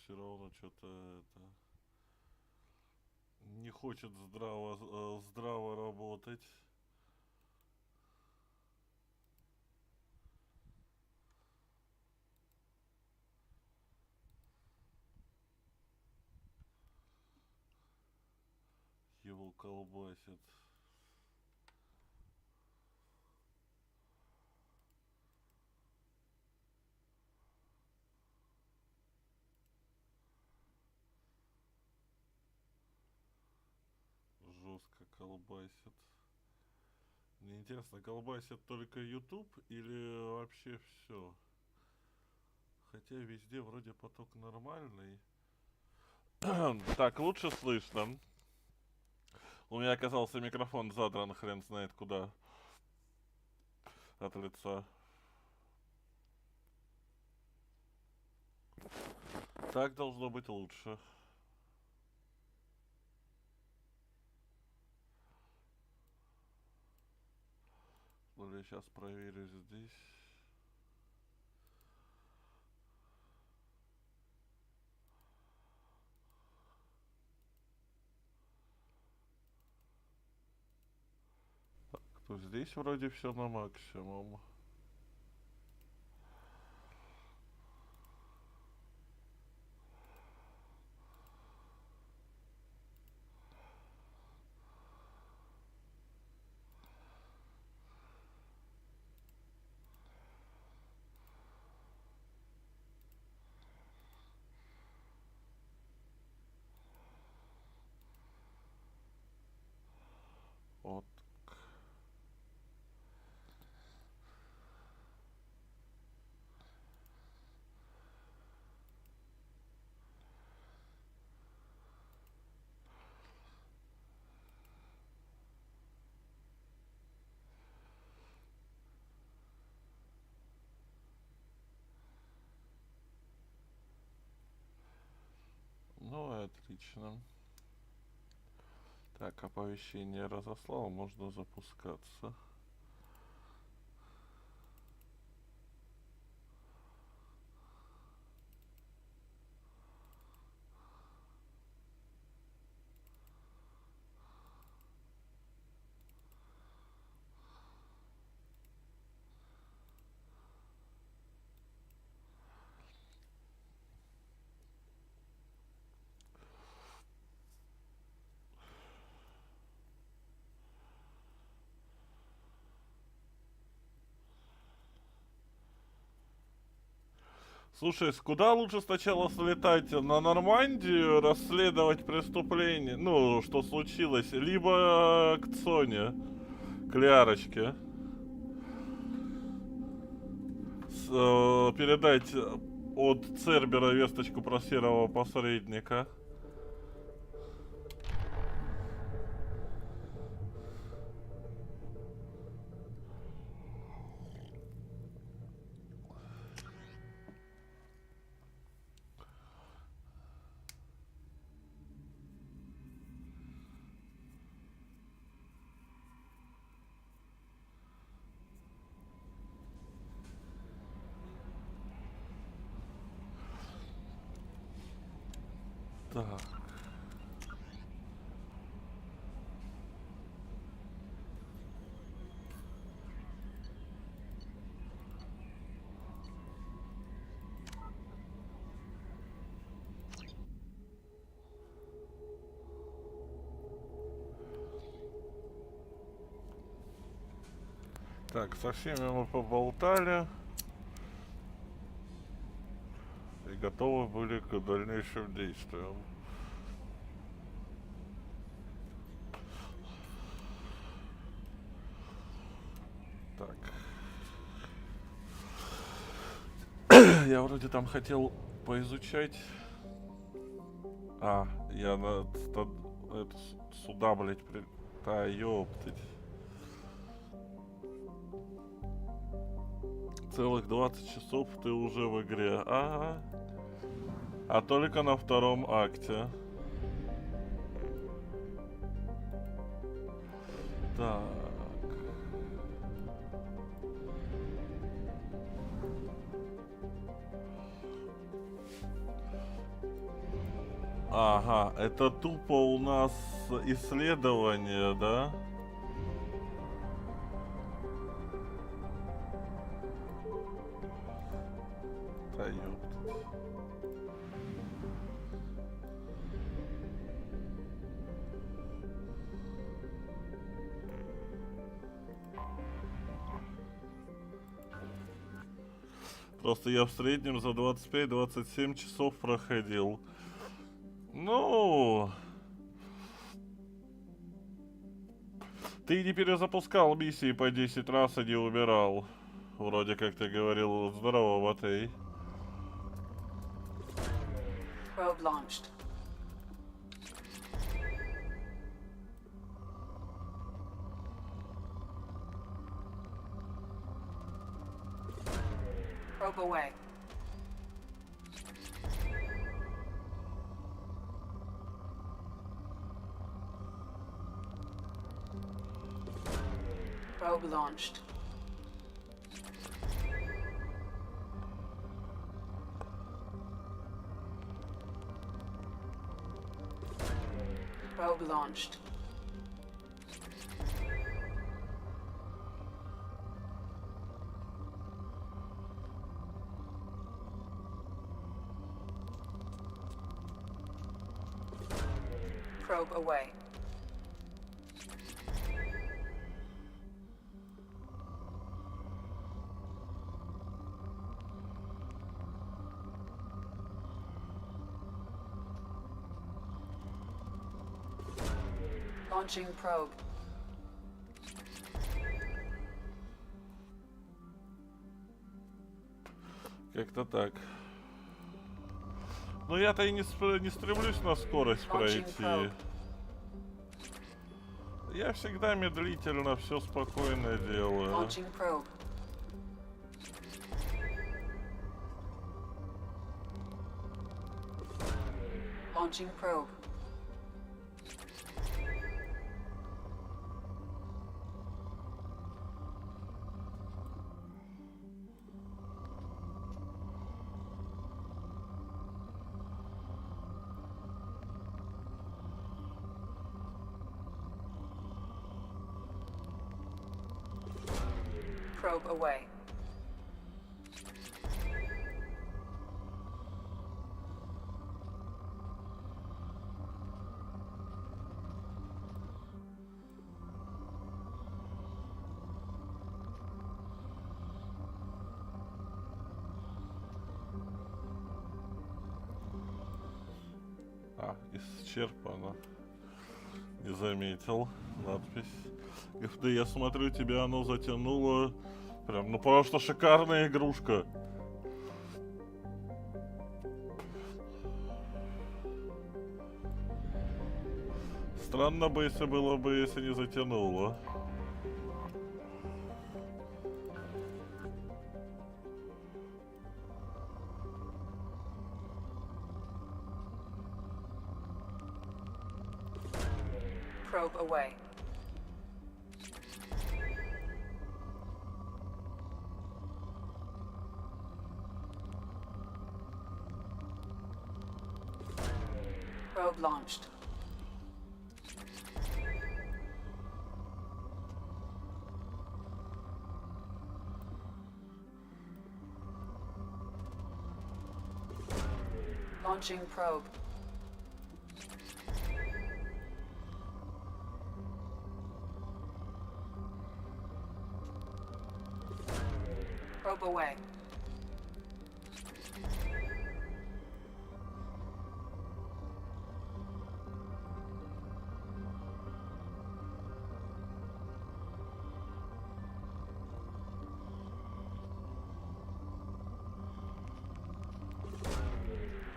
все равно что-то это не хочет здраво работать. Его колбасит. Жестко колбасит. Мне интересно, колбасит только YouTube или вообще все? Хотя везде вроде поток нормальный. Так, лучше слышно. У меня оказался микрофон задран хрен знает куда. От лица. Так должно быть лучше. Ну, я сейчас проверю здесь. Так, то здесь вроде все на максимум. Вот. Ну, отлично. Так, оповещение разослал, можно запускаться. Слушай, куда лучше сначала слетать? На Нормандию, расследовать преступление, ну, что случилось, либо к Цоне, к Лярочке. Передать от Цербера весточку про серого посредника. Так. Так, со всеми мы поболтали. И готовы были к дальнейшим действиям. Так. Я вроде там хотел поизучать. А, я на это, сюда, блять, да, ёптать. Целых 20 часов ты уже в игре. Ага. А только на втором акте. Так. Ага, это тупо у нас исследование, да? Да ёптать. Просто я в среднем за 25-27 часов проходил. Ну... Ты не перезапускал миссии по 10 раз и не умирал. Вроде как ты говорил, здорово, Матей. Probe launched. Probe away. Probe launched. Probe launched. Probe away. Launching probe. Как-то так. Но я-то и не стремлюсь на скорость пройти. Я всегда медлительно, все спокойно делаю. Launching probe. Launching probe. Probe away. Исчерпано. Не заметил надпись. Гипно, я смотрю, тебя оно затянуло. Прям, ну просто шикарная игрушка. Странно бы, если было бы, если не затянуло. Probe away. Probe launched. Launching probe. Probe away.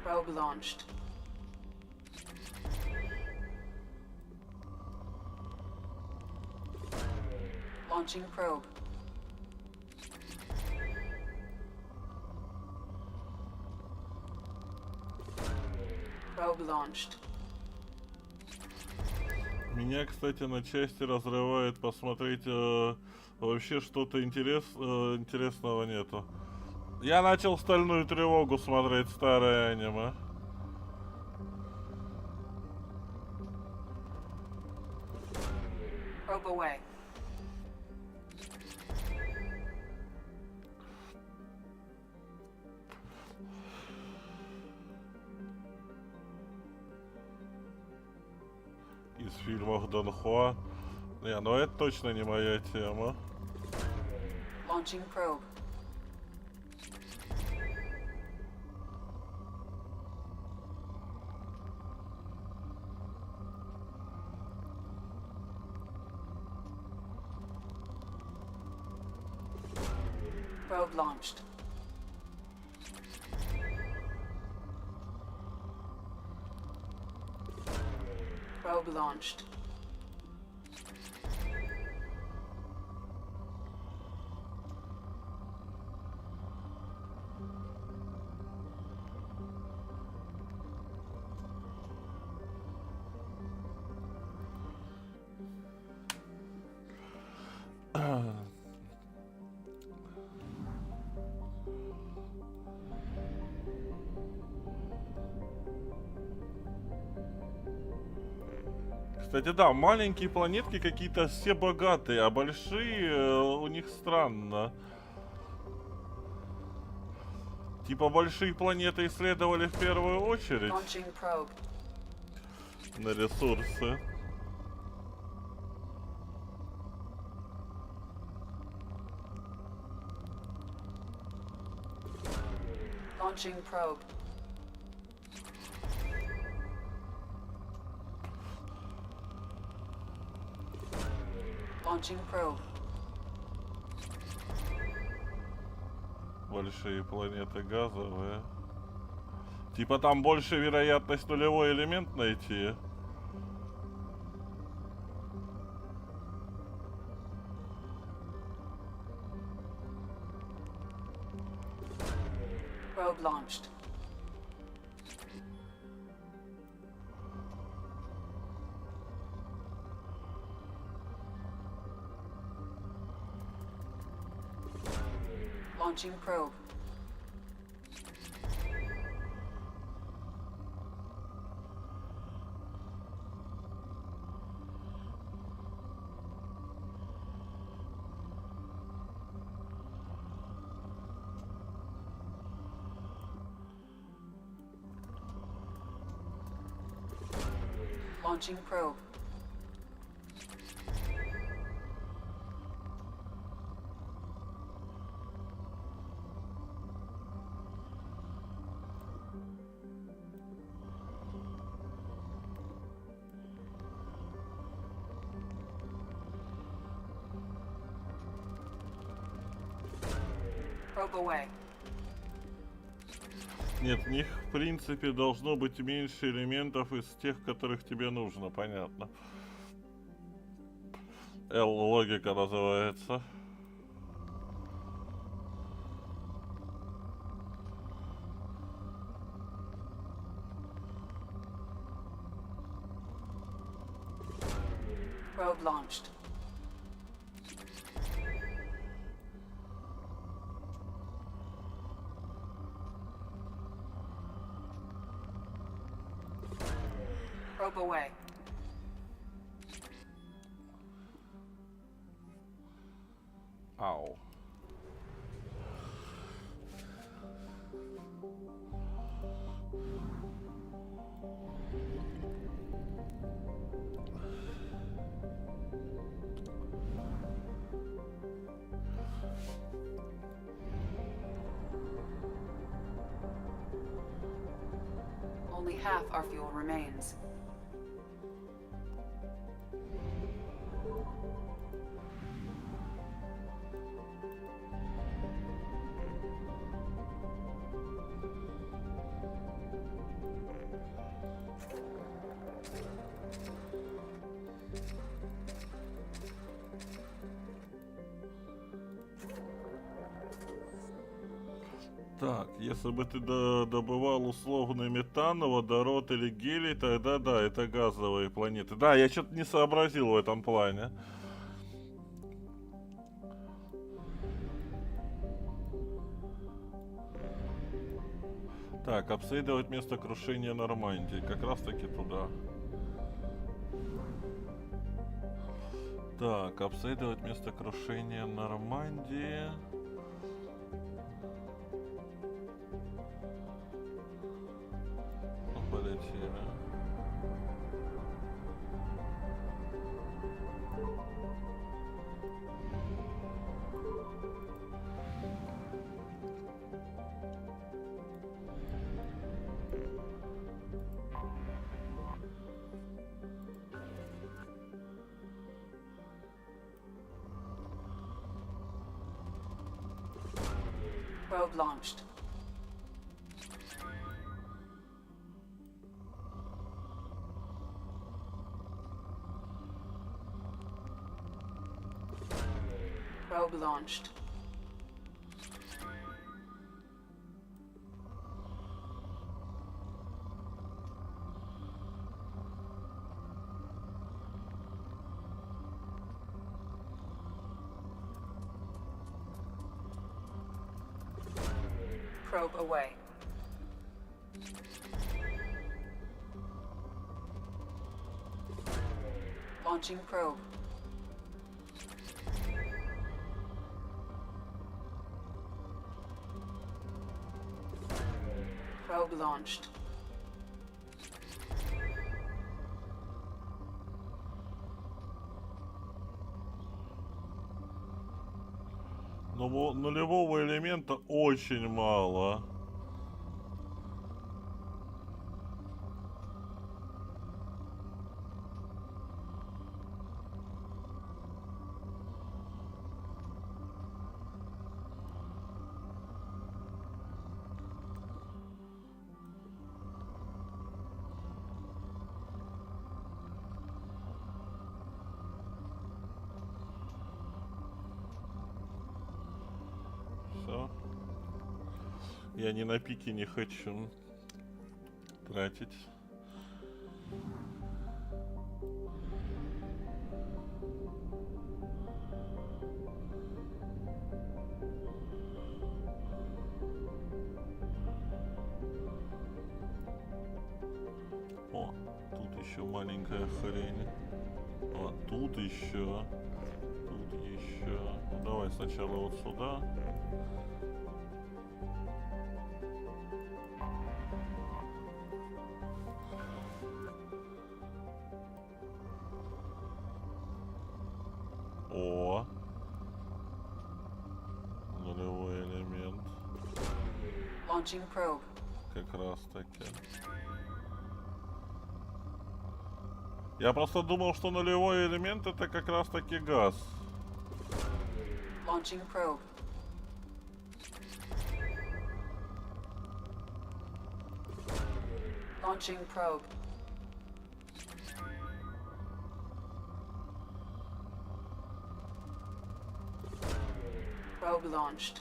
Probe launched. Launching probe. Probe launched. Меня, кстати, на части разрывает посмотреть вообще что-то интересного нету. Я начал «Стальную тревогу» смотреть, старое аниме. из фильмов Дон Хуа. Не, ну это точно не моя тема. Launching probe. Probe launched. Probe launched. Кстати, да, маленькие планетки какие-то все богатые, а большие у них странно. Типа большие планеты исследовали в первую очередь Launching probe. на ресурсы. Launching probe. Launching probe. Большие планеты газовые. Типа там больше вероятность нулевой элемент найти. Probe launched. Launching probe. Launching probe. Probe away. Нет, в них в принципе должно быть меньше элементов из тех, которых тебе нужно, понятно. Логика называется. Probe launched. Probe away. Ау. Only half our fuel remains. Так, если бы ты добывал условный метан, водород или гелий, тогда да, это газовые планеты. Да, я что-то не сообразил в этом плане. Так, обследовать место крушения Нормандии. Как раз таки туда. Так, обследовать место крушения Нормандии. Полетели. Probe launched. Probe launched. Probe away. Launching probe. Probe launched. Но нулевого элемента очень мало. Я ни на пике не хочу тратить. О, тут еще маленькая хрень. А тут еще. Тут еще. Ну, давай сначала вот сюда. О, нулевой элемент. Launching probe. Как раз таки. Я просто думал, что нулевой элемент это как раз таки газ. Launching probe. Launching probe. Probe launched.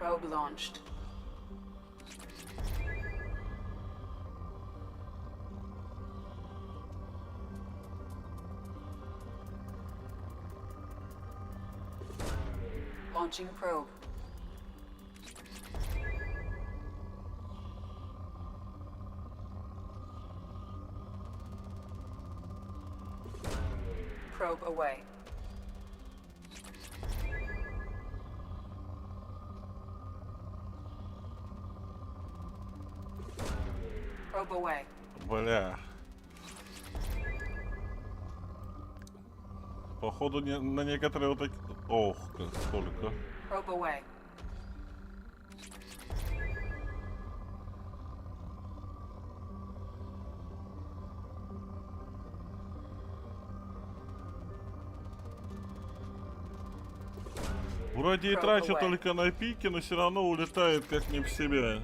Probe launched. Launching probe. Probe away. Probe away. Бля. Походу на некоторые вот такие... Ох, как сколько. Probe away. Вроде и трачу только на пике, но все равно улетает как не в себя.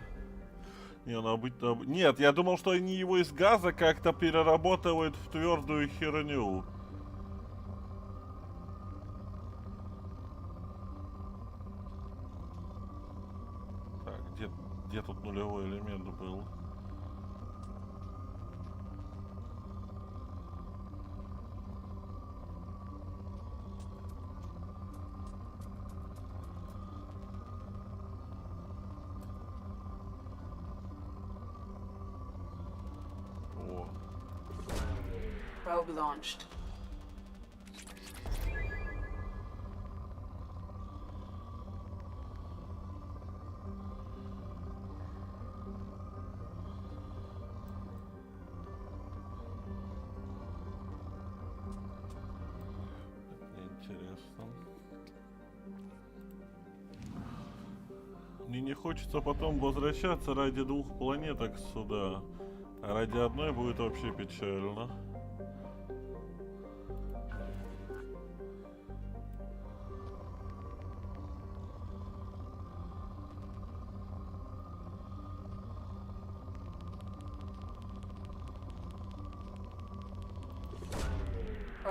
Не, надо быть... Нет, я думал, что они его из газа как-то перерабатывают в твердую херню. Так, где тут нулевой элемент был? Probe launched. Интересно. Мне не хочется потом возвращаться ради двух планеток сюда. А ради одной будет вообще печально.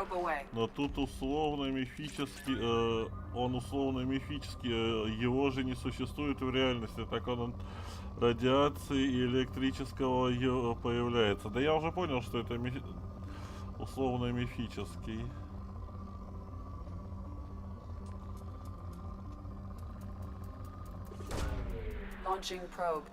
Probe away. Но тут условно-мифически, он условно-мифический, его же не существует в реальности, так он от радиации и электрического появляется. Да я уже понял, что это условно-мифический. Launching probe.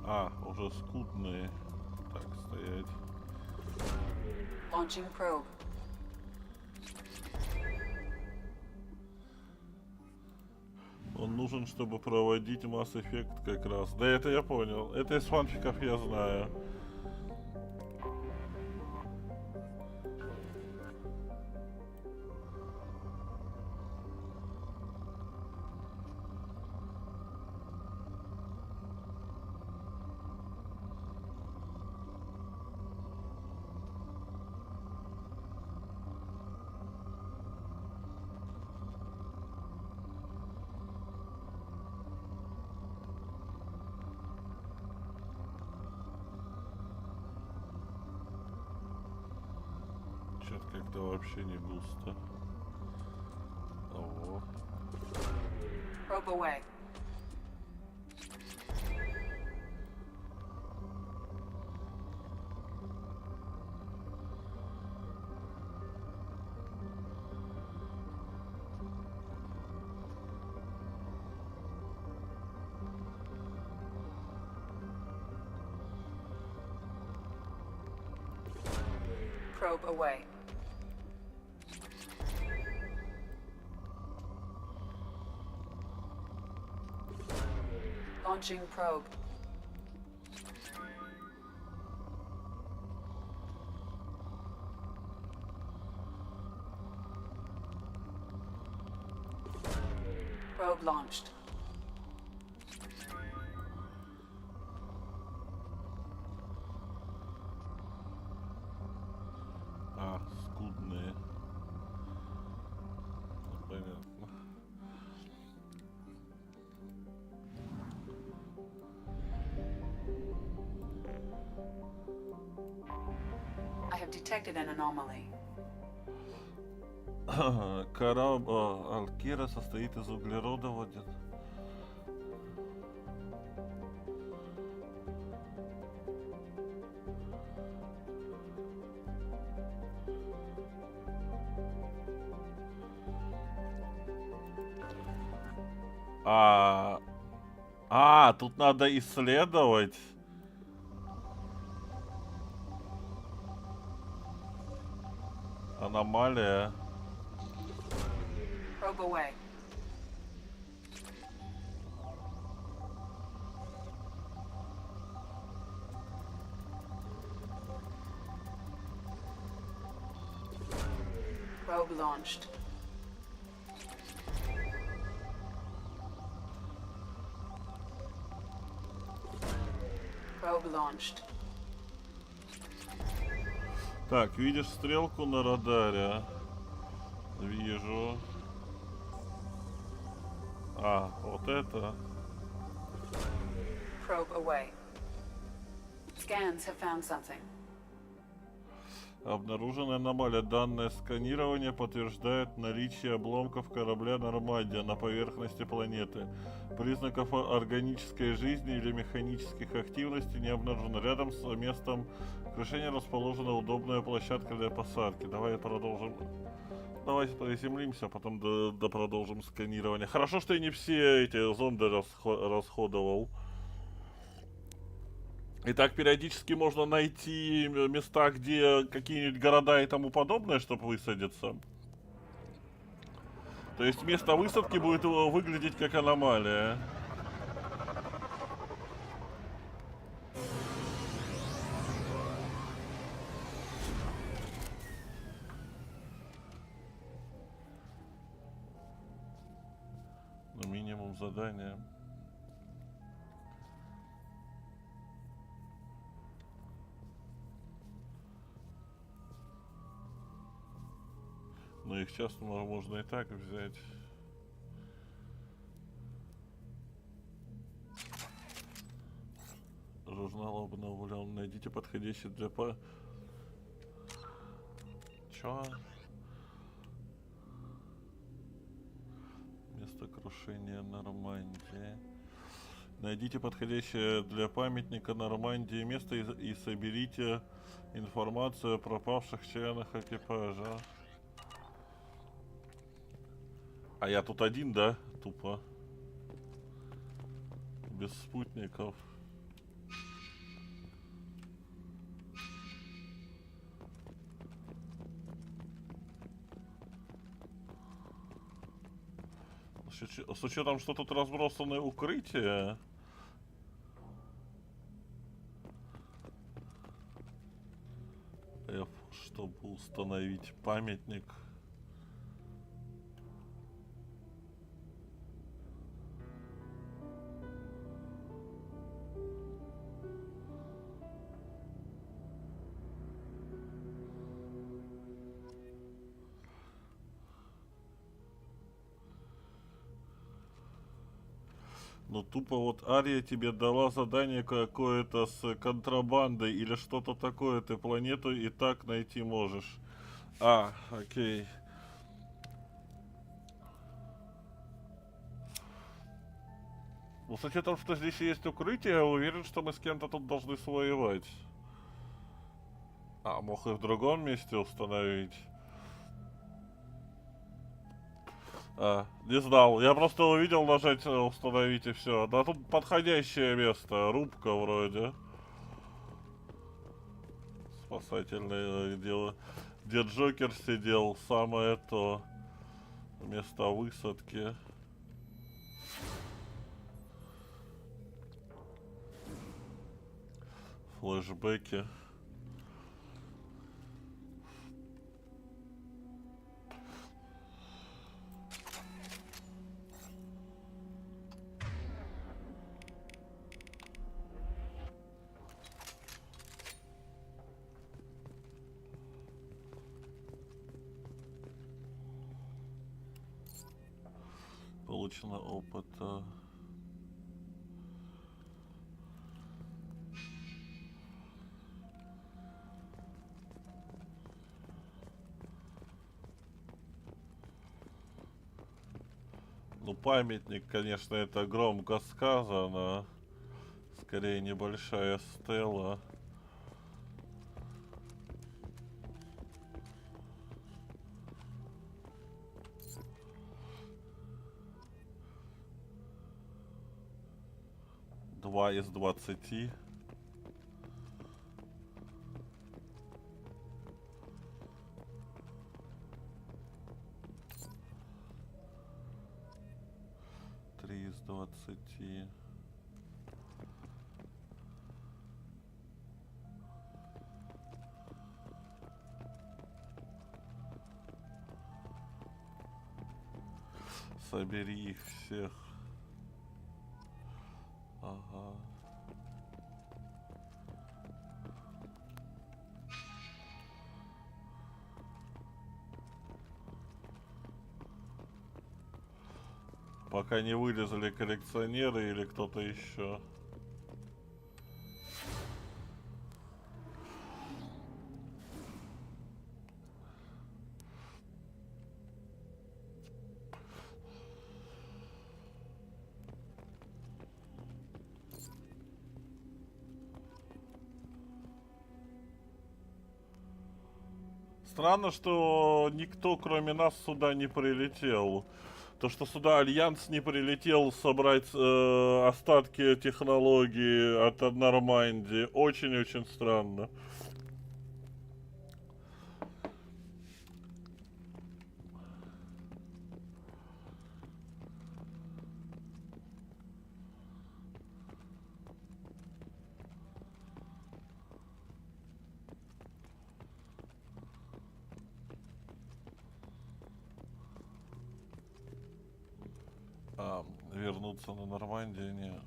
А, уже скудные. Так, стоять. Launching probe. Он нужен, чтобы проводить Mass Effect как раз. Да это я понял. Это из фанфиков я знаю. Что-то как-то вообще не густо. Ого. Probe away. Probe away. Launching probe. Probe launched. А, скудные. Ну, понятно. I have detected an anomaly. Корабль Алкира состоит из углерода, вот это. Тут надо исследовать. Аномалия. Probe away. Probe launched. Probe launched. Так, видишь стрелку на радаре? Вижу. А, вот это. Probe away. Scans have found something. Обнаружена аномалия. Данное сканирование подтверждает наличие обломков корабля Нормандия на поверхности планеты. Признаков органической жизни или механических активностей не обнаружено. Рядом с местом крушения расположена удобная площадка для посадки. Давай продолжим. Давайте приземлимся, а потом продолжим сканирование. Хорошо, что я не все эти зонды расходовал. И так периодически можно найти места, где какие-нибудь города и тому подобное, чтобы высадиться. То есть место высадки будет выглядеть как аномалия. задание. Но их часто можно и так взять. Журнал обновлен. Найдите подходящий для Чё? Место крушения Нормандии. Найдите подходящее для памятника Нормандии место и соберите информацию о пропавших членах экипажа. А я тут один, да? Тупо. Без спутников. С учетом, что тут разбросаны укрытия. F, чтобы установить памятник. Ну тупо вот Ария тебе дала задание какое-то с контрабандой или что-то такое, ты планету и так найти можешь. А, окей. Ну с учетом, что здесь есть укрытие, я уверен, что мы с кем-то тут должны своевать. А, мог и в другом месте установить. Не знал. Я просто увидел нажать установить и все. Да тут подходящее место. Рубка вроде. Спасательное дело. Где Джокер сидел. Самое то. Место высадки. Флэшбэки. Получено опыта. Ну, памятник, конечно, это громко сказано. Скорее, небольшая стела. Два из 20. Три из 20. Собери их всех. Ага. Пока не вылезли коллекционеры или кто-то еще. Странно, что никто, кроме нас, сюда не прилетел. То, что сюда Альянс не прилетел собрать остатки технологии от Нормандии, очень-очень странно. Вернуться на Нормандию, не.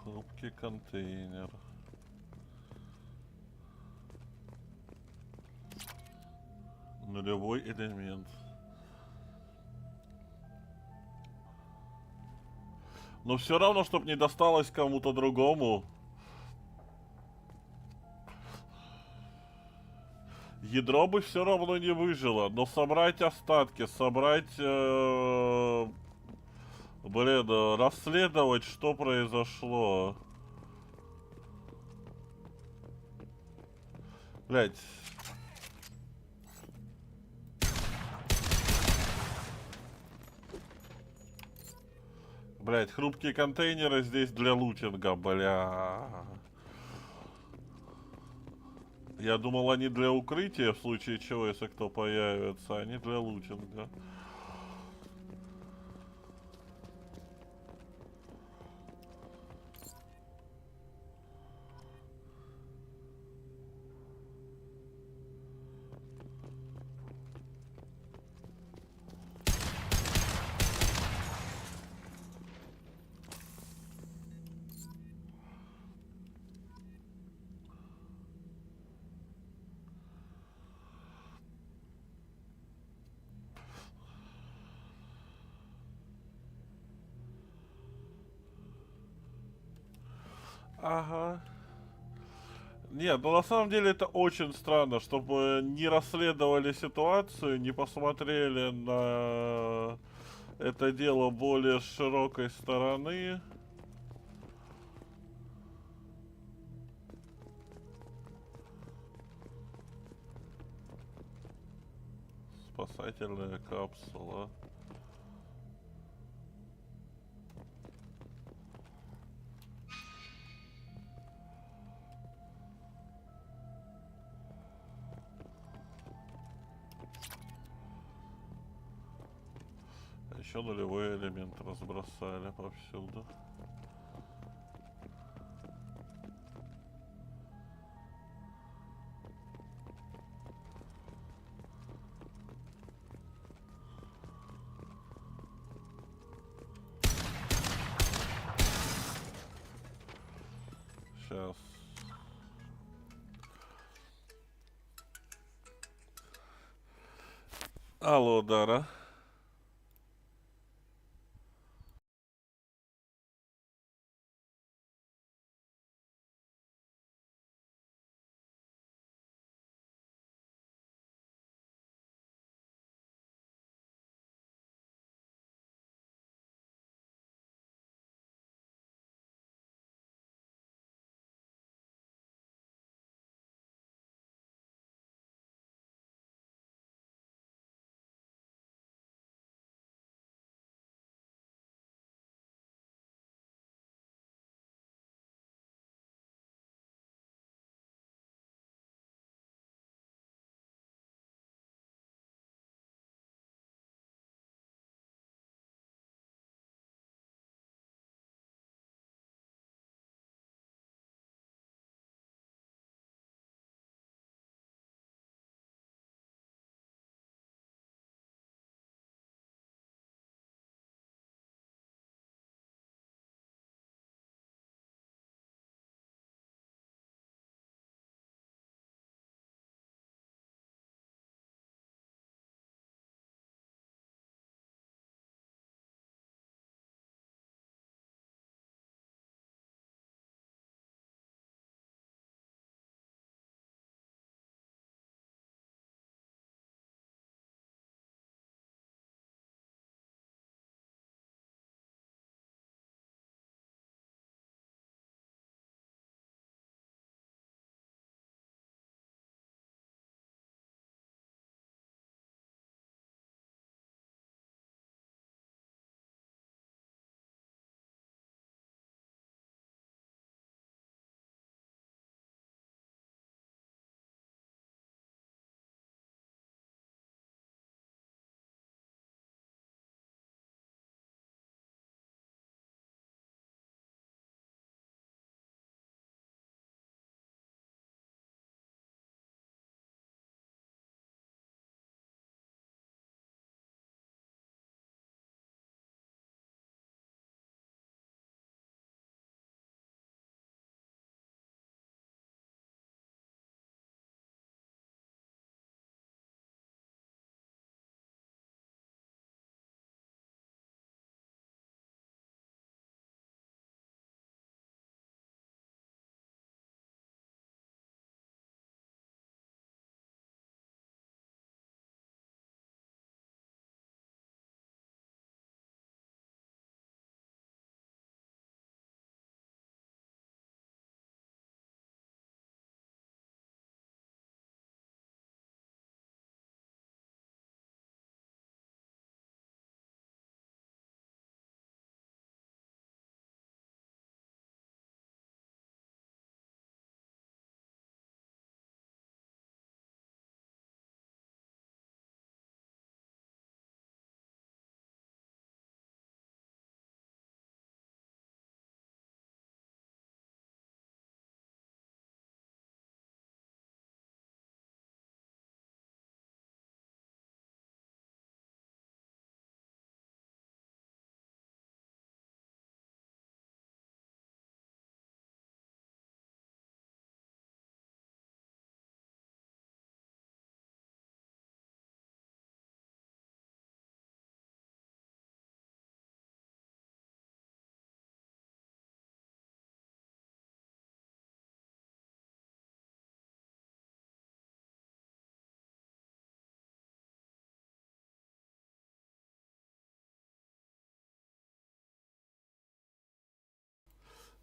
Хрупкий контейнер. Нулевой элемент. Но все равно, чтобы не досталось кому-то другому. Ядро бы все равно не выжило. Но собрать остатки, собрать... расследовать, что произошло. Блять. Блять, хрупкие контейнеры здесь для лутинга, бля. Я думал, они для укрытия, в случае чего, если кто появится, они для лутинга. Ага. Нет, ну на самом деле это очень странно, чтобы не расследовали ситуацию, не посмотрели на это дело более широкой стороны. Спасательная капсула. Еще нулевой элемент разбросали повсюду. Сейчас. Алло, Дара.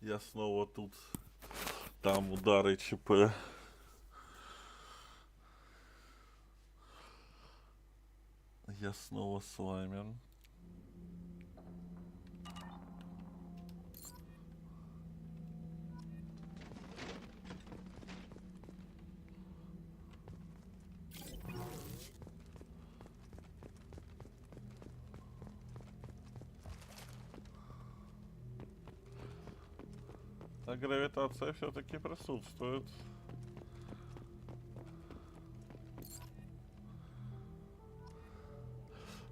Я снова тут. Там удары ЧП. Я снова с вами. А гравитация все-таки присутствует.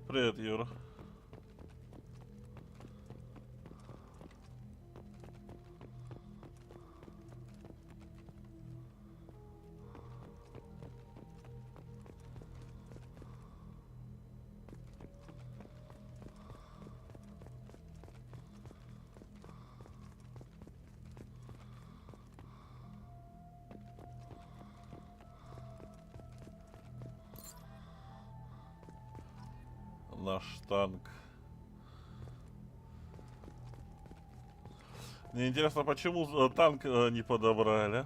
Привет, Юра. Наш танк. Мне интересно, почему танк не подобрали?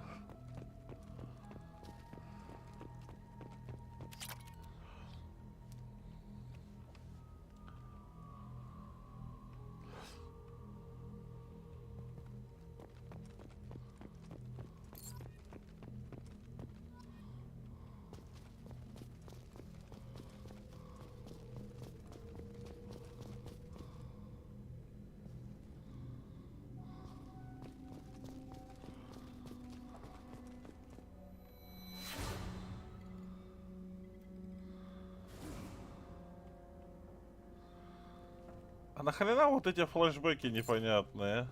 А нахрена вот эти флешбеки непонятные?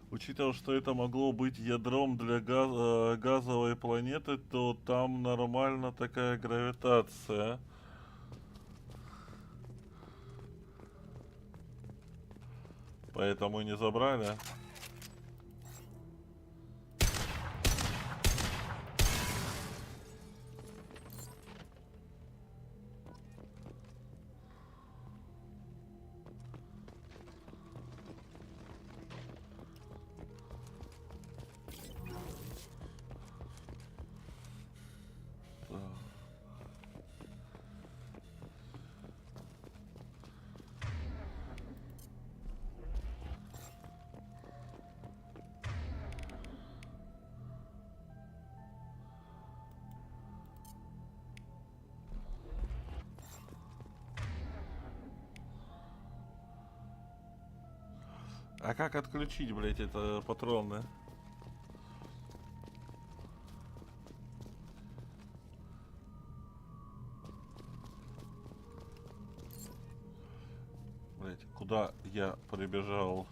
Учитывая, что это могло быть ядром для газовой планеты, то там нормально такая гравитация. Поэтому и не забрали. А как отключить, блять, это патроны? Блять, куда я прибежал?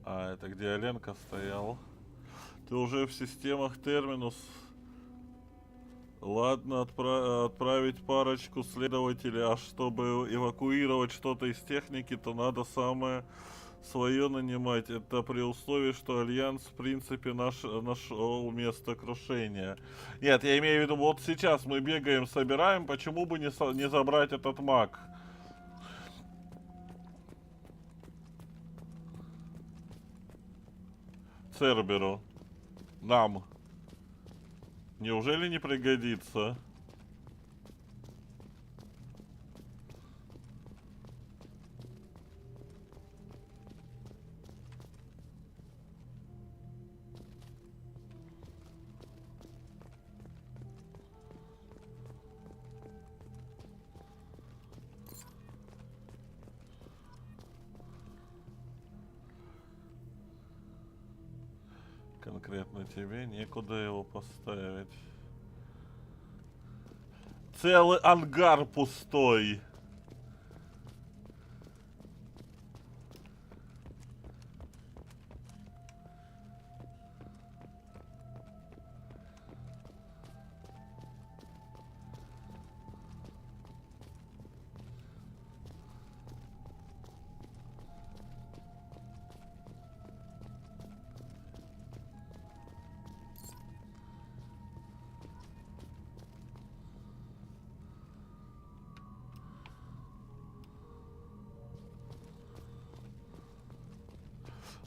А, это где Оленка стоял? Ты уже в системах терминус. Ладно, отправить парочку следователей, а чтобы эвакуировать что-то из техники, то надо самое свое нанимать. Это при условии, что Альянс в принципе нашел место крушения. Нет, я имею в виду, вот сейчас мы бегаем, собираем, почему бы не забрать этот маг? Церберу. Нам. Неужели не пригодится? Конкретно тебе некуда его поставить. Целый ангар пустой.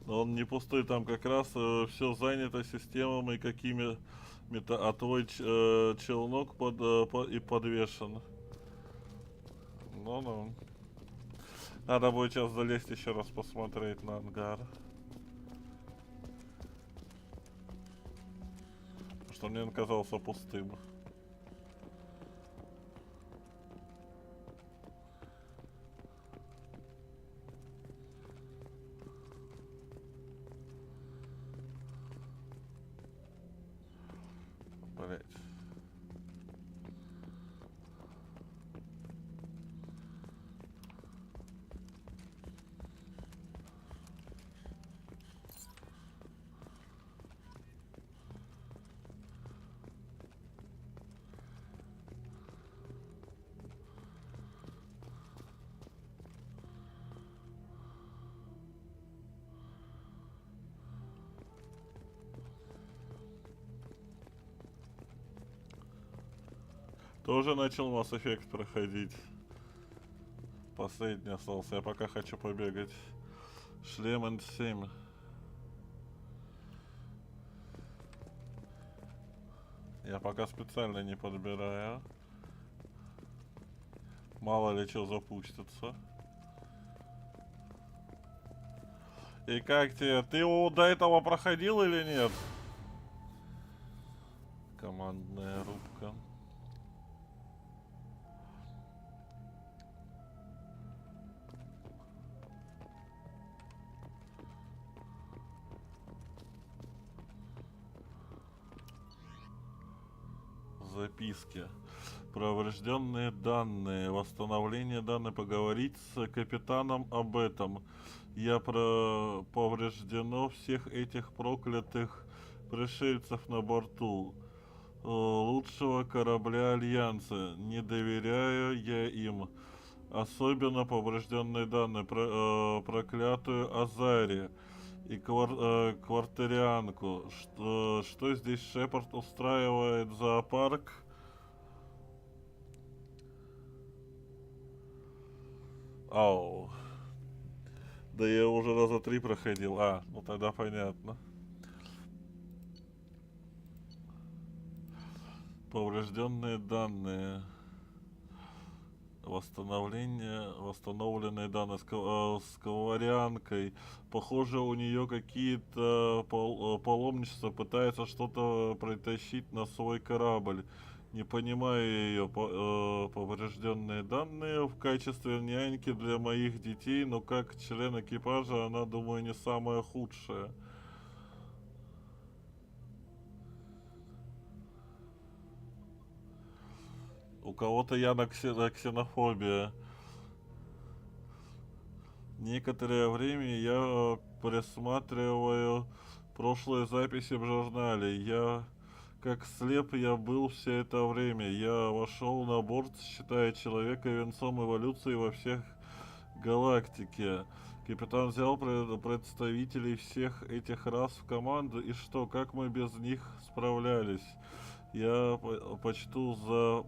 Но он не пустой, там как раз все занято системами какими-то, а твой челнок и подвешен. Ну-ну. Надо будет сейчас залезть еще раз посмотреть на ангар. Потому что мне он казался пустым. Блять. Тоже начал Mass Effect проходить. Последний остался. Я пока хочу побегать. Шлем N7. Я пока специально не подбираю. Мало ли что запустится. И как тебе? Ты его до этого проходил или нет? Командная рубка. Записки. Поврежденные данные. Восстановление данных. Поговорить с капитаном об этом. Я повреждено всех этих проклятых пришельцев на борту лучшего корабля Альянса. Не доверяю я им. Особенно поврежденные данные. Проклятую Азари и квартирианку. Что здесь Шепард устраивает зоопарк? Ау. Да я уже раза 3 проходил. А, ну тогда понятно. Поврежденные данные. Восстановленные данные с коварянкой. Похоже, у нее какие-то паломничества, пытается что-то притащить на свой корабль. Не понимаю ее. Поврежденные данные в качестве няньки для моих детей, но как член экипажа она, думаю, не самая худшая. У кого-то я на ксенофобия. Некоторое время я просматриваю прошлые записи в журнале. Я как слеп я был все это время. Я вошел на борт, считая человека венцом эволюции во всех галактике. Капитан взял представителей всех этих рас в команду. И что, как мы без них справлялись? Я почту за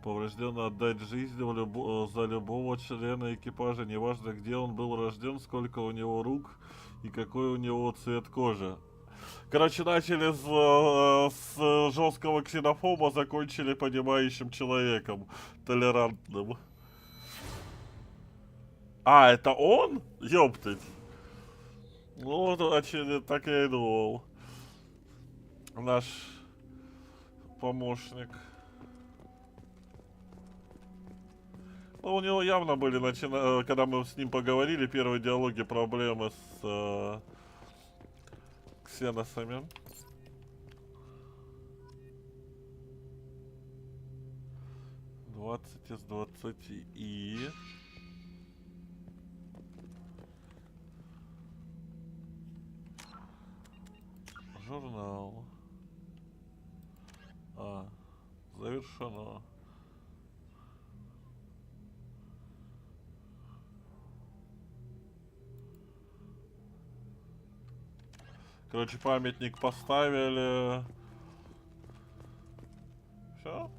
поврежденно отдать жизнь за любого члена экипажа, неважно где он был рожден, сколько у него рук и какой у него цвет кожи. Короче, начали с жесткого ксенофоба, закончили понимающим человеком, толерантным. А, это он? Ёптать. Ну, очевидно, так я и думал. Наш помощник. Ну, у него явно были, когда мы с ним поговорили, первые диалоги, проблемы с ксеносами. (20 из 20 и... Журнал. Завершено. Короче, памятник поставили. Все?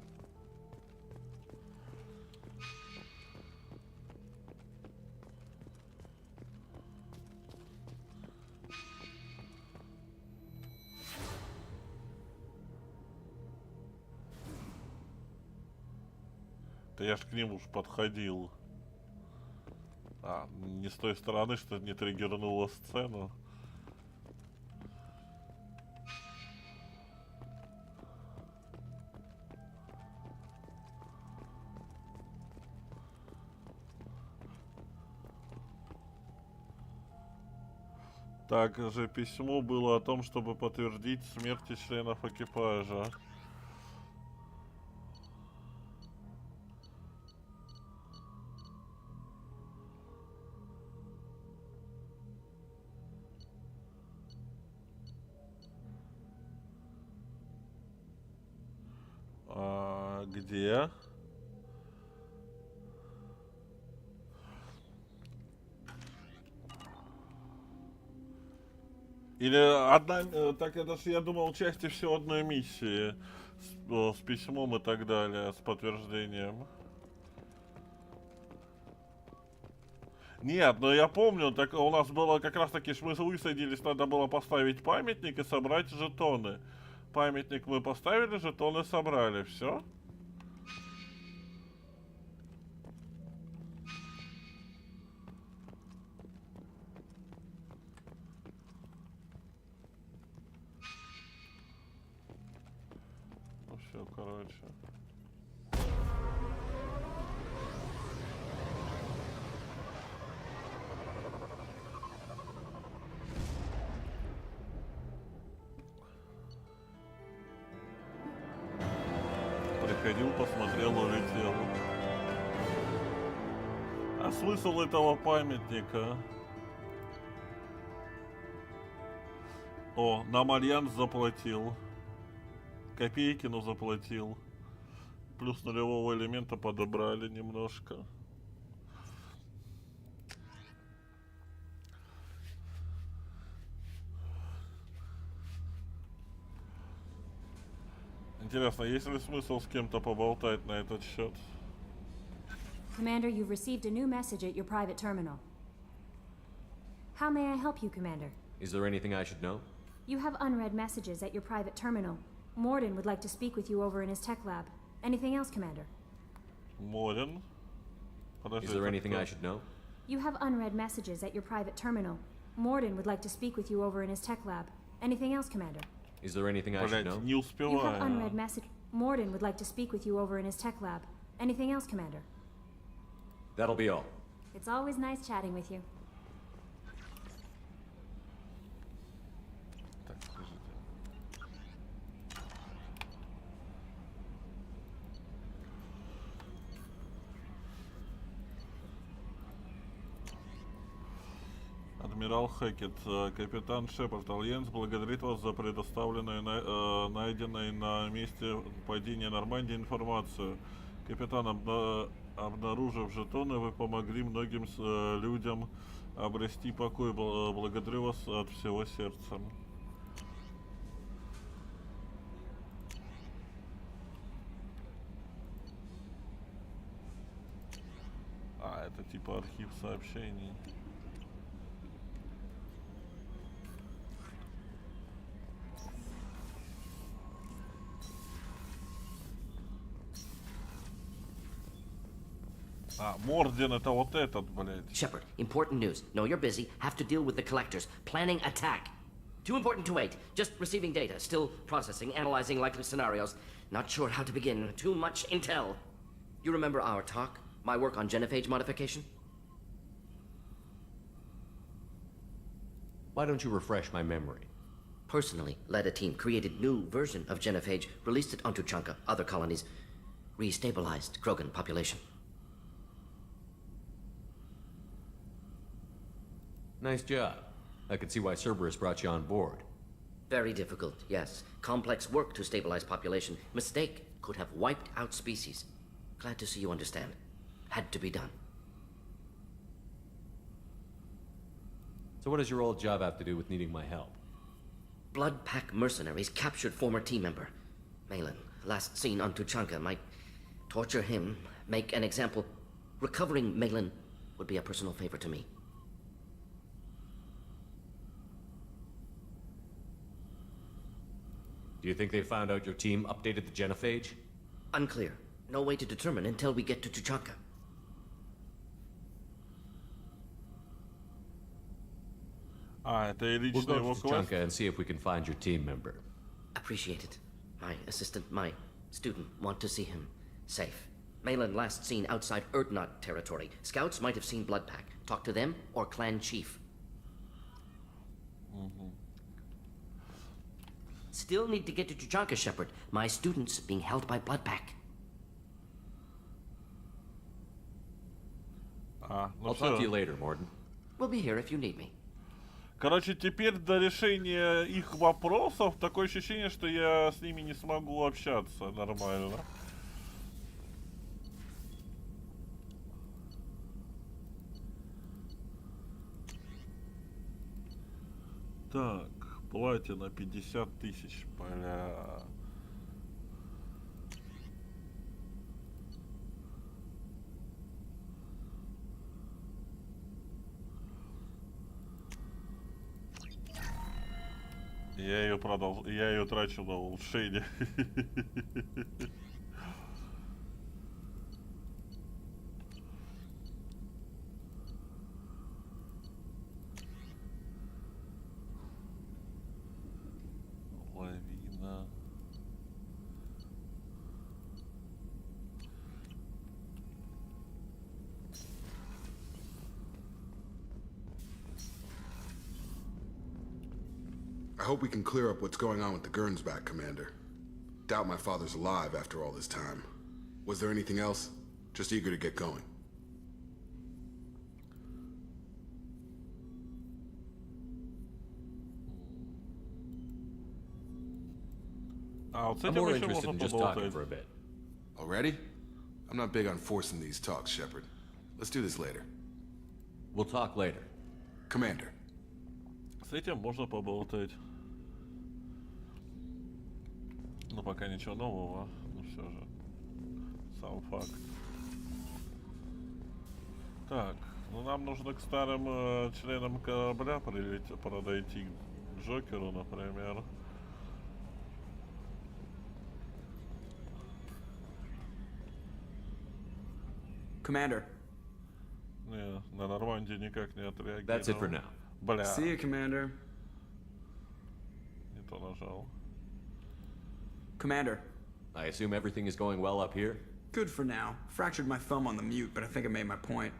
Да я ж к ним уж подходил. А, не с той стороны, что не триггернуло сцену. Также письмо было о том, чтобы подтвердить смерти членов экипажа. Где? Или одна, так это ж я думал, части всего одной миссии с письмом и так далее, с подтверждением. Нет, но я помню, так у нас было как раз таки, мы высадились, надо было поставить памятник и собрать жетоны. Памятник мы поставили, жетоны собрали, все. Все, короче. Приходил, посмотрел, улетел. А смысл этого памятника? О, нам Альянс заплатил. Копейки, но заплатил. Плюс нулевого элемента подобрали немножко. Интересно, есть ли смысл с кем-то поболтать на этот счет? Commander, you've received a new message at your private terminal. How may I help you, Commander? Is there anything I should know? You have unread messages at your private terminal. Morden would like to speak with you over in his tech lab. Anything else, Commander? Морин? Is there anything I should know? You have unread messages at your private terminal. Morden would like to speak with you over in his tech lab. Anything else, Commander? Is there anything I should know? Блять, не You have unread успеваю. message. Morden would like to speak with you over in his tech lab. Anything else, Commander? That'll be all. It's always nice chatting with you. Так, подождите. Адмирал Хэкет, капитан Шепард, Альянс благодарит вас за предоставленную найденной на месте падения Нормандии информацию. Капитан, обнаружив жетоны, вы помогли многим людям обрести покой. Благодарю вас от всего сердца. А, это типа архив сообщений. А, Морден это вот этот, блядь. Shepard, important news. Know you're busy. Have to deal with the collectors. Planning attack. Too important to wait. Just receiving data. Still processing, analyzing likely scenarios. Not sure how to begin. Too much intel. You remember our talk? My work on genophage modification? Why don't you refresh my memory? Personally led a team, created new version of genophage, released it onto Chunka, other colonies, restabilized Krogan population. Nice job. I can see why Cerberus brought you on board. Very difficult, yes. Complex work to stabilize population. Mistake could have wiped out species. Glad to see you understand. Had to be done. So what does your old job have to do with needing my help? Blood Pack mercenaries captured former team member. Malin, last seen on Tuchanka, might torture him, make an example. Recovering Malin would be a personal favor to me. Do you think they found out your team updated the genophage? Unclear. No way to determine until we get to Tuchanka. Это и We'll личный go его to квест. Tuchanka and see if we can find your team member. Appreciate it. My assistant, my student, want to see him safe. Malin last seen outside Erdnot territory. Scouts might have seen Bloodpack. Talk to them or clan chief. Still need to get to Tuchanka, Shepard. My student's being held by Bloodpack. Ну I'll talk to you всё. later, Morden. We'll be here if you need me. Короче, теперь до решения их вопросов такое ощущение, что я с ними не смогу общаться нормально. Так, платина 50 тысяч, бля. Я ее трачу на улучшение. Лавина. I hope we can clear up what's going on with the Gernsback, Commander. Doubt my father's alive after all this time. Was there anything else? Just eager to get going. Вот с I'm этим more еще interested можно in just talking поболтать. for a bit. Already? I'm not big on forcing these talks, Shepard. Let's do this later. We'll talk later. Commander. С этим можно поболтать. Но пока ничего нового, но все же. Сам факт. Так, ну нам нужно к старым членам корабля подойти к Джокеру, например. Commander. Не, на Нормандии никак не отреагировал. That's it for now. Бля, See you, Commander. не то нажал. Commander. I assume everything is going well up here? Good for now. Fractured my thumb on the mute, but I think I made my point.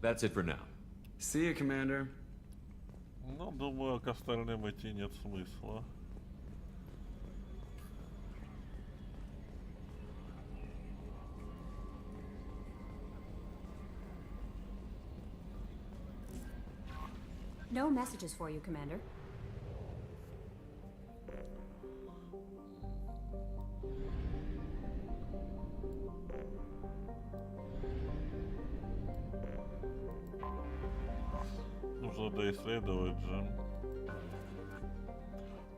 That's it for now. See you, Commander. Ну, думаю, к остальным идти нет смысла. No messages for you, Commander. Нужно доисследовать же.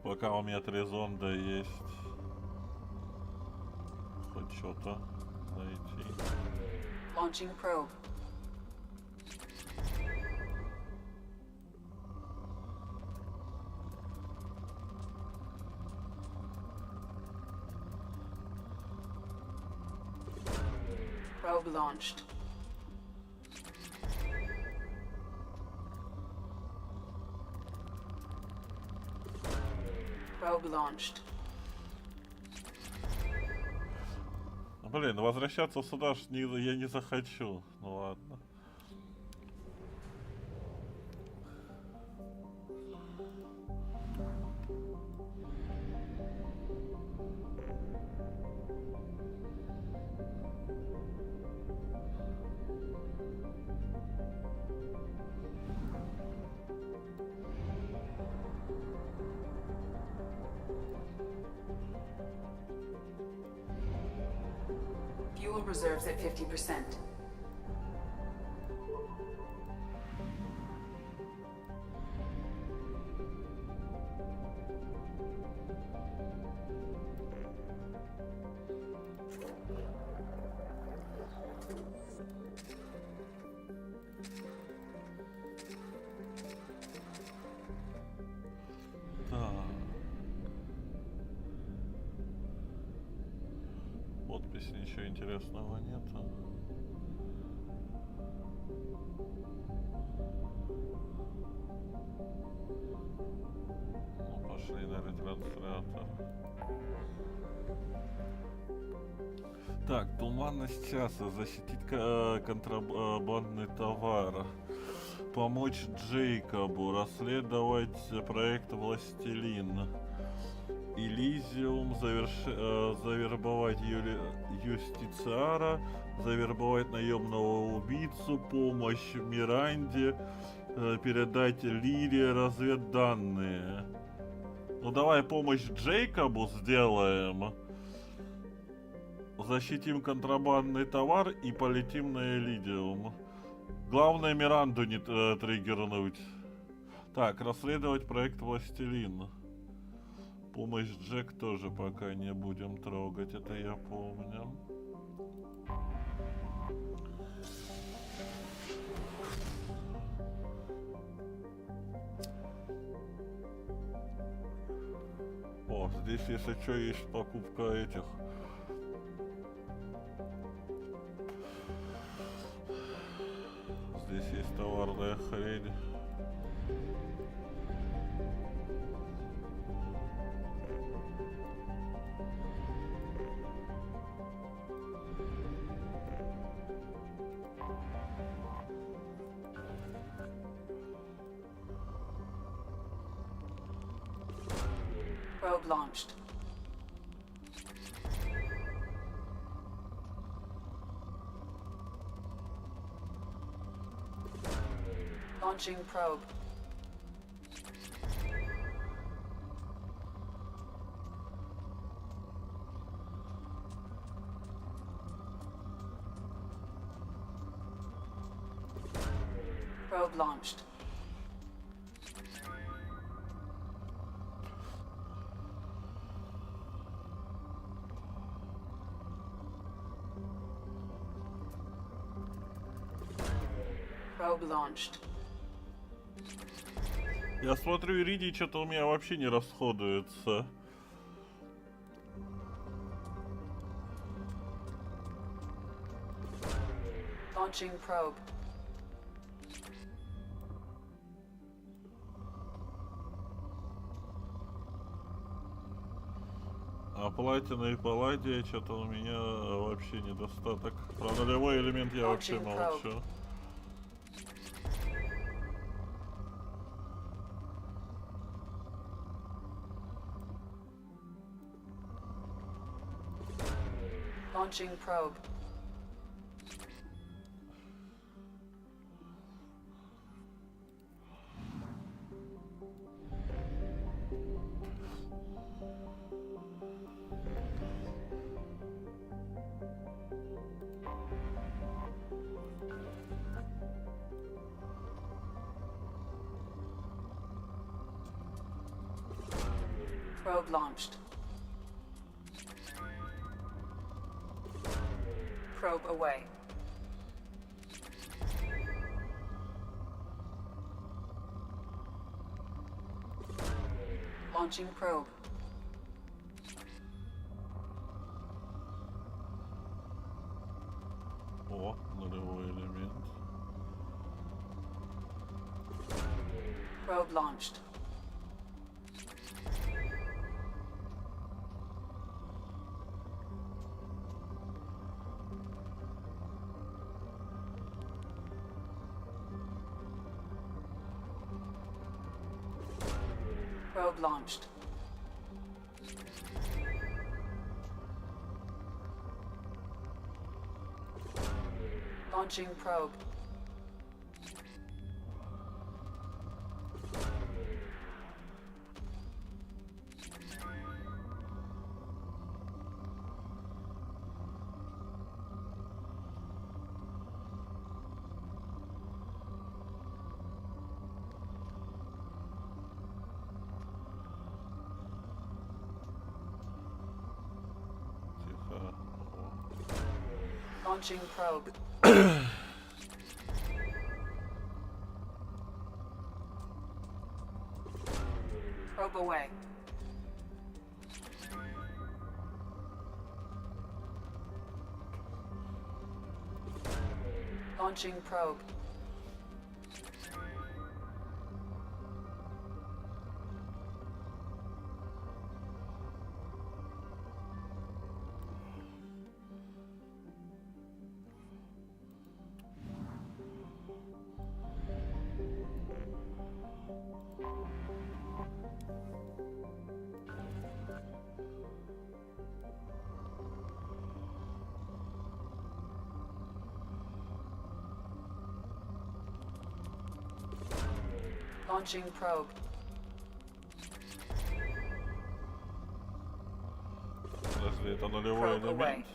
Пока у меня 3 зонда есть. Хоть что-то найти. Launching probe. Probe launched. Probe launched. Блин, возвращаться сюда я не захочу. Ну ладно. Fuel reserves at 50%. здесь ничего интересного нет. Ну, пошли на ретранслятор. Так, туманность часа. Защитить контрабандный товар. Помочь Джейкобу. Расследовать проект «Властелин». Элизиум. Завербовать юстициара. Завербовать наемного убийцу. Помощь Миранде. Передать Лире разведданные. Ну давай помощь Джейкобу сделаем. Защитим контрабандный товар и полетим на Элидиум. Главное Миранду не триггернуть. Так, расследовать проект «Властелин». Помощь Джек тоже пока не будем трогать, это я помню. О, здесь, если что, есть покупка этих. Здесь есть товарная хрень. Probe launched. Launching probe. Probe launched. Probe launched. Я смотрю, иридий что-то у меня вообще не расходуется. Launching probe. А платина и палладия что-то у меня вообще недостаток. Про нулевой элемент я вообще молчу. Launching probe. Probe launched. Probe away. Launching probe. О, нулевой элемент. Probe launched. Probe launched. Launching probe. Тихо. Launching probe. Probe away. Launching probe. Launching probe. Подожди, это нулевой Probe away. элемент.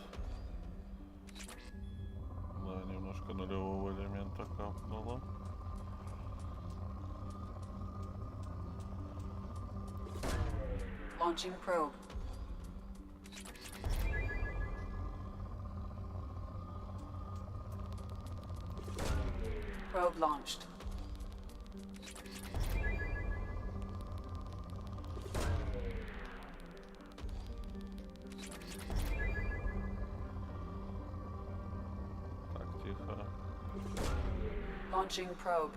Да, немножко нулевого элемента капнуло. Launching probe. Probe launched. Так, тихо. Launching probe.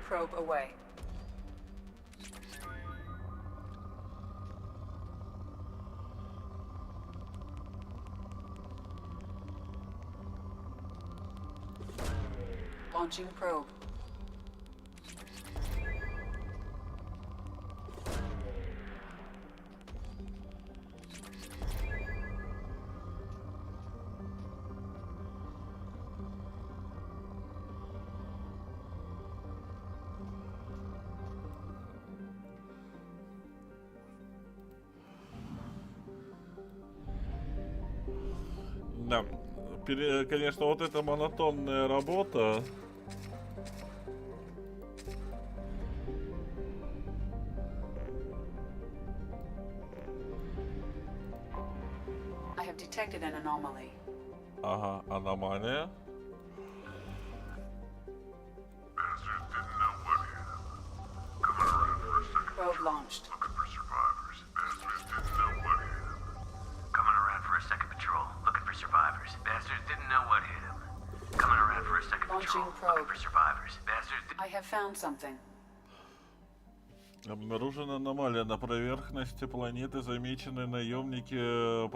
Probe away. Launching probe. Да, конечно, вот эта монотонная работа. I have detected an anomaly. Ага, аномалия. Bastards didn't know what hit 'em. Coming around for a second Probe launched. looking for survivors. Bastards didn't know what hit 'em. Coming around for a second patrol, looking for survivors. Bastards didn't know what hit 'em. Coming around for a second Launching patrol, probe. looking for survivors. Bastards I have found something. Обнаружена аномалия на поверхности планеты, замечены наемники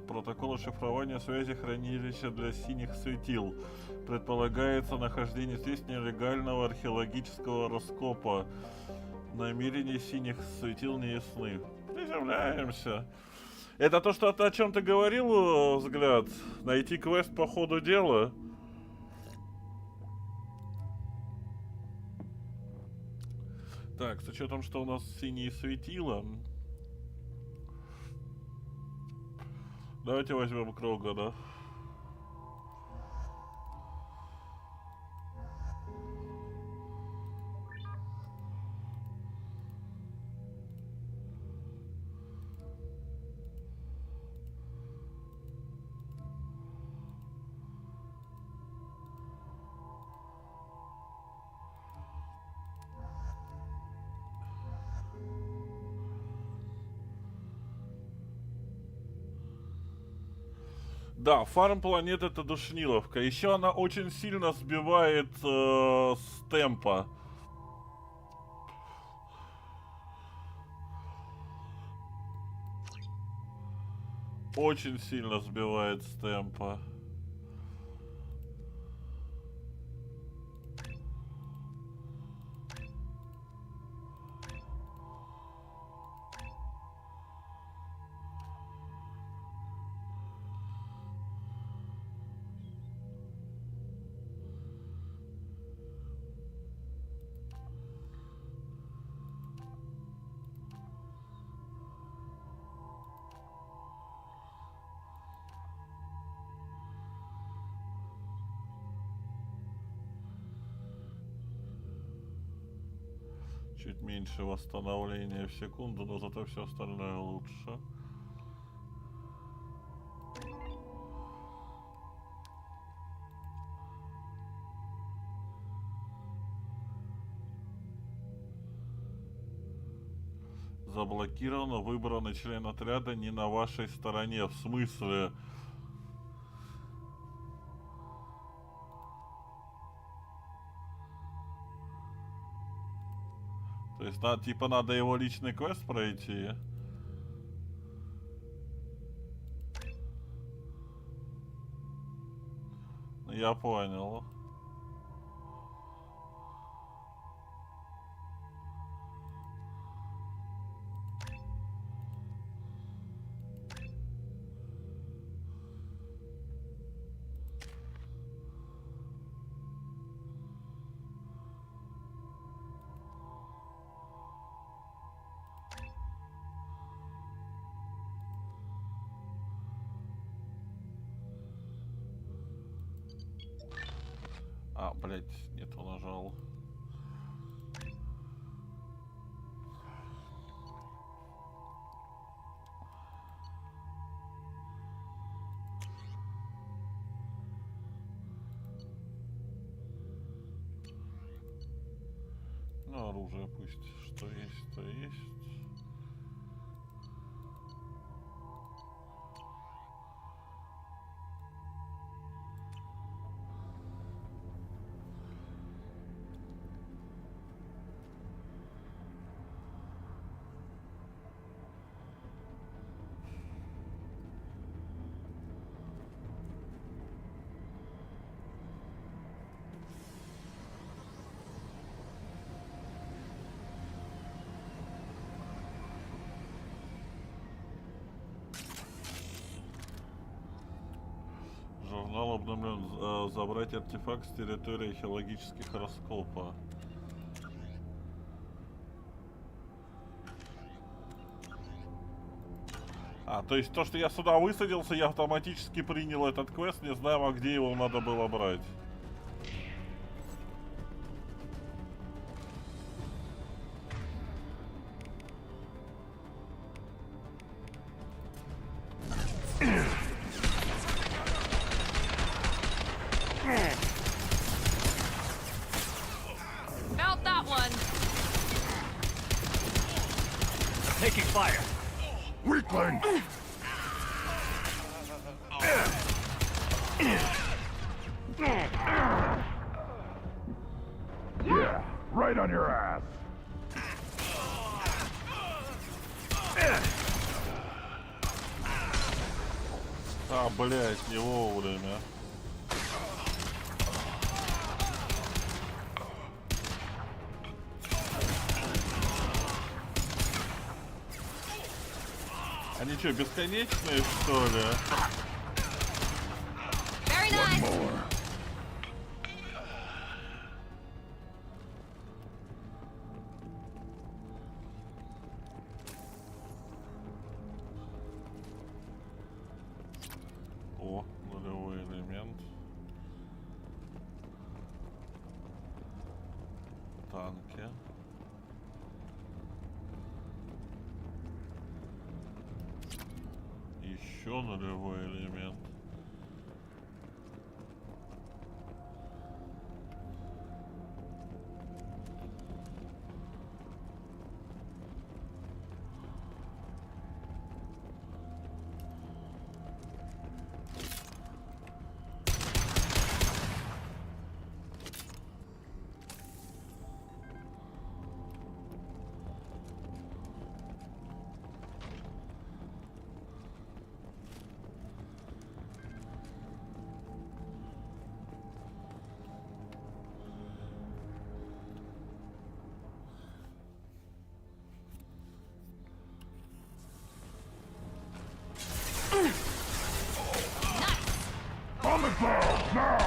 протокола шифрования связи хранилища для синих светил. Предполагается нахождение здесь нелегального археологического раскопа. Намерения синих светил не ясны. Приземляемся. Это то, что о чем ты говорил, взгляд? Найти квест по ходу дела? Так, с учетом, что у нас синие светила. Давайте возьмем Крога, да? Да, фарм планет это душниловка. Еще она очень сильно сбивает с темпа. Очень сильно сбивает с темпа. Чуть меньше восстановления в секунду, но зато все остальное лучше. Заблокировано, выбранный член отряда не на вашей стороне. В смысле? То есть, типа, надо его личный квест пройти. Я понял. А, блять, не то нажал. Ну, оружие пусть что есть, то есть. Журнал обновлен. Забрать артефакт с территории археологических раскопа. То есть то, что я сюда высадился, я автоматически принял этот квест, не знаю, а где его надо было брать. Felt that one. Taking fire. Weakling! Yeah, right on your ass. Блять, не вовремя. Они что, бесконечные, что ли? Very nice. О, нулевой элемент. Танки. Еще нулевой элемент. On the ground, now!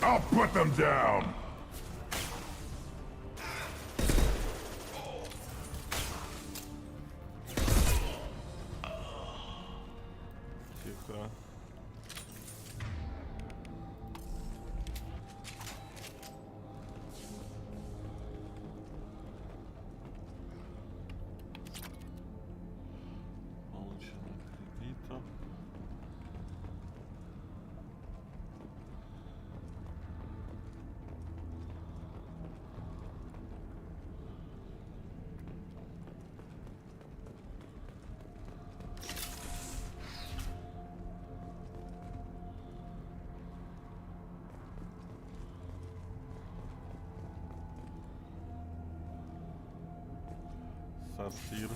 I'll put them down. Тихо. Получено кредитов. Сортир.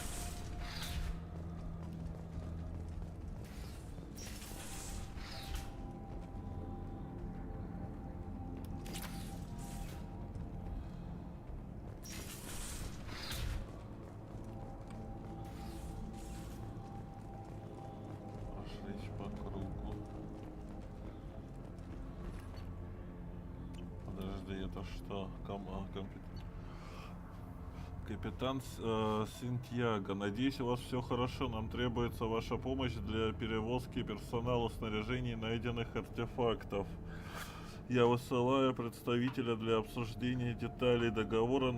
Прошлись по кругу. Подожди, это что? Капитан Синтьяго, надеюсь, у вас все хорошо. Нам требуется ваша помощь для перевозки персонала, снаряжения и найденных артефактов. Я высылаю представителя для обсуждения деталей договора,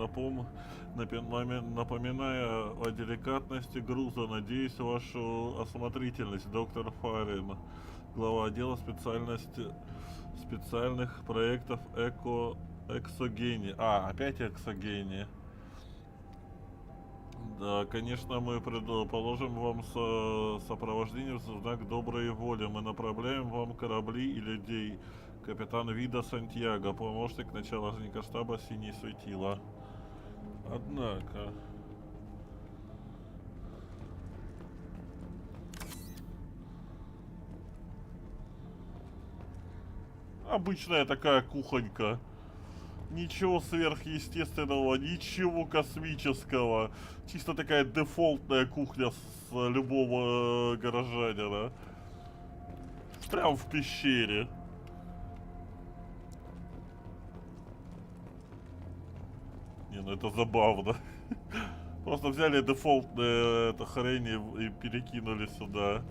напоминая о деликатности груза. Надеюсь, вашу осмотрительность, доктор Фарин, глава отдела специальных проектов Эксогении. Опять Эксогении. Да, конечно, мы положим вам сопровождение в знак доброй воли. Мы направляем вам корабли и людей. Капитан Вида Сантьяго, помощник начальника штаба Синий Светила. Однако... Обычная такая кухонька. Ничего сверхъестественного, ничего космического. Чисто такая дефолтная кухня с любого горожанина. Прям в пещере. Не, ну это забавно. Просто взяли дефолтное это хрень и перекинули сюда.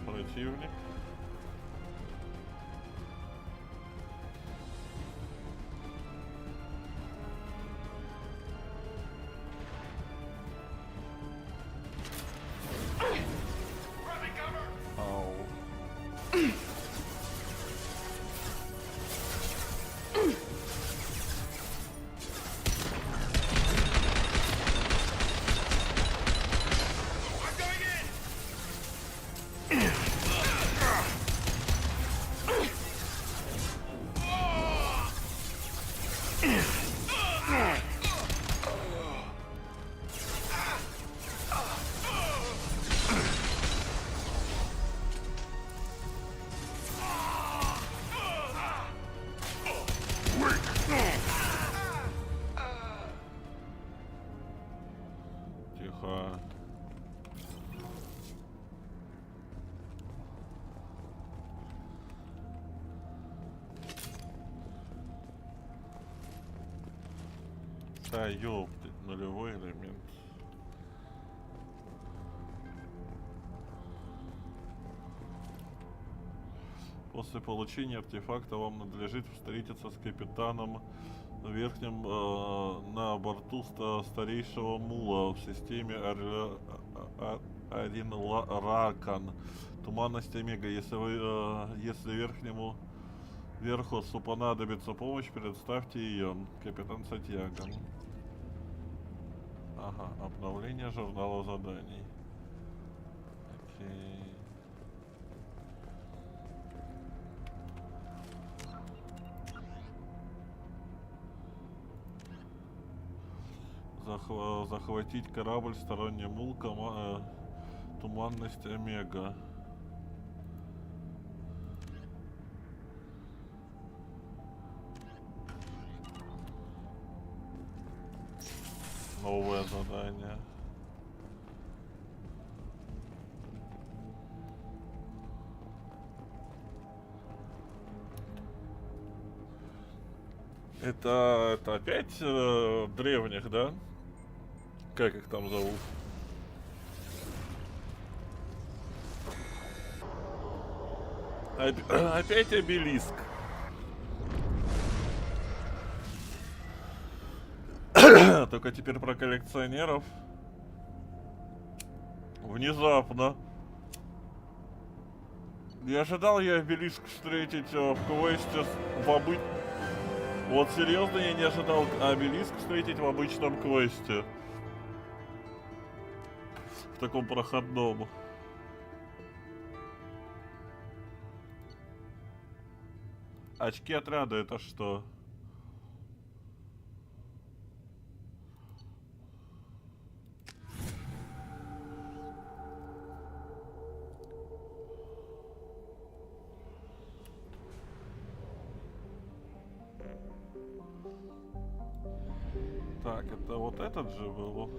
Противник. Да, ёпты, нулевой элемент. После получения артефакта вам надлежит встретиться с капитаном верхним на борту старейшего мула в системе Аринларакан. Туманность Омега. Если Верхосу понадобится помощь, предоставьте ее. Капитан Сатьяга. Ага, обновление журнала заданий. Окей. Захватить корабль сторонний мул, туманность Омега. Новое задание. Это опять древних, да? Как их там зовут? Опять обелиск. Только теперь про коллекционеров. Внезапно. Не ожидал я обелиск встретить в квесте Вот серьезно, я не ожидал обелиск встретить в обычном квесте. В таком проходном. Очки отряда это что? Так, это вот этот же был.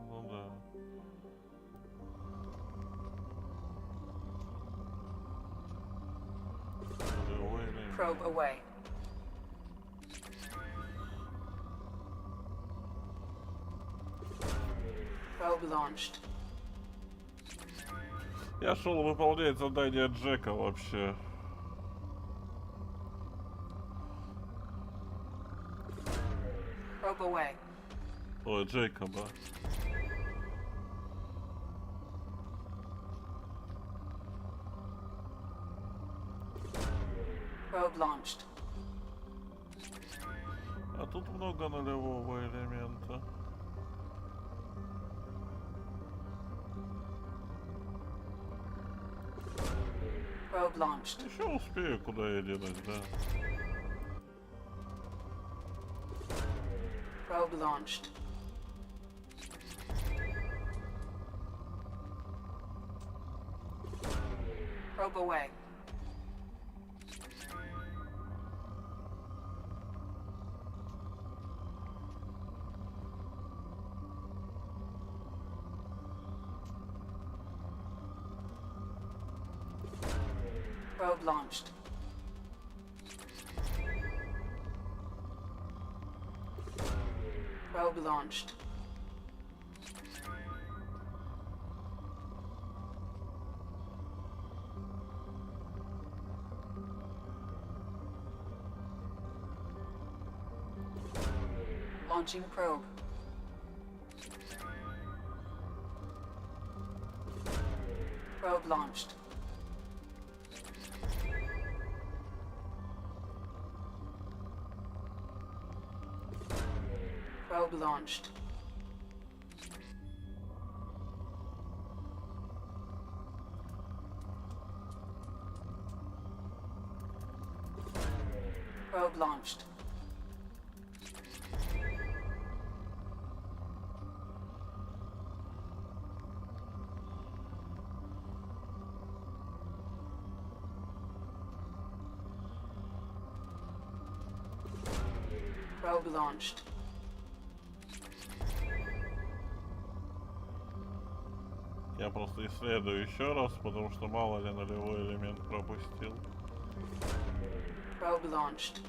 Ну да. Probe away. Probe launched. Я шел выполнять задание Джека вообще. Probe away. Ой, Джейкоба. Probe launched. А тут много нулевого элемента. Probe launched. Еще успею куда я денусь, да. Probe launched. Probe away. Probe launched. Probe launched. Launching probe. Probe launched. Probe launched. Probe launched. Probe launched. Я просто исследую еще раз, потому что мало ли нулевой элемент пропустил. Probe launched.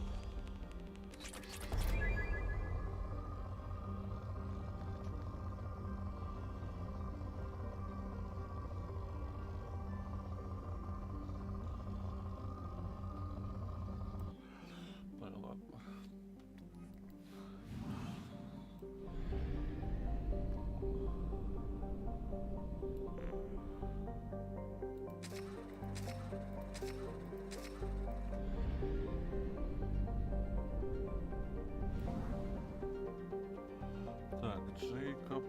Ну и ладно. Так, Джейкоб.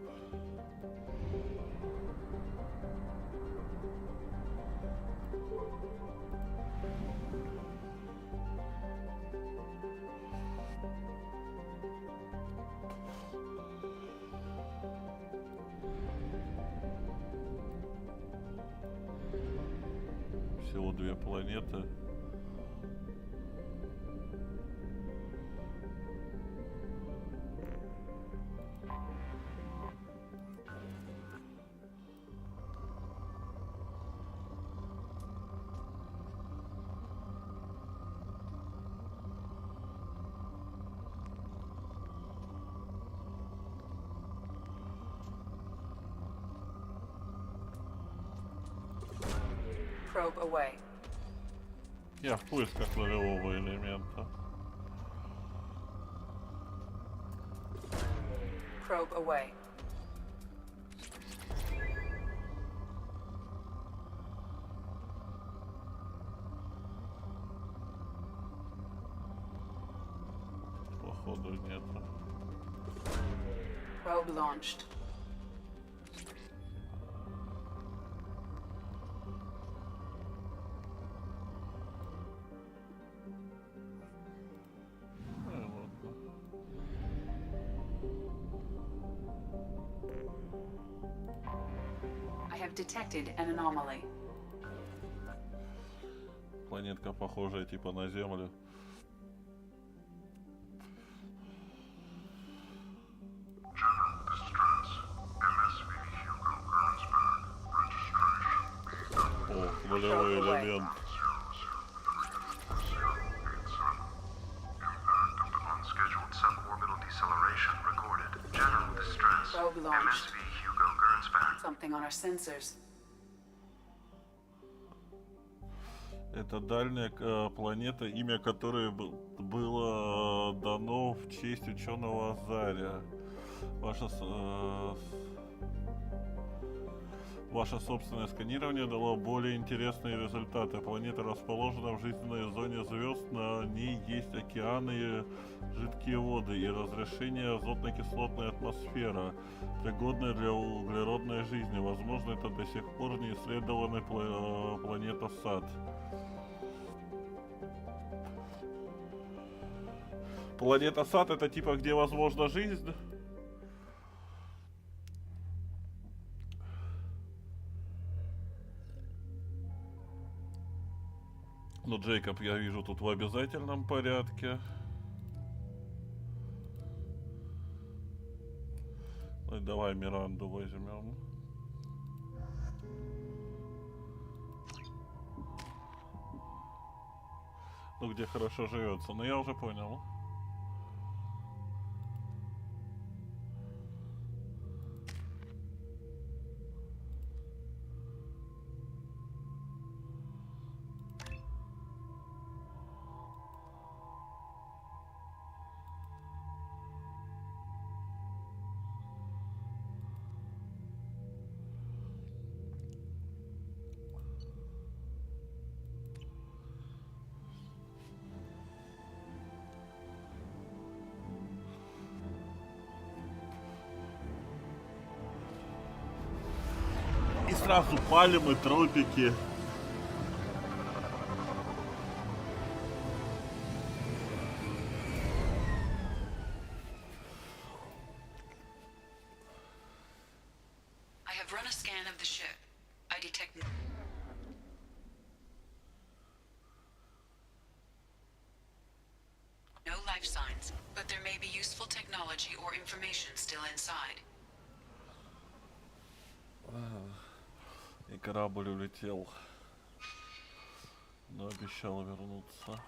Всего 2 планеты. Probe away. Я в поисках нулевого элемента. Probe away. Походу нету. Probe launched. I have detected an anomaly. Планетка похожая типа на Землю. О, нулевой элемент. Probe launched. Something on our sensors. Это дальняя планета, имя которой было дано в честь ученого Азария. Ваше собственное сканирование дало более интересные результаты. Планета расположена в жизненной зоне звезд, на ней есть океаны и жидкие воды и разрешение азотно-кислотная атмосфера, пригодная для углеродной жизни. Возможно, это до сих пор не исследованная планета Сад. Планета Сад — это типа где возможна жизнь? Ну, Джейкоб, я вижу тут в обязательном порядке. Ну, давай Миранду возьмем. Ну, где хорошо живется. Ну, я уже понял. И сразу пальмы, тропики. I have run a scan of the ship. I detect no life signs, but there may be useful technology or information still inside. И корабль улетел. Но обещал вернуться.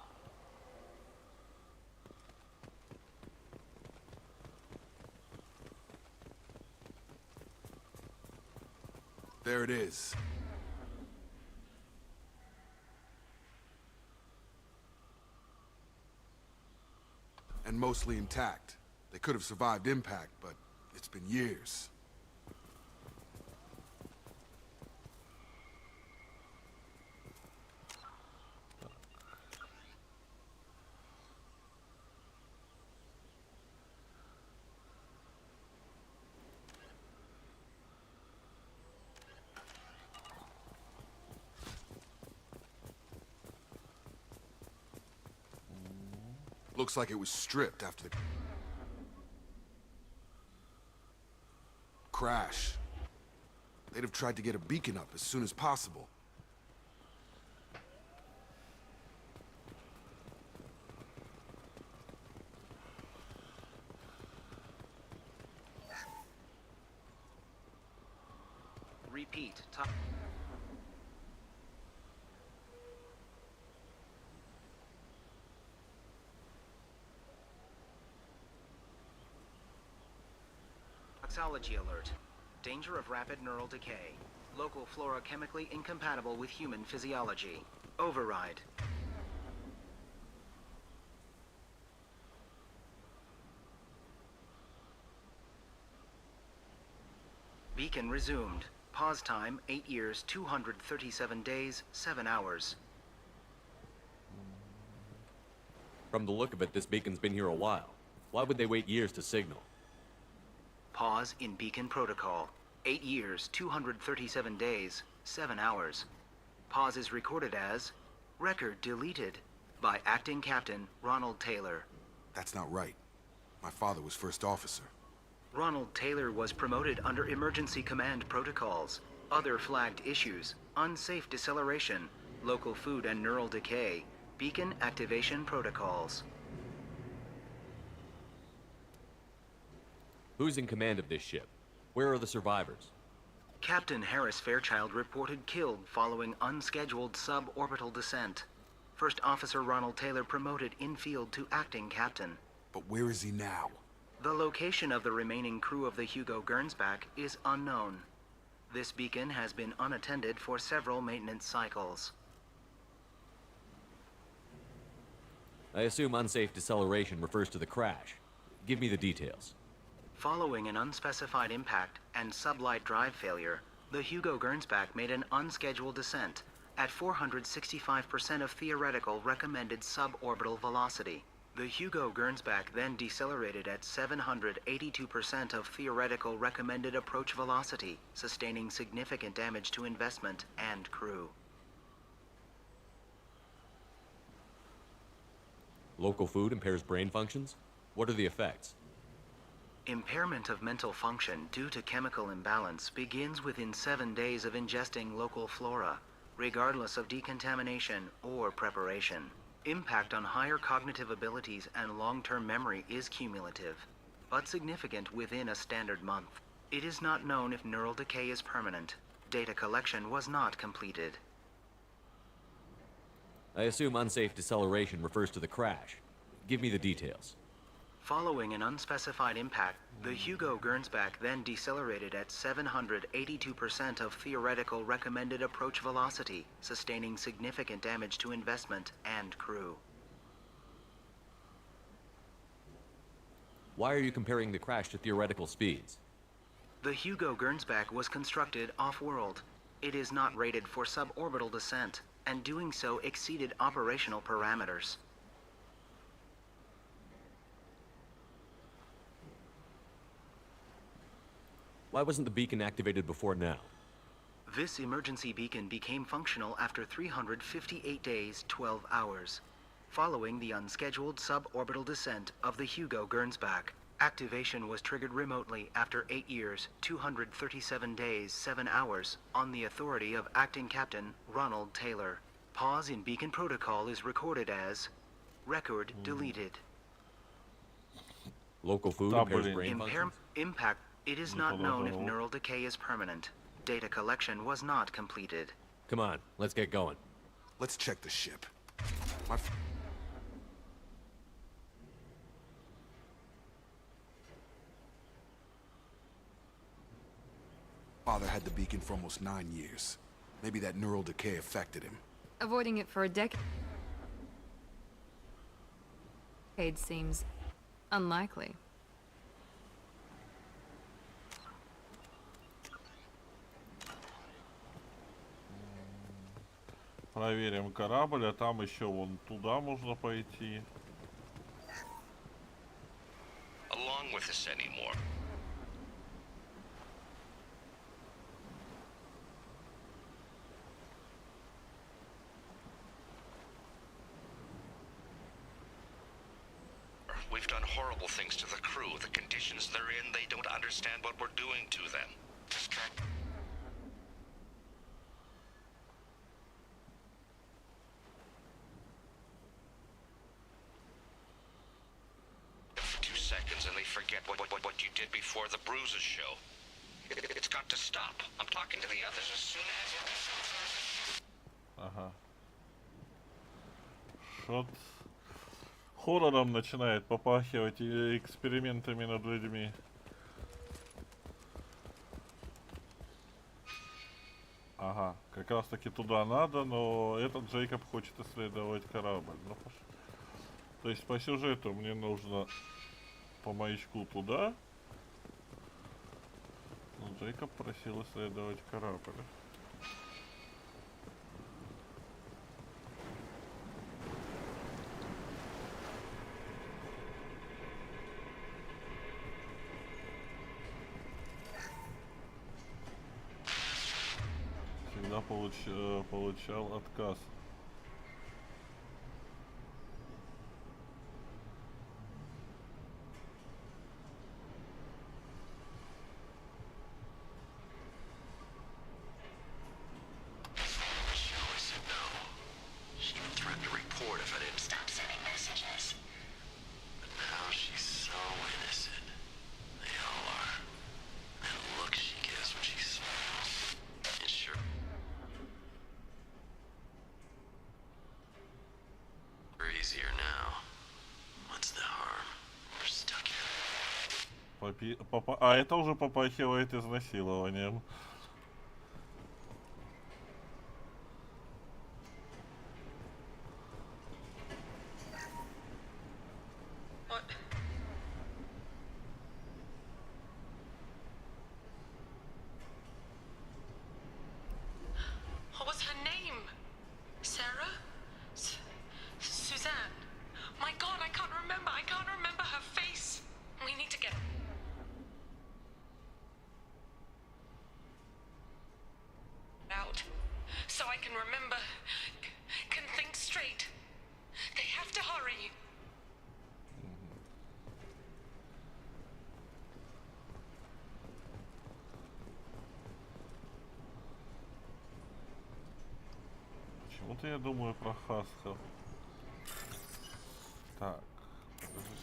There it is. And mostly intact. They could have survived impact, but it's been years. Looks like it was stripped after the crash. They'd have tried to get a beacon up as soon as possible. Repeat. Top. Toxology alert. Danger of rapid neural decay. Local flora chemically incompatible with human physiology. Override. Beacon resumed. Pause time 8 years, 237 days, 7 hours. From the look of it, this beacon's been here a while. Why would they wait years to signal? Pause in beacon protocol. 8 years, 237 days, 7 hours. Pause is recorded as record deleted by acting captain Ronald Taylor. That's not right. My father was first officer. Ronald Taylor was promoted under emergency command protocols. Other flagged issues: unsafe deceleration, local food and neural decay, beacon activation protocols. Who's in command of this ship? Where are the survivors? Captain Harris Fairchild reported killed following unscheduled suborbital descent. First Officer Ronald Taylor promoted in-field to acting captain. But where is he now? The location of the remaining crew of the Hugo Gernsback is unknown. This beacon has been unattended for several maintenance cycles. I assume unsafe deceleration refers to the crash. Give me the details. Following an unspecified impact and sublight drive failure, the Hugo Gernsback made an unscheduled descent at 465% of theoretical recommended suborbital velocity. The Hugo Gernsback then decelerated at 782% of theoretical recommended approach velocity, sustaining significant damage to investment and crew. Local food impairs brain functions? What are the effects? Impairment of mental function due to chemical imbalance begins within 7 days of ingesting local flora, regardless of decontamination or preparation. Impact on higher cognitive abilities and long-term memory is cumulative, but significant within a standard month. It is not known if neural decay is permanent. Data collection was not completed. I assume unsafe deceleration refers to the crash. Give me the details. Following an unspecified impact, the Hugo Gernsback then decelerated at 782% of theoretical recommended approach velocity, sustaining significant damage to investment and crew. Why are you comparing the crash to theoretical speeds? The Hugo Gernsback was constructed off-world. It is not rated for suborbital descent, and doing so exceeded operational parameters. Why wasn't the beacon activated before now? This emergency beacon became functional after 358 days, 12 hours. Following the unscheduled suborbital descent of the Hugo Gernsback, activation was triggered remotely after 8 years, 237 days, 7 hours, on the authority of acting captain Ronald Taylor. Pause in beacon protocol is recorded as record deleted. Local food impairs brain functions? Impact. It is not known if neural decay is permanent. Data collection was not completed. Come on, let's get going. Let's check the ship. Father had the beacon for almost 9 years. Maybe that neural decay affected him. Avoiding it for a decade seems unlikely. Проверим корабль, а там еще вон туда можно пойти. Along with us anymore. We've done horrible things to the crew. The conditions they're in, they don't understand what we're doing to them. For 2 seconds and they forget what you did before the bruises show. It's got to stop. I'm talking to the others as soon as... Ага. Шот. Хоррором начинает попахивать и экспериментами над людьми. Ага, как раз таки туда надо, но этот Джейкоб хочет исследовать корабль. Ну, то есть по сюжету мне нужно по маячку туда. Но Джейкоб просил исследовать корабль. Всегда получал отказ. А это уже попахивает изнасилованием. Почему-то я думаю про Хасхов. Так, подожди.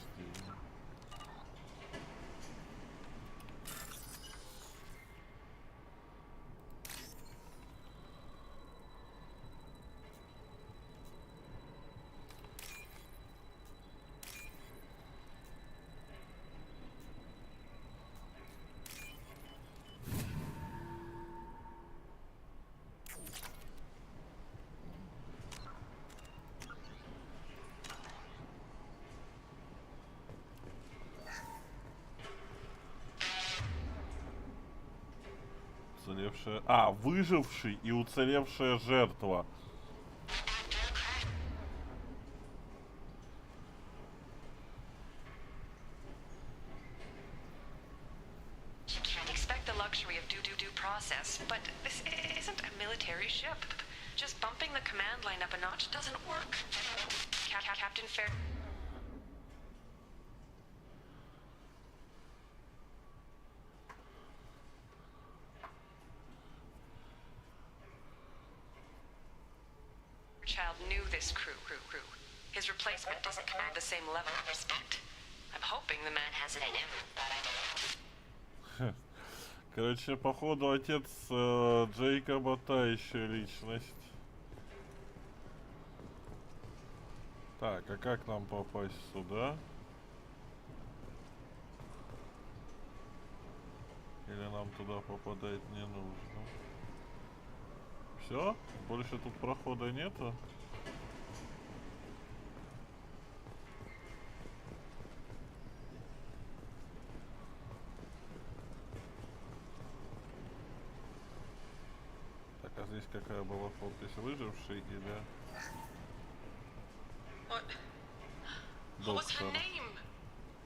Уцелевшая... А, выживший и уцелевшая жертва. Process, but this isn't a military ship. Just bumping the command line up a notch doesn't work. Captain Fair. Child knew this crew. His replacement doesn't command the same level of respect. I'm hoping the man has it in him, but I don't. Короче, походу отец Джейкоба та еще личность. Так, а как нам попасть сюда? Или нам туда попадать не нужно? Все? Больше тут прохода нету? Так, а здесь какая была подпись? Выживший или... What was her name?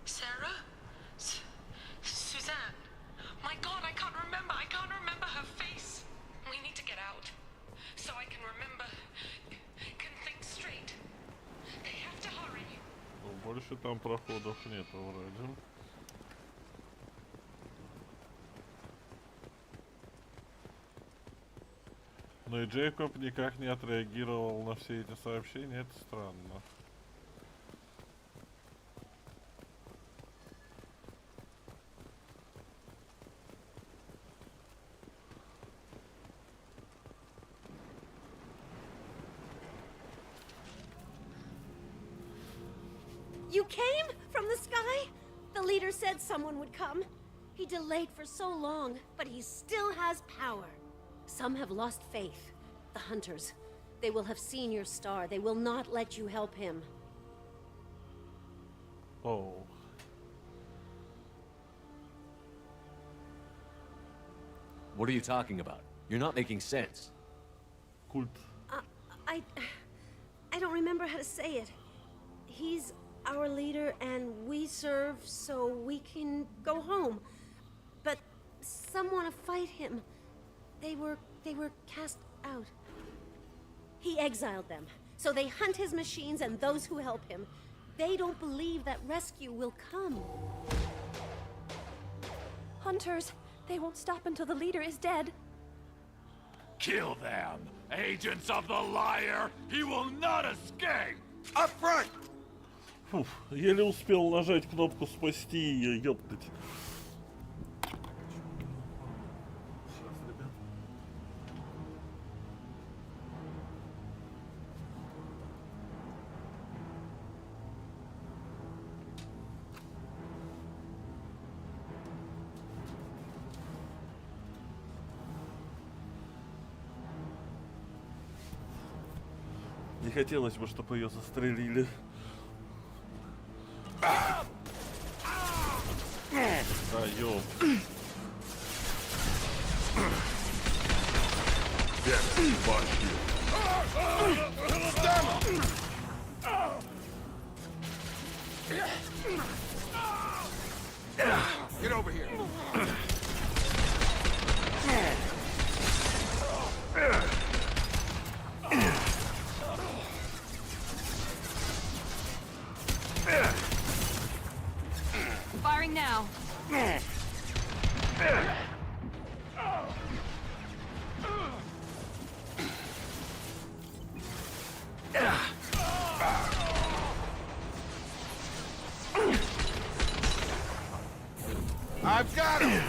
Sarah? Suzanne? My God, I can't remember. I can't remember her face. We need to get out so I can remember, can think straight. They have to hurry. Ну, больше там проходов нету вроде. Ну и Джейкоб никак не отреагировал на все эти сообщения, это странно. You came? From the sky? The leader said someone would come. He delayed for so long, but he still has power. Some have lost faith. The hunters. They will have seen your star. They will not let you help him. Oh. What are you talking about? You're not making sense. Cult. I don't remember how to say it. He's our leader and we serve so we can go home. But some want to fight him. They were cast out. He exiled them, so they hunt his machines and those who help him. They don't believe that rescue will come. Hunters, they won't stop until the leader is dead. Kill them! Agents of the liar! He will not escape! Up front! Фух, еле успел нажать кнопку спасти ее, ёптать. Не хотелось бы, чтобы ее застрелили. Да, ёп. Get over here! Firing now. I've got him!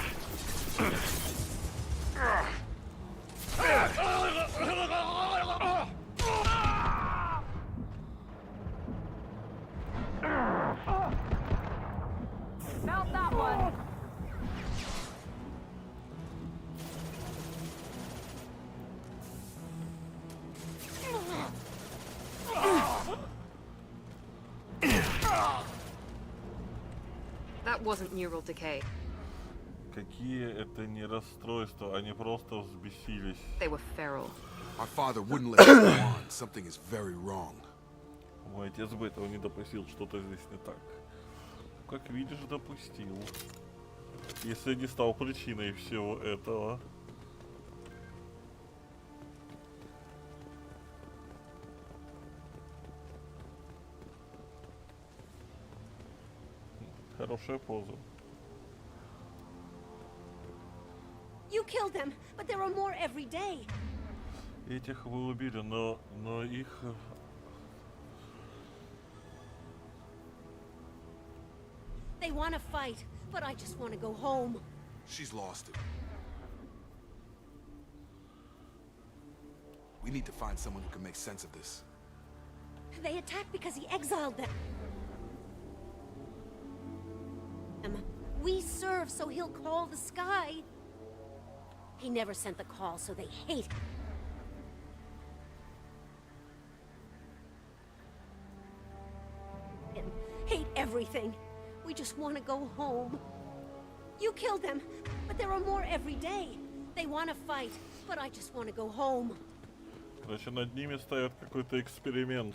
Mount that one. That wasn't neural decay. Какие это не расстройства, они просто взбесились. They were feral. Our father wouldn't let us go on. Something is very wrong. Мой отец бы этого не допустил, что-то здесь не так. Как видишь, допустил. Если не стал причиной всего этого. Хорошая поза. You killed them, but there are more every day. Этих вы убили, но их... They want to fight, but I just want to go home. She's lost it. We need to find someone who can make sense of this. They attacked because he exiled them. We serve so he'll call the sky. He never sent the call, so they hate him. Hate everything. We just want to go home. You killed them, but there are more every day. They want to fight, but I just want to go home. Значит, над ними ставят какой-то эксперимент.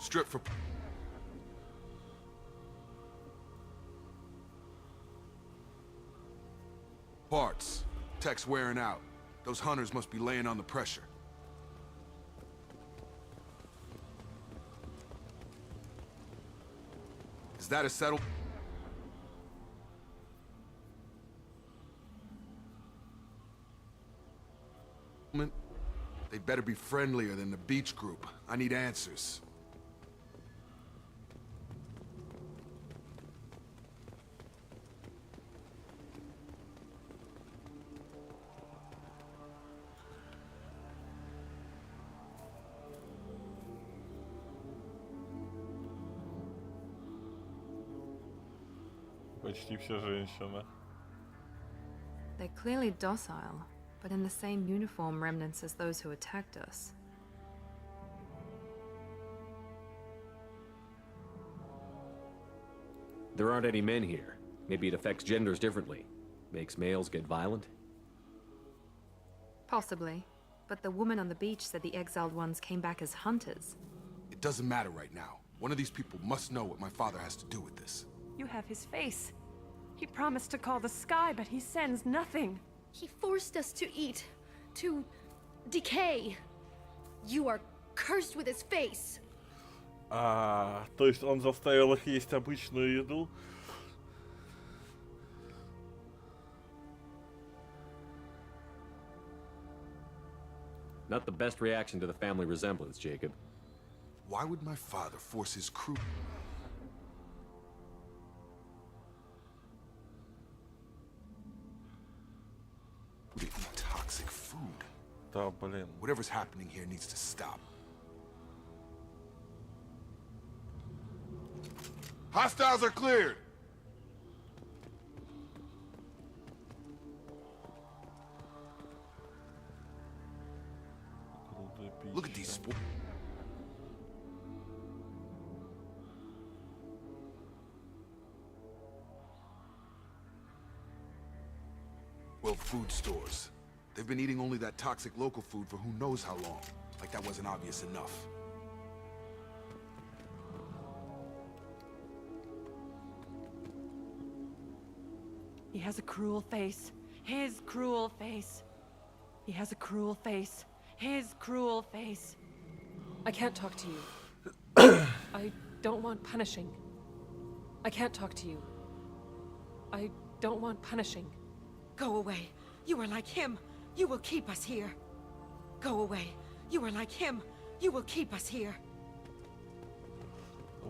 Strip for... Parts. Tech's wearing out. Those hunters must be laying on the pressure. Is that a settle? They'd better be friendlier than the beach group. I need answers. Почти все женщины. They're clearly docile, but in the same uniform remnants as those who attacked us. There aren't any men here. Maybe it affects genders differently. Makes males get violent? Possibly. But the woman on the beach said the exiled ones came back as hunters. It doesn't matter right now. One of these people must know what my father has to do with this. You have his face. He promised to call the sky, but he sends nothing. He forced us to eat, to decay. You are cursed with his face. То есть он заставил их есть обычную еду? Not the best reaction to the family resemblance, Jacob. Why would my father force his crew? To eat toxic food. Да, блин. Whatever's happening here needs to stop. Hostiles are cleared. Look at these sports. Well, food stores. They've been eating only that toxic local food for who knows how long. Like that wasn't obvious enough. He has a cruel face. His cruel face. He has a cruel face. His cruel face. I can't talk to you. I don't want punishing. I can't talk to you. I don't want punishing. Go away. You are like him. You will keep us here. Go away. You are like him. You will keep us here.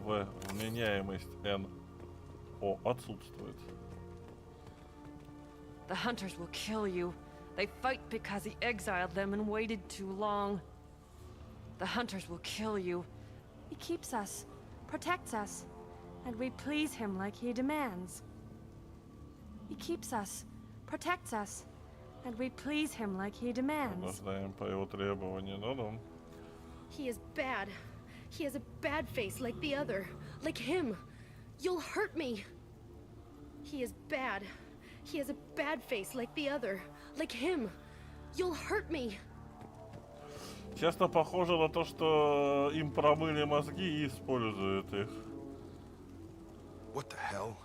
Вменяемость НО отсутствует. The hunters will kill you. They fight because he exiled them and waited too long. The hunters will kill you. He keeps us, protects us, and we please him like he demands. He keeps us, protects us, and we please him like he demands. Нуждаем по его требованию, да-да. He is bad. He has a bad face like the other. Like him. You'll hurt me. He is bad. He has a bad face like the other. Like him. You'll hurt me. Честно, похоже на то, что им промыли мозги и используют их. What the hell?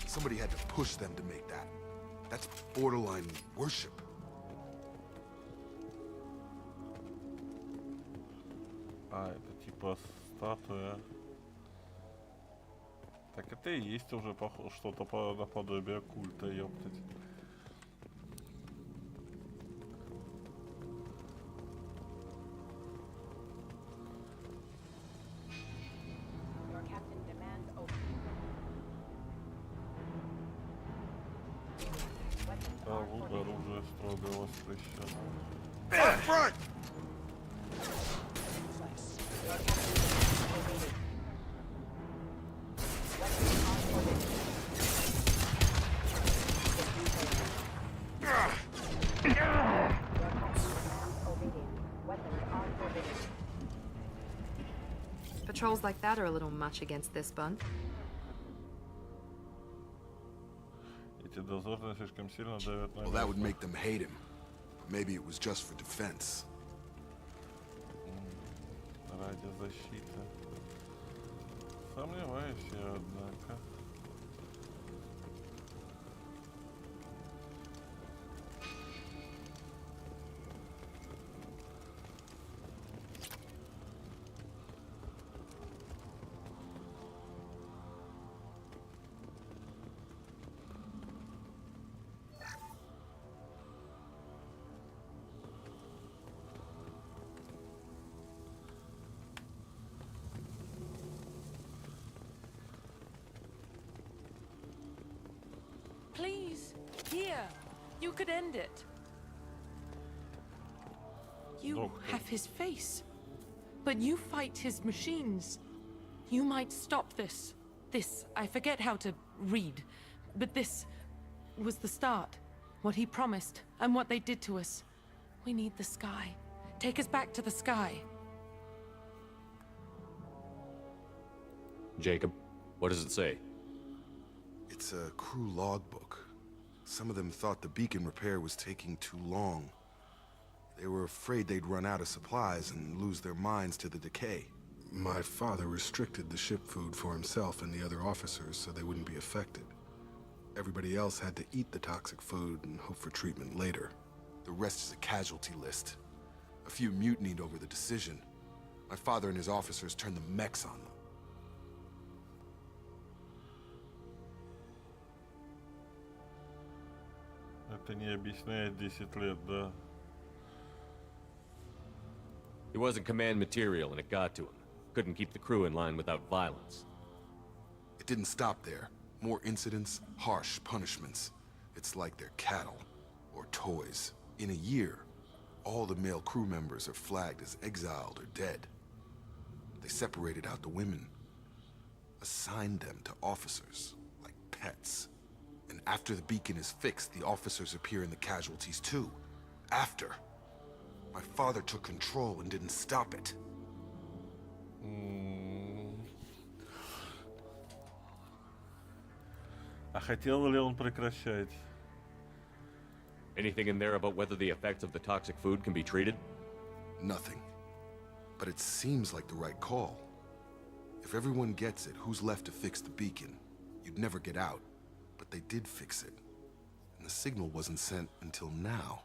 Somebody had to push them to make that. That's borderline worship. Это типа статуя. Так это и есть уже что-то наподобие культа, ёптать. Да, вот оружие строго воспрещено. Patrols like that are a little much against this bunch. Эти дозорные слишком сильно давят на Well, that would make them hate him. Maybe it was just for defense. Ради защиты. Сомневаюсь я, однако. Please, here. You could end it. You have his face, but you fight his machines. You might stop this. This, I forget how to read, but this was the start. What he promised, and what they did to us. We need the sky. Take us back to the sky. Jacob, what does it say? It's a crew logbook. Some of them thought the beacon repair was taking too long. They were afraid they'd run out of supplies and lose their minds to the decay. My father restricted the ship food for himself and the other officers so they wouldn't be affected. Everybody else had to eat the toxic food and hope for treatment later. The rest is a casualty list. A few mutinied over the decision. My father and his officers turned the mechs on them. Это не объясняет 10 лет, да. He wasn't command material and it got to him. Couldn't keep the crew in line without violence. It didn't stop there. More incidents, harsh punishments. It's like they're cattle or toys. In a year, all the male crew members are flagged as exiled or dead. They separated out the women, assigned them to officers like pets. And after the beacon is fixed, the officers appear in the casualties too. After. My father took control and didn't stop it. А хотел ли он прекращать? Anything in there about whether the effects of the toxic food can be treated? Nothing. But it seems like the right call. If everyone gets it, who's left to fix the beacon? You'd never get out. But they did fix it. And the signal wasn't sent until now.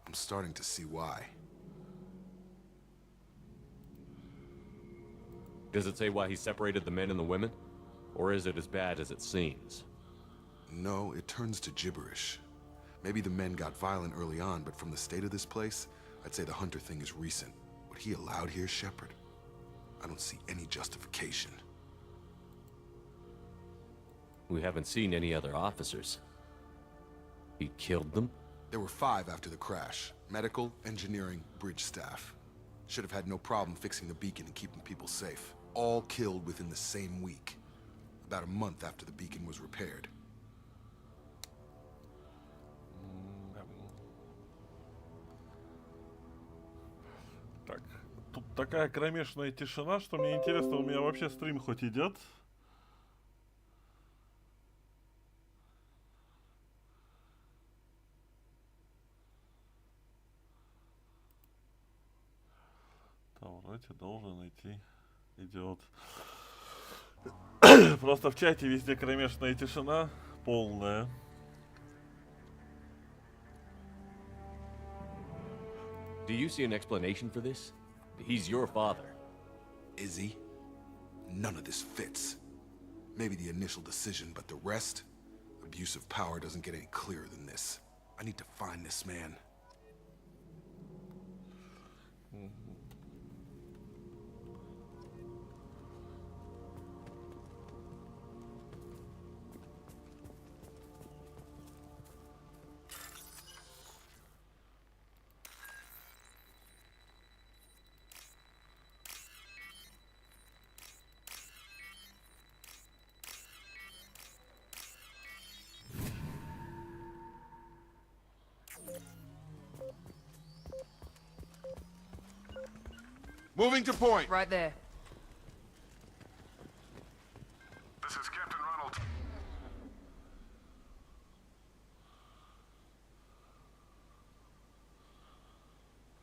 I'm starting to see why. Does it say why he separated the men and the women? Or is it as bad as it seems? No, it turns to gibberish. Maybe the men got violent early on, but from the state of this place, I'd say the Hunter thing is recent. What he allowed here, Shepard, I don't see any justification. We haven't seen any other officers. He killed them? There were 5 after the crash. Medical, engineering, bridge staff. Should have had no problem fixing the beacon and keeping people safe. All killed within the same week. About a month after the beacon was repaired. Так, тут такая кромешная тишина, что мне интересно, у меня вообще стрим хоть идет? Там вроде должен идти. Идет. Просто в чате везде кромешная тишина, полная. Do you see an explanation for this? He's your father. Is he? None of this fits. Maybe the initial decision, but the rest? Abuse of power doesn't get any clearer than this. I need to find this man. Moving to point. Right there. This is Captain Ronald.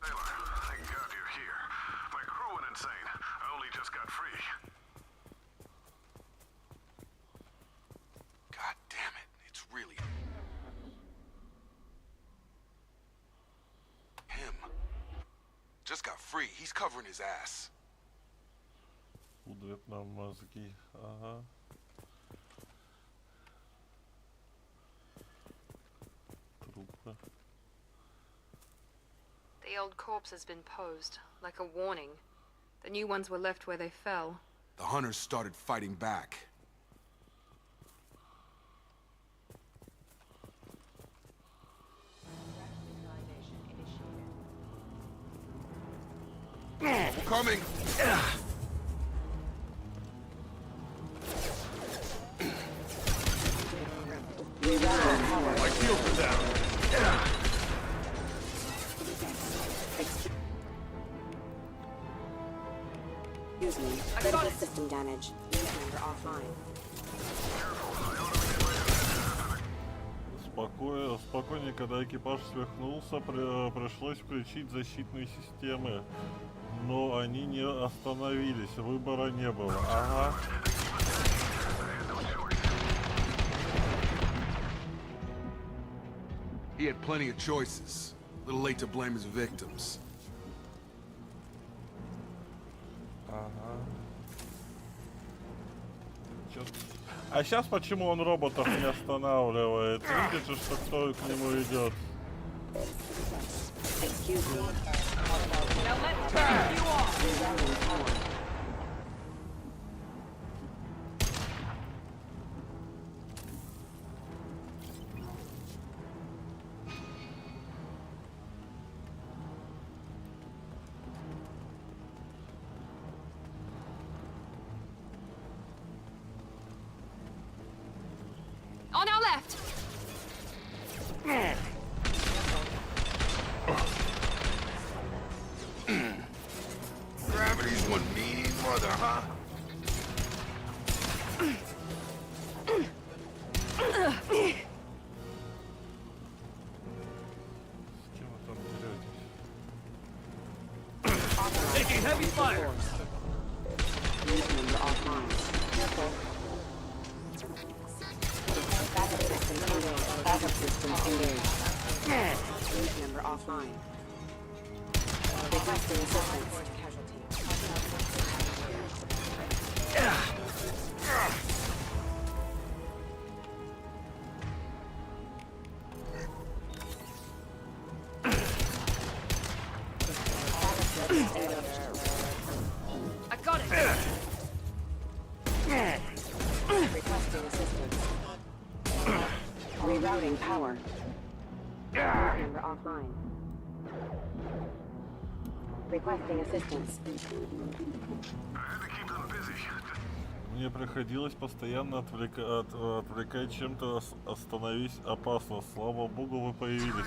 Taylor, thank God you're here. My crew went insane. I only just got free. God damn it, it's really him. Just got free. He's covering his ass. Пудрят нам мозги. Ага. Трупы. The old corpse has been posed, like a warning. The new ones were left where they fell. The hunters started fighting back. Coming! My shields are down. Excuse me. Critical system damage. Unit member offline. Спокойнее, когда экипаж свихнулся, пришлось включить защитные системы. Но они не остановились, выбора не было. Ага. He had plenty of choices. A little late to blame his victims. Ага. А сейчас почему он роботов не останавливает? Видите же, что кто к нему идет. Now let's turn you off. On our left! Gravity's one mean mother, huh? Taking heavy fire! Backup system engaged. Unit member offline. Requesting assistance. I got it! Requesting assistance. Rerouting power. Unit member offline. Requesting assistance. Мне приходилось постоянно отвлекать чем-то. Остановись, опасно. Слава богу, вы появились.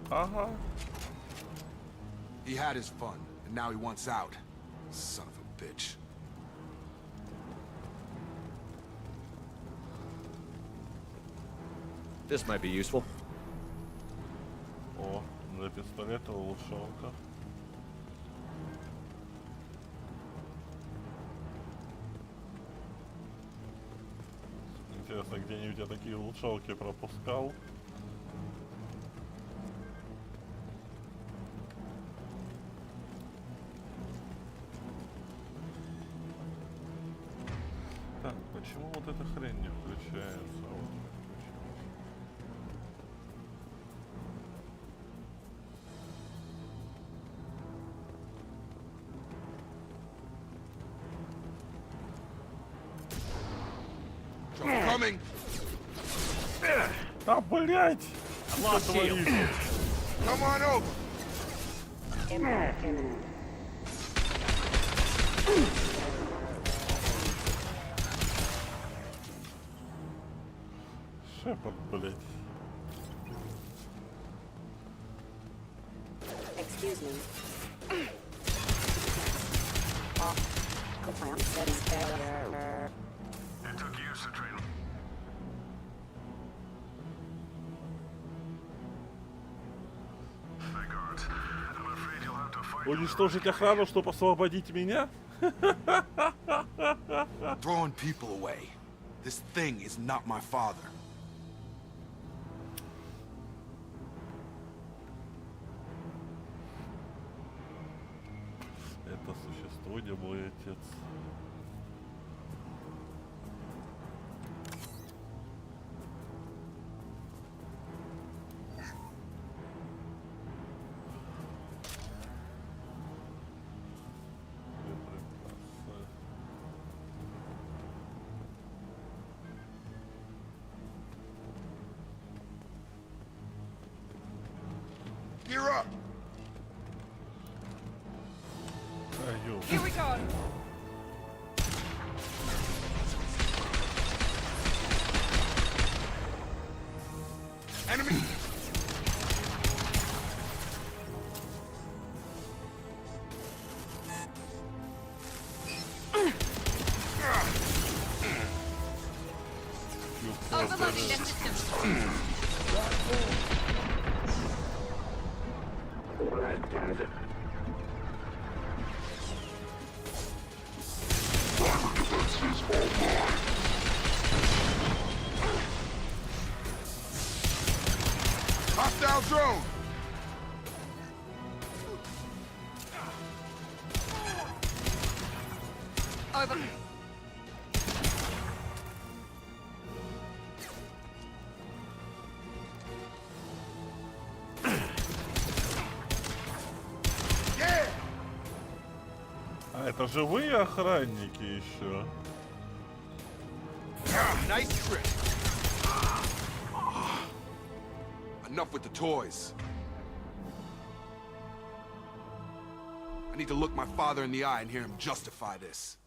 Ага. He had his fun, and now he wants out. Son of a bitch. This might be useful. О, для пистолета улучшалка. Интересно, где-нибудь я такие улучшалки пропускал. почему вот эта хрень не включается? Вот почему. Coming. А, блять! Что творится? Come on over. Шепард, блять. Excuse me. Compliance failure. It took years to train. My guards, I'm afraid you'll have to fight. Уничтожить охрану, чтобы освободить меня? Throwing people away. This thing is not my father. Это существо не мой отец. Gear up. Here we go. Enemy. Overloading the system. Hostile drone. Over. А это живые охранники еще. Nice trick. Enough with the toys. I need to look my father in the eye and hear him justify this.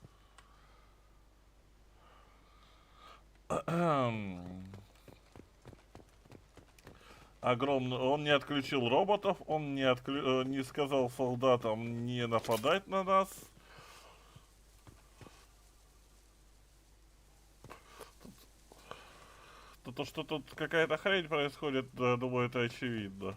Огромный. Он не отключил роботов, он не сказал солдатам не нападать на нас. То, что тут какая-то хрень происходит, да, думаю, это очевидно.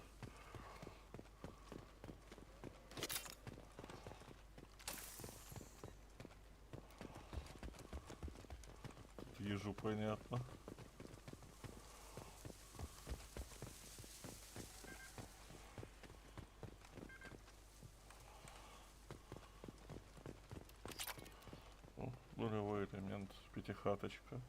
Тут ежу понятно. О, нулевой элемент, пятихаточка.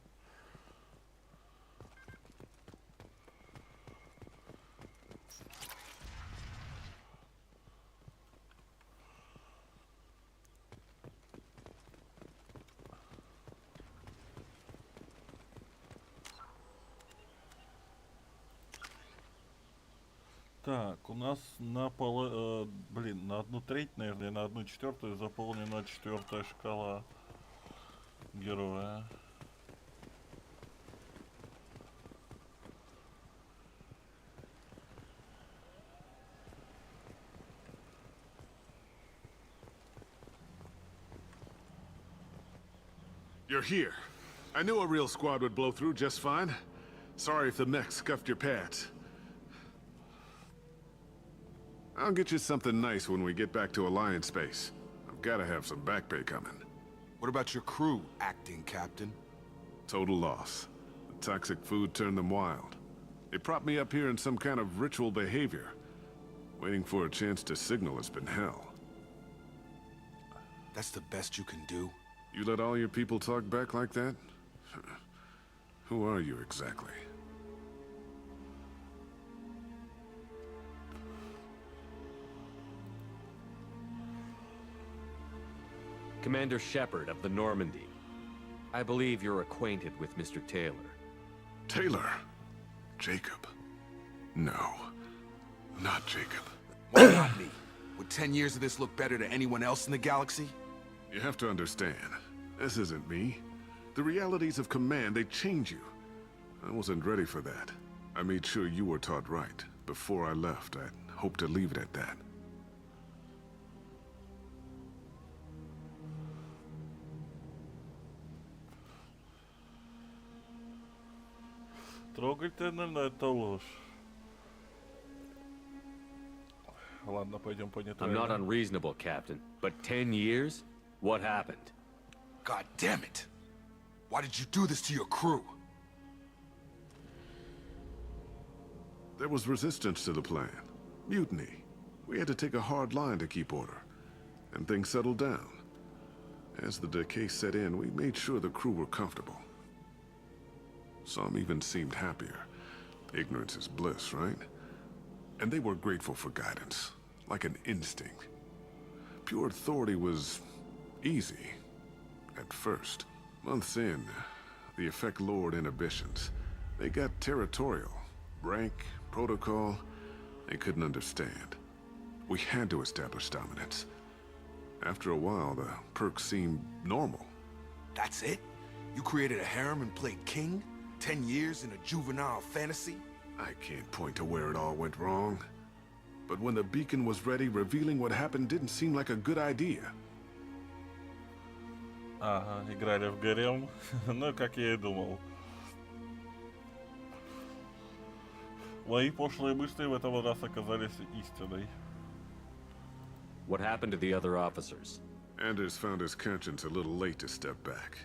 Так, у нас на на 1/3, наверное, на 1/4 заполнена 4-я шкала героя. You're here. I knew a real squad would blow through just fine. Sorry if the mech scuffed your pads. I'll get you something nice when we get back to Alliance space. I've got to have some back pay coming. What about your crew, acting captain? Total loss. The toxic food turned them wild. They propped me up here in some kind of ritual behavior. Waiting for a chance to signal has been hell. That's the best you can do? You let all your people talk back like that? Who are you exactly? Commander Shepard of the Normandy. I believe you're acquainted with Mr. Taylor. Taylor? Jacob? No. Not Jacob. Why not me? Would 10 years of this look better to anyone else in the galaxy? You have to understand, this isn't me. The realities of command, they change you. I wasn't ready for that. I made sure you were taught right. Before I left, I hoped to leave it at that. Трогательно, но это ложь. Ладно, пойдем по I'm нейтральному. not unreasonable, Captain, but 10 years? What happened? God damn it! Why did you do this to your crew? There was resistance to the plan. Mutiny. We had to take a hard line to keep order. And things settled down. As the decay set in, we made sure the crew were comfortable. Some even seemed happier. Ignorance is bliss, right? And they were grateful for guidance, like an instinct. Pure authority was easy, at first. Months in, the effect lowered inhibitions. They got territorial. Rank, protocol, they couldn't understand. We had to establish dominance. After a while, the perks seemed normal. That's it? You created a harem and played king? 10 years in a juvenile fantasy? I can't point to where it all went wrong. But when the beacon was ready, revealing what happened didn't seem like a good idea. Ага, играли в гарем. Ну, как я и думал. Мои пошлые мысли в этот раз оказались истиной. What happened to the other officers? Anders found his conscience a little late to step back.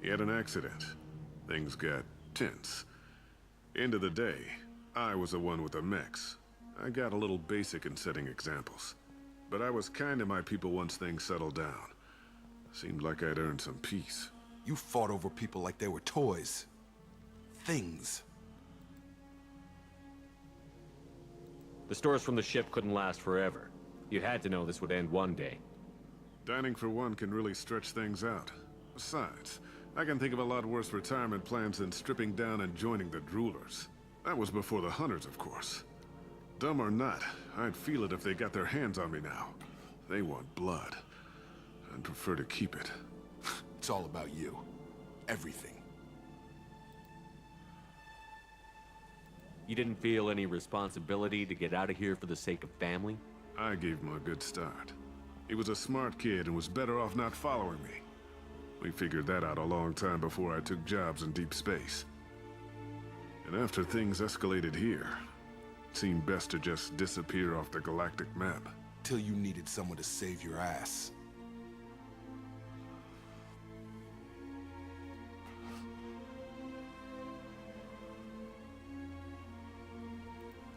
He had an accident. Things got tense. End of the day, I was the one with the mechs. I got a little basic in setting examples. But I was kind to my people once things settled down. Seemed like I'd earned some peace. You fought over people like they were toys. Things. The stores from the ship couldn't last forever. You had to know this would end one day. Dining for one can really stretch things out. Besides, I can think of a lot worse retirement plans than stripping down and joining the droolers. That was before the hunters, of course. Dumb or not, I'd feel it if they got their hands on me now. They want blood. I'd prefer to keep it. It's all about you. Everything. You didn't feel any responsibility to get out of here for the sake of family? I gave him a good start. He was a smart kid and was better off not following me. We figured that out a long time before I took jobs in deep space. And after things escalated here, it seemed best to just disappear off the galactic map. Till you needed someone to save your ass.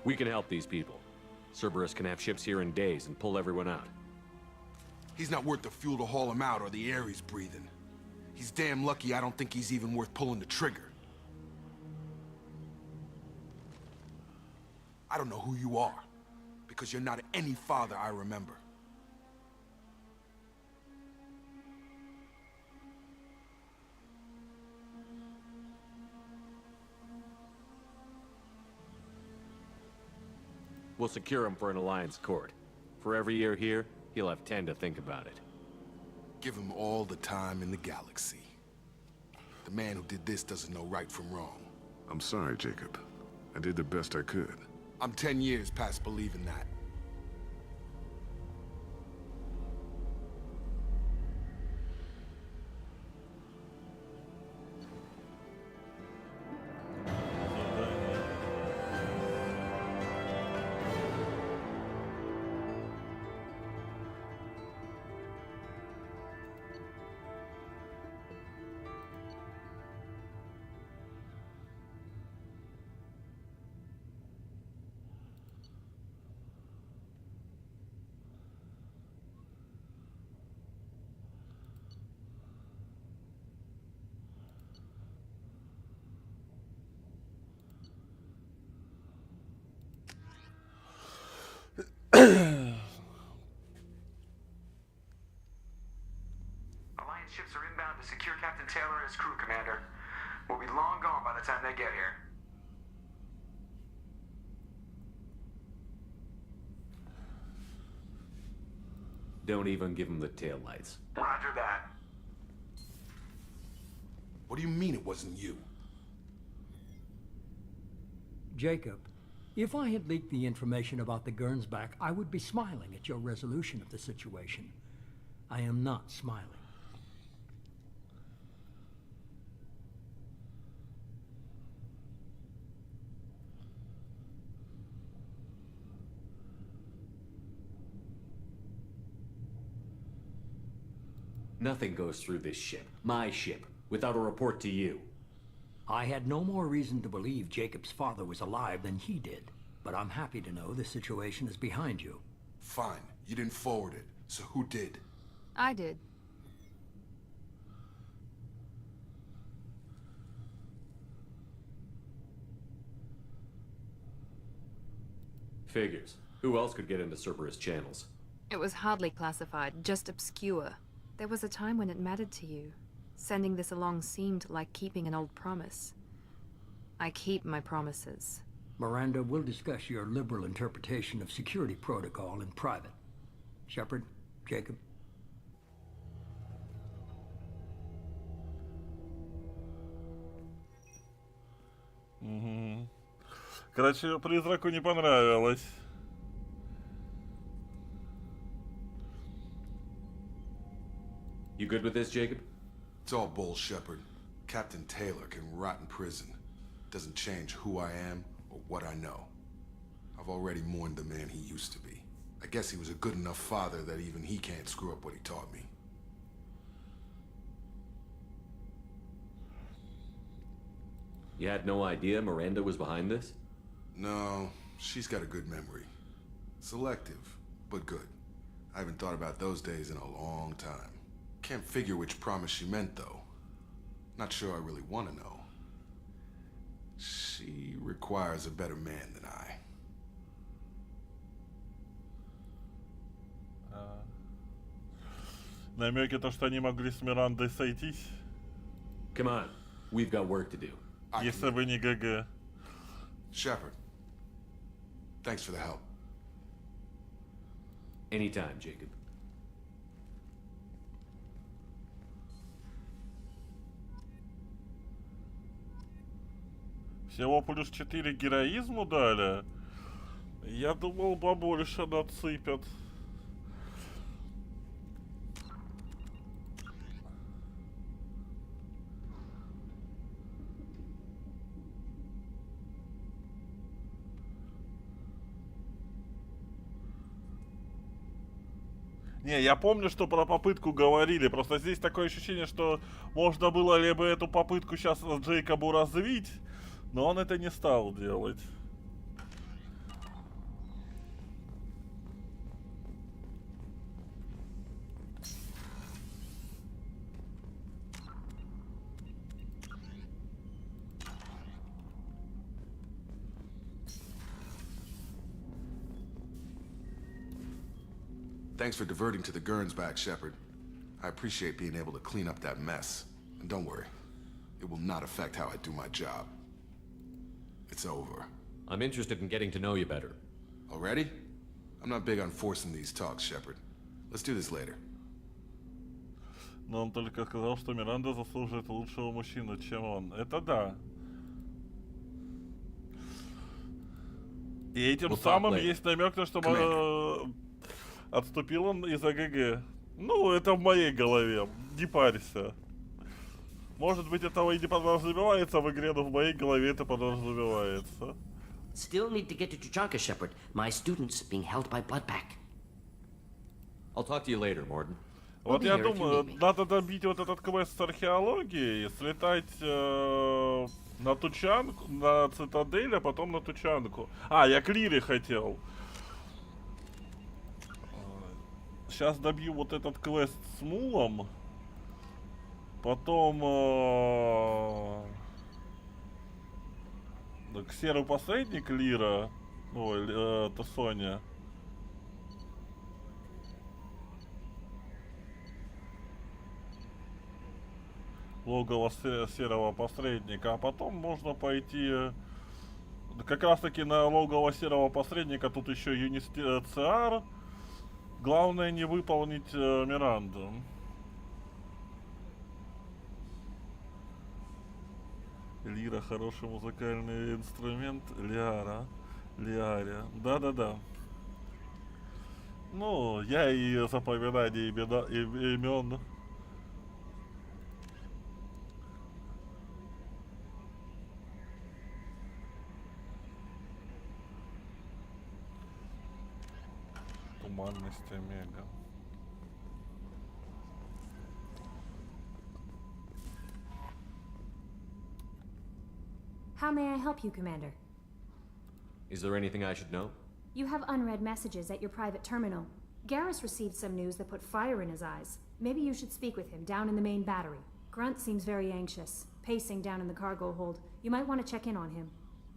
We can help these people. Cerberus can have ships here in days and pull everyone out. He's not worth the fuel to haul him out or the air he's breathing. He's damn lucky I don't think he's even worth pulling the trigger. I don't know who you are, because you're not any father I remember. We'll secure him for an alliance court. For every year here, he'll have 10 to think about it. Give him all the time in the galaxy. The man who did this doesn't know right from wrong. I'm sorry, Jacob. I did the best I could. I'm 10 years past believing that. Alliance ships are inbound to secure Captain Taylor and his crew, Commander. We'll be long gone by the time they get here. Don't even give him the taillights. Roger that. What do you mean it wasn't you? Jacob, if I had leaked the information about the Gernsback, I would be smiling at your resolution of the situation. I am not smiling. Nothing goes through this ship, my ship, without a report to you. I had no more reason to believe Jacob's father was alive than he did, but I'm happy to know the situation is behind you. Fine, you didn't forward it, so who did? I did. Figures. Who else could get into Cerberus channels? It was hardly classified, just obscure. There was a time when it mattered to you. Sending this along seemed like keeping an old promise. I keep my promises. Miranda, we'll discuss your liberal interpretation of security protocol in private. Shepard, Jacob. Угу. Короче, призраку не понравилось. You good with this, Jacob? It's all bull, Shepard. Captain Taylor can rot in prison. Doesn't change who I am or what I know. I've already mourned the man he used to be. I guess he was a good enough father that even he can't screw up what he taught me. You had no idea Miranda was behind this? No, she's got a good memory. Selective, but good. I haven't thought about those days in a long time. Can't figure which promise she meant, though. Not sure I really want to know. She requires a better man than I. Намеки то, что они могли с Мирандой сойтись. Come on, we've got work to do. Если бы не ГГ. Shepard, thanks for the help. Anytime, Jacob. Всего плюс 4 героизму дали. Я думал, побольше нацепят. Не, я помню, что про попытку говорили, просто здесь такое ощущение, что можно было либо эту попытку сейчас Джейкобу развить, но он это не стал делать. Thanks for diverting to the Gernsback, Shepard. I appreciate being able to clean up that mess. And don't worry, it will not affect how I do my job. It's over. I'm interested in getting to know you better. Already? I'm not big on forcing these talks, Shepard. Let's do this later. Но он только сказал, что Миранда заслуживает лучшего мужчину, чем он. Это да. И этим самым есть намек на, что отступил он из-за ГГ. Ну, это в моей голове. Не парься. Может быть, этого и не подразумевается в игре, но в моей голове это подразумевается. Still need to get to Tuchanka, Shepard. My students being held by Bloodpack. I'll talk to you later, Morden. Вот я думаю, надо добить вот этот квест с археологией, слетать на Тучанку, на Цитадель, а потом на Тучанку. А, я к Лире хотел. Сейчас добью вот этот квест с Мулом. Потом к Серу посредник Лира. Ой, это Соня. логово серого посредника, а потом можно пойти как раз таки на логово серого посредника. Тут еще юнистициар. Главное не выполнить Миранду. Лира хороший музыкальный инструмент. Лиария. Да-да-да. Ну, я и запоминание имен. Туманность Омега. How may I help you, Commander? Is there anything I should know? You have unread messages at your private terminal. Garrus received some news that put fire in his eyes. Maybe you should speak with him down in the main battery. Grunt seems very anxious, pacing down in the cargo hold. You might want to check in on him.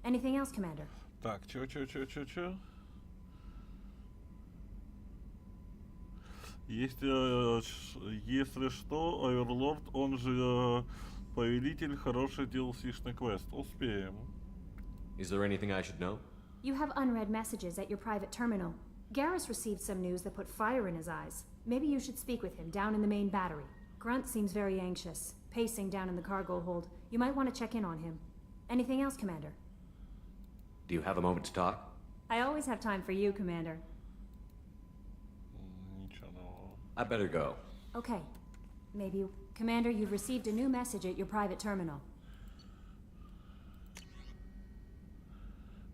Anything else, Commander? Так, чё? Если что, Оверлорд, он же повелитель, хороший DLC-шный квест. Успеем. Is there anything I should know? You have unread messages at your private terminal. Garrus received some news that put fire in his eyes. Maybe you should speak with him down in the main battery. Grunt seems very anxious, pacing down in the cargo hold. You might want to check in on him. Anything else, Commander? Do you have a moment to talk? I always have time for you, Commander. I better go. Okay. Maybe... Commander, you've received a new message at your private terminal.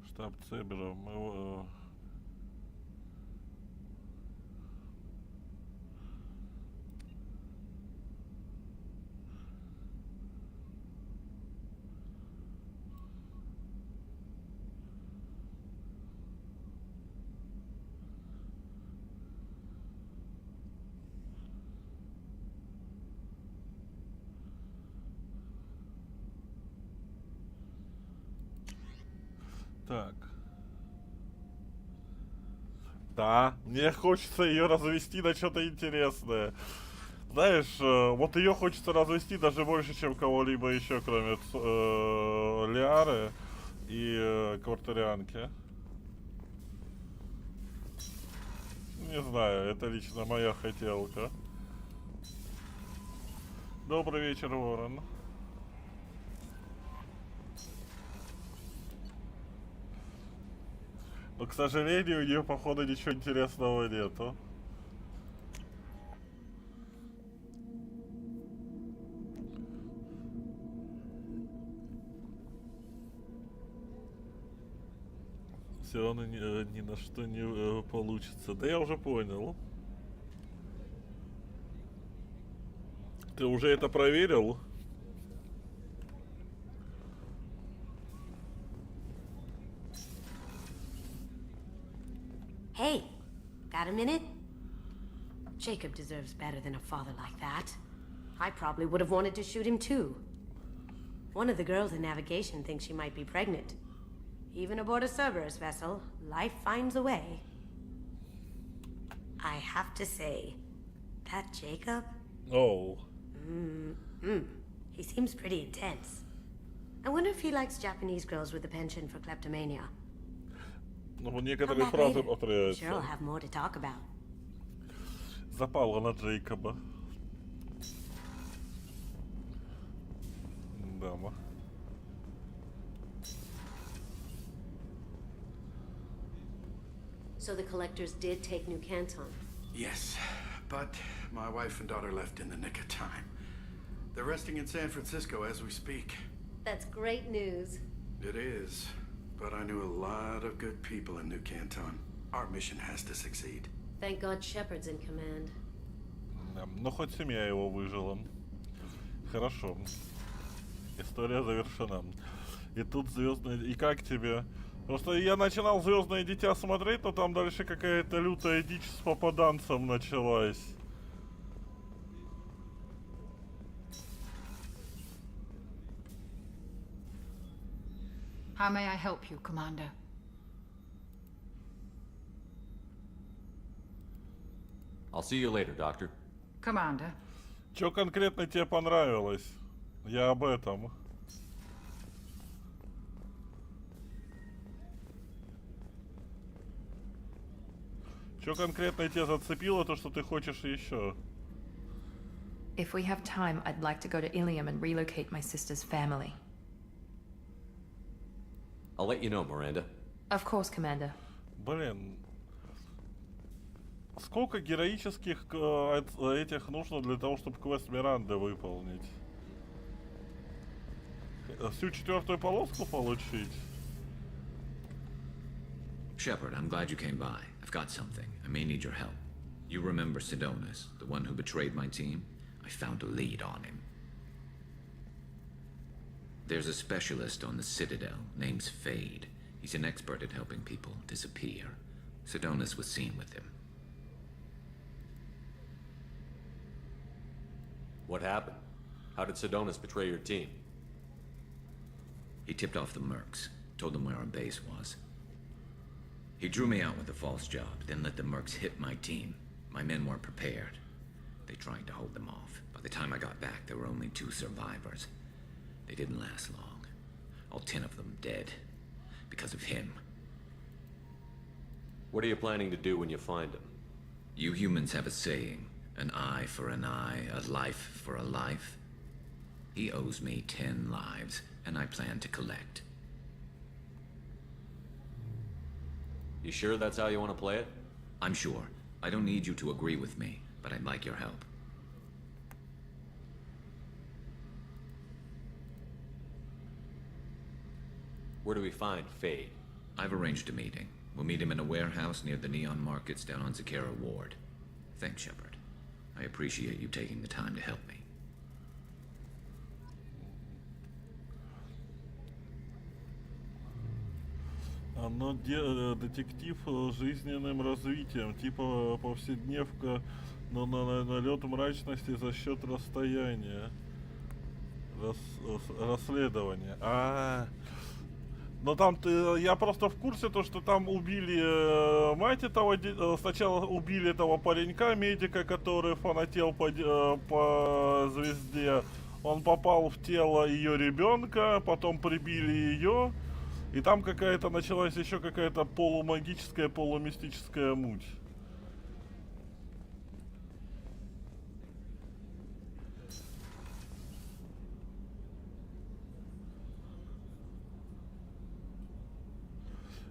Штаб Цебера. Так. Да, мне хочется ее развести на что-то интересное. Знаешь, вот ее хочется развести даже больше, чем кого-либо еще, кроме Лиары и Квартарианки. Не знаю, это лично моя хотелка. Добрый вечер, Ворон. Но, к сожалению, у нее, походу, ничего интересного нету. Все равно ни на что не получится. Да я уже понял. Ты уже это проверил? Hey, got a minute? Jacob deserves better than a father like that. I probably would have wanted to shoot him too. One of the girls in navigation thinks she might be pregnant. Even aboard a Cerberus vessel, life finds a way. I have to say, that Jacob? Oh. He seems pretty intense. I wonder if he likes Japanese girls with a penchant for kleptomania. Ну, некоторые фразы повторяются. Sure, I'll have more to talk about. Запала на Джейкоба. Дама. So the collectors did take New Canton? Yes, but my wife and daughter left in the nick of time. They're resting in San Francisco as we speak. That's great news. It is. But I knew a lot of good people in New Canton. Our mission has to succeed. Thank God Shepard's in command. Ну, хоть семья его выжила. Хорошо. История завершена. И тут звездное... И как тебе? Просто я начинал «Звездное дитя» смотреть, но там дальше какая-то лютая дичь с попаданцем началась. How may I help you, Commander? I'll see you later, Doctor. Commander. Что конкретно тебе понравилось? Я об этом. Что конкретно тебя зацепило, то, что ты хочешь еще? If we have time, I'd like to go to Ilium and relocate my sister's family. I'll let you know, Miranda. Of course, Commander. Блин. Сколько героических этих нужно для того, чтобы квест Миранды выполнить? Всю 4-ю полоску получить? Shepard, I'm glad you came by. I've got something. I may need your help. You remember Sidonis, the one who betrayed my team? I found a lead on him. There's a specialist on the Citadel, name's Fade. He's an expert at helping people disappear. Sidonis was seen with him. What happened? How did Sidonis betray your team? He tipped off the mercs, told them where our base was. He drew me out with a false job, then let the mercs hit my team. My men weren't prepared. They tried to hold them off. By the time I got back, there were only 2 survivors. They didn't last long. All 10 of them dead. Because of him. What are you planning to do when you find him? You humans have a saying. An eye for an eye, a life for a life. He owes me 10 lives, and I plan to collect. You sure that's how you want to play it? I'm sure. I don't need you to agree with me, but I'd like your help. Where do we find Fade? I've arranged a meeting. We'll meet him in a warehouse near the Neon Markets down on Zakera Ward. Thanks, Shepard. I appreciate you taking the time to help me. Оно детектив с жизненным развитием, типа повседневка, но на налет мрачности за счет расстояния. Расследование. Но там я просто в курсе, то, что там убили мать этого, сначала убили этого паренька, медика, который фанател по звезде. Он попал в тело ее ребенка, потом прибили ее. И там какая-то началась еще какая-то полумагическая, полумистическая муть.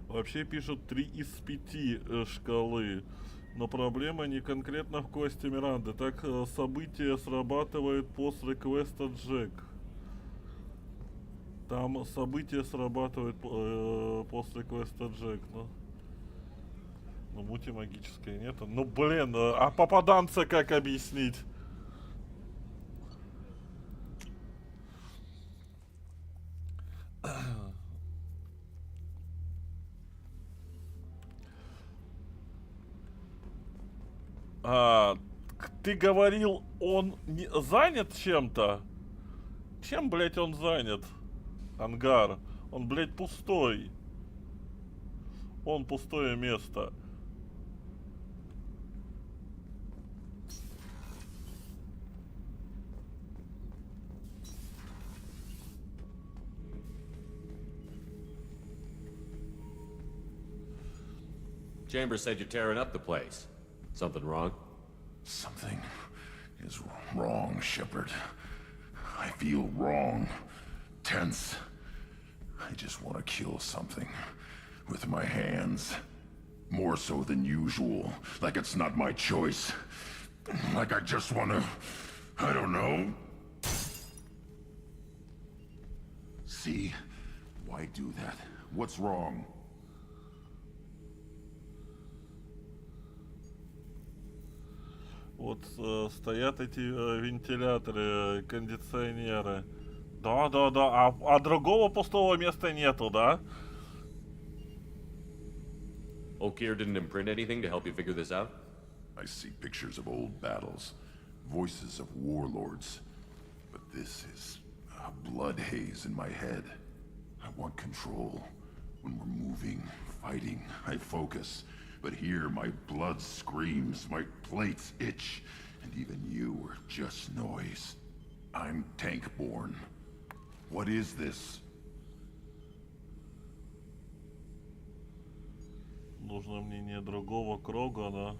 Вообще пишут 3 из 5 шкалы. Но проблема не конкретно в квесте Миранды. Так событие срабатывает после квеста Джек. Там события срабатывают после квеста Джек, но мути магической нет. Ну блин, а попаданца как объяснить? Ты говорил, он занят чем-то? Чем, блять, он занят? Ангар. Он, блядь, пустой. Он пустое место. Chambers said you're tearing up the place. Something wrong? Something is wrong, Shepard. I feel wrong. Tense. I just want to kill something with my hands. More so than usual. Like it's not my choice. Like I just want to... I don't know. See? Why do that? What's wrong? Вот стоят эти вентиляторы, кондиционеры. Да, а другого пустого места нету, да? Okier didn't imprint anything to help you figure this out? I see pictures of old battles, voices of warlords, but this is a blood haze in my head. I want control. When we're moving, fighting, I focus. But here my blood screams, my plates itch, and even you are just noise. I'm tank-born. What is this? Нужно мнение другого Крогана.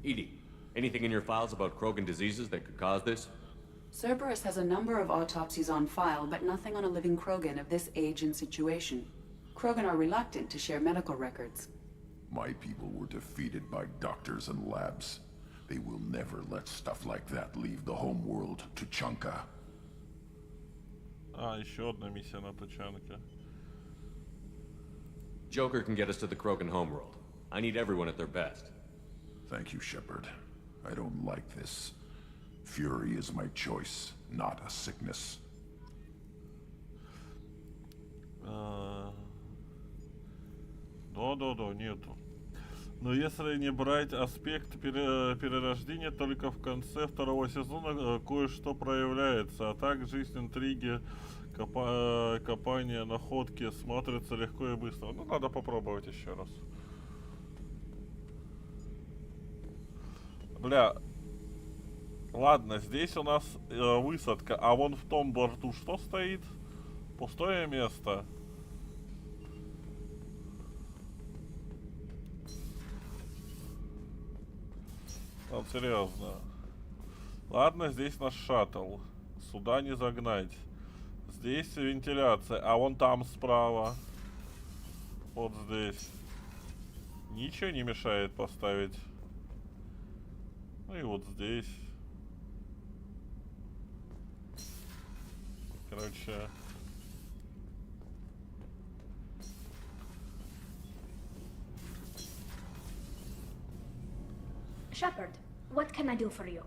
Edie, anything in your files about Krogan diseases that could cause this? Cerberus has a number of autopsies on file, but nothing on a living Krogan of this age and situation. Krogan are reluctant to share medical records. My people were defeated by doctors and labs. They will never let stuff like that leave the home world to Chunka. Еще одна миссия на Тачанке. Joker can get us to the Krogan homeworld. I need everyone at their best. Thank you, Shepard. I don't like this. Fury is my choice, not a sickness. Да, нету. Но если не брать аспект перерождения, только в конце второго сезона кое-что проявляется, а так жизнь, интриги, копание, находки смотрится легко и быстро. Ну, надо попробовать еще раз. Бля. Ладно, здесь у нас высадка, а вон в том борту что стоит? Пустое место. Вот серьезно. Ладно, здесь наш шаттл. Сюда не загнать. Здесь вентиляция, а вон там справа. Вот здесь. Ничего не мешает поставить. Ну и вот здесь. Короче. Shepard, what can I do for you?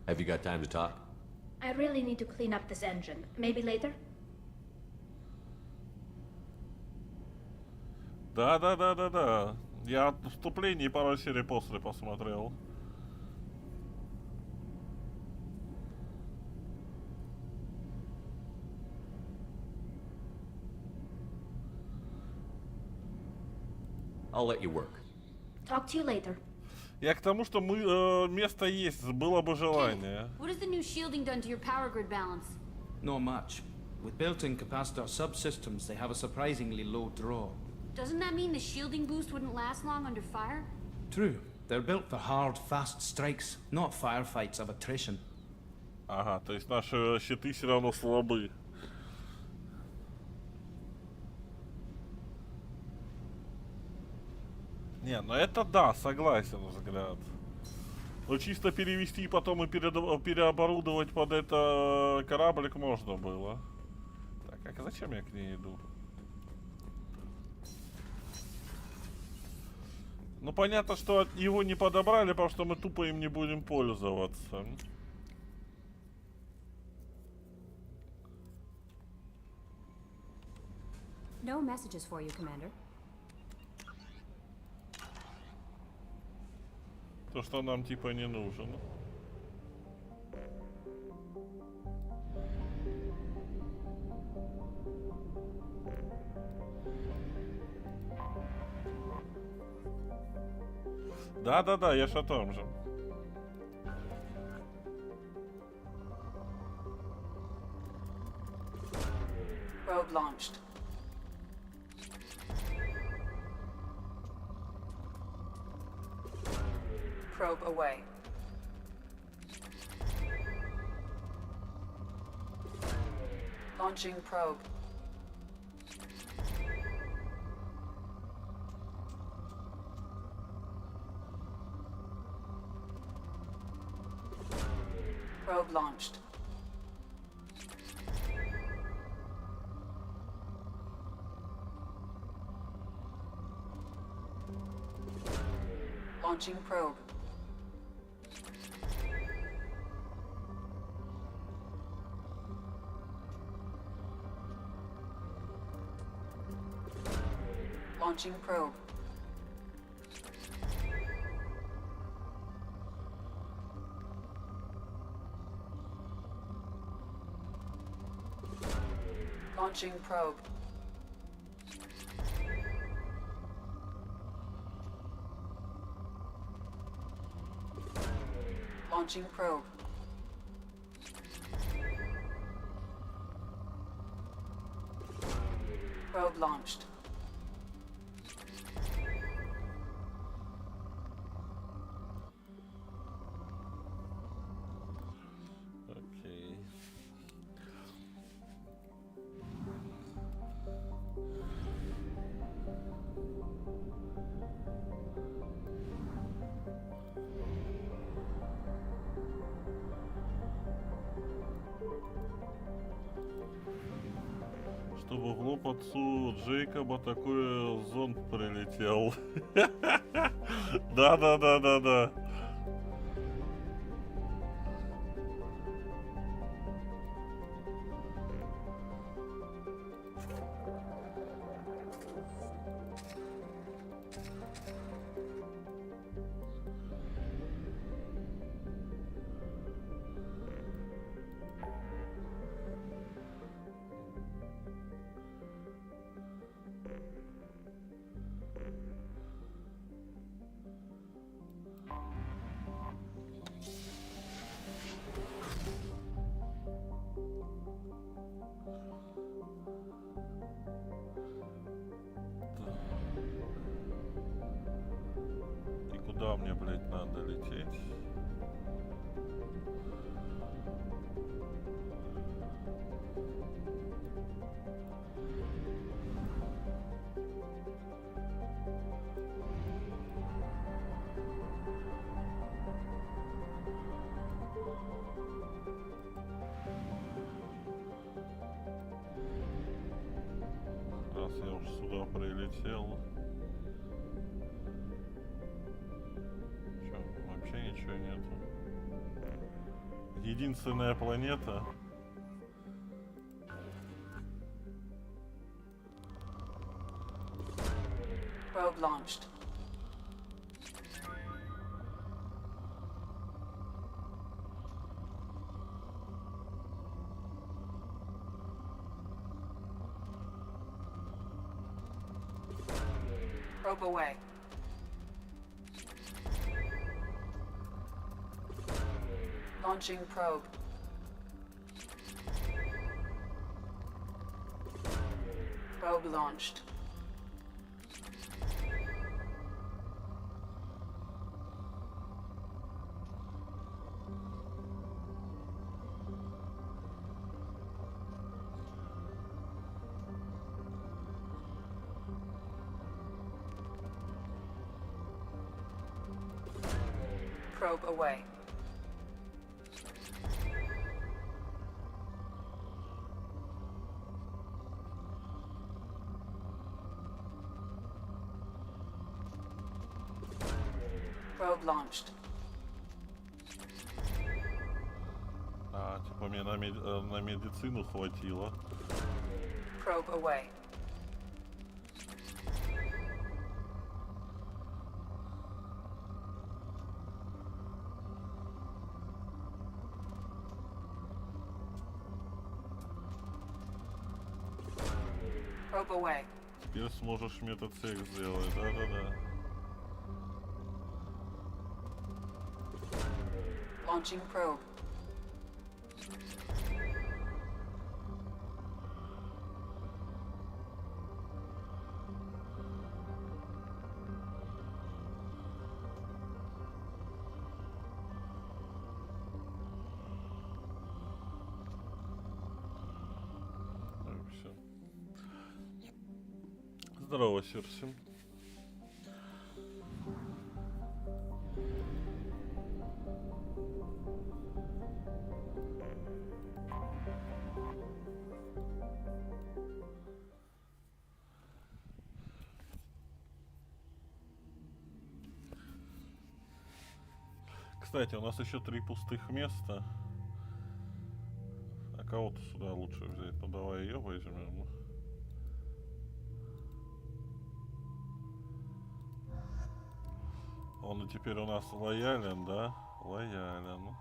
Have you got time to talk? I really need to clean up this engine. Maybe later? Да. Я вступление и пару серий после посмотрел. I'll let you work. Talk to you later. Я к тому, что место есть, было бы желание. What has the new shielding done to your power grid balance? Not much. With built-in capacitor subsystems, they have a surprisingly low draw. Doesn't that mean the shielding boost wouldn't last long under fire? True. They're built for hard, fast strikes, not firefights of attrition. Ага, то есть наши щиты все равно слабы. Не, ну это да, согласен, взгляд. Но чисто перевести и потом и переоборудовать под это кораблик можно было. Так, а зачем я к ней иду? Ну понятно, что его не подобрали, потому что мы тупо им не будем пользоваться. No messages for you, Commander. То, что нам типа не нужен. Да, я ж о том же. Probe launched. Probe away. Launching probe. Probe launched. Launching probe. Launching probe. Launching probe. Launching probe. Probe launched. Окей. Чтобы в лоб отцу Джейкоба такой зонт прилетел. Да. И куда мне, блядь, надо лететь? Раз я уж сюда прилетел. Чё, вообще ничего нету. Единственная планета. Probe launched. Probe away. Launching probe. Probe launched. Probe away. Probe launched. А, типа мне на медицину хватило. Probe away. Probe away. Теперь сможешь метод секс сделать, да. Launching probe. Все. Здорово, Серси. Кстати, у нас еще 3 пустых места. А кого-то сюда лучше взять. Ну давай ее возьмем. Он и теперь у нас лоялен, да? Лоялен.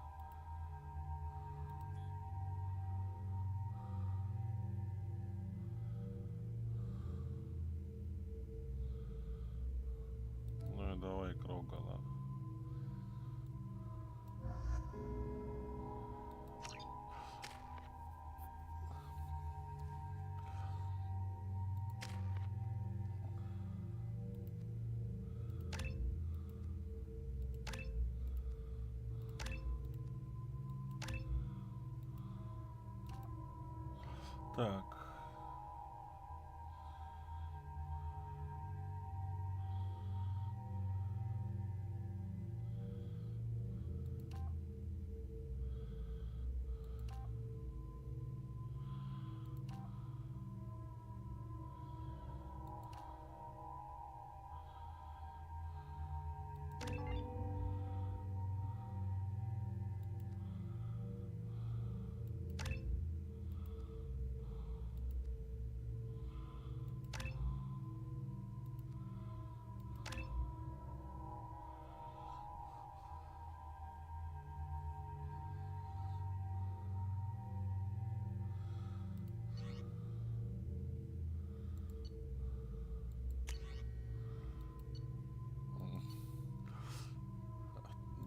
Ну и давай Крогана. Так.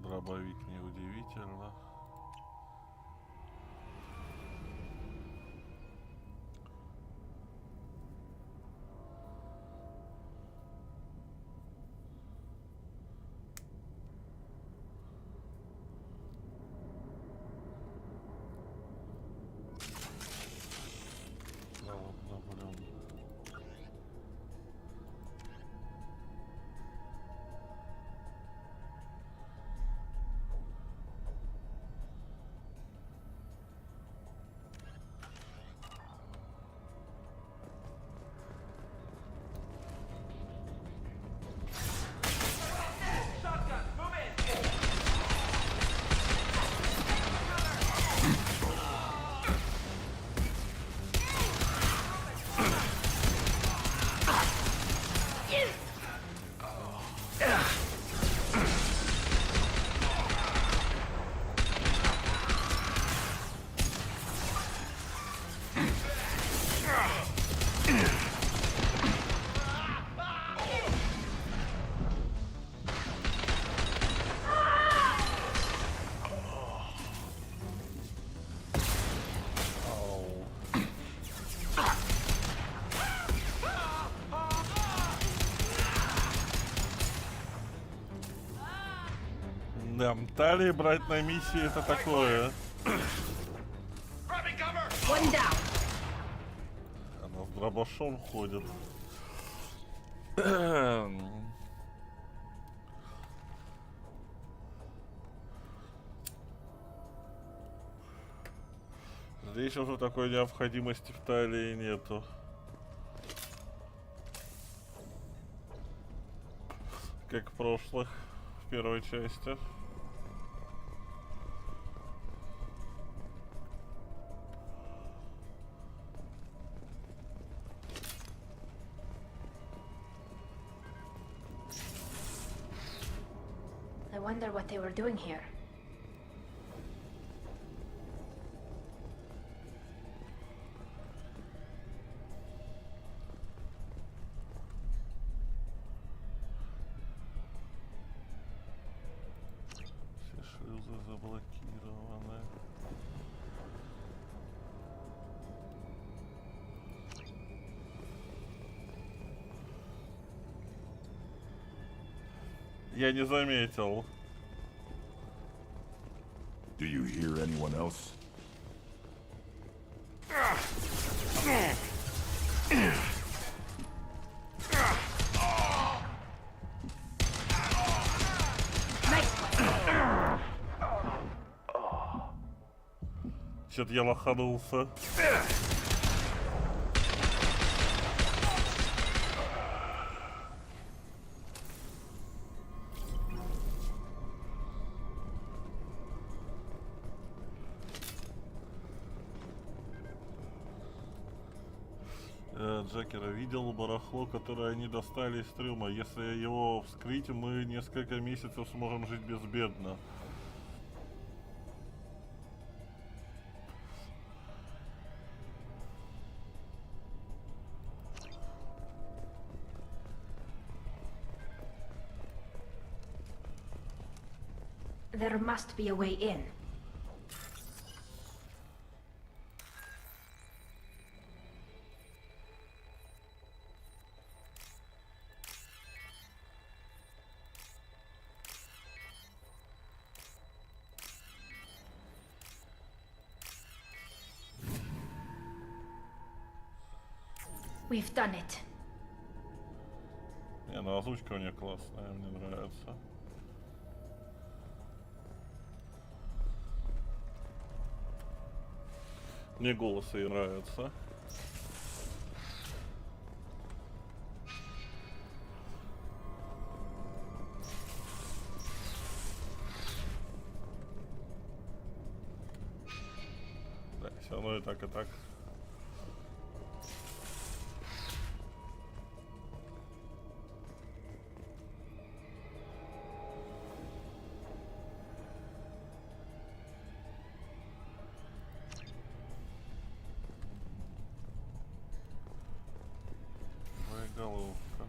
Дробовик неудивительно. Да ладно, блин. Да, талии брать на миссии это такое. Она с дробашом ходит. Здесь уже такой необходимости в талии нету. Как в прошлых, в первой части. I wonder what they were doing here. Все шлюзы заблокированы. Я не заметил. Do you hear anyone else? Чё-то я лоханулся. Джекера видел барахло, которое они достали из трюма. Если его вскрыть, мы несколько месяцев сможем жить безбедно. There must be a way in. We've done it. Не, ну озвучка у нее классная, мне нравится. Мне голос ей нравится. Да, все равно и так, и так. Головка.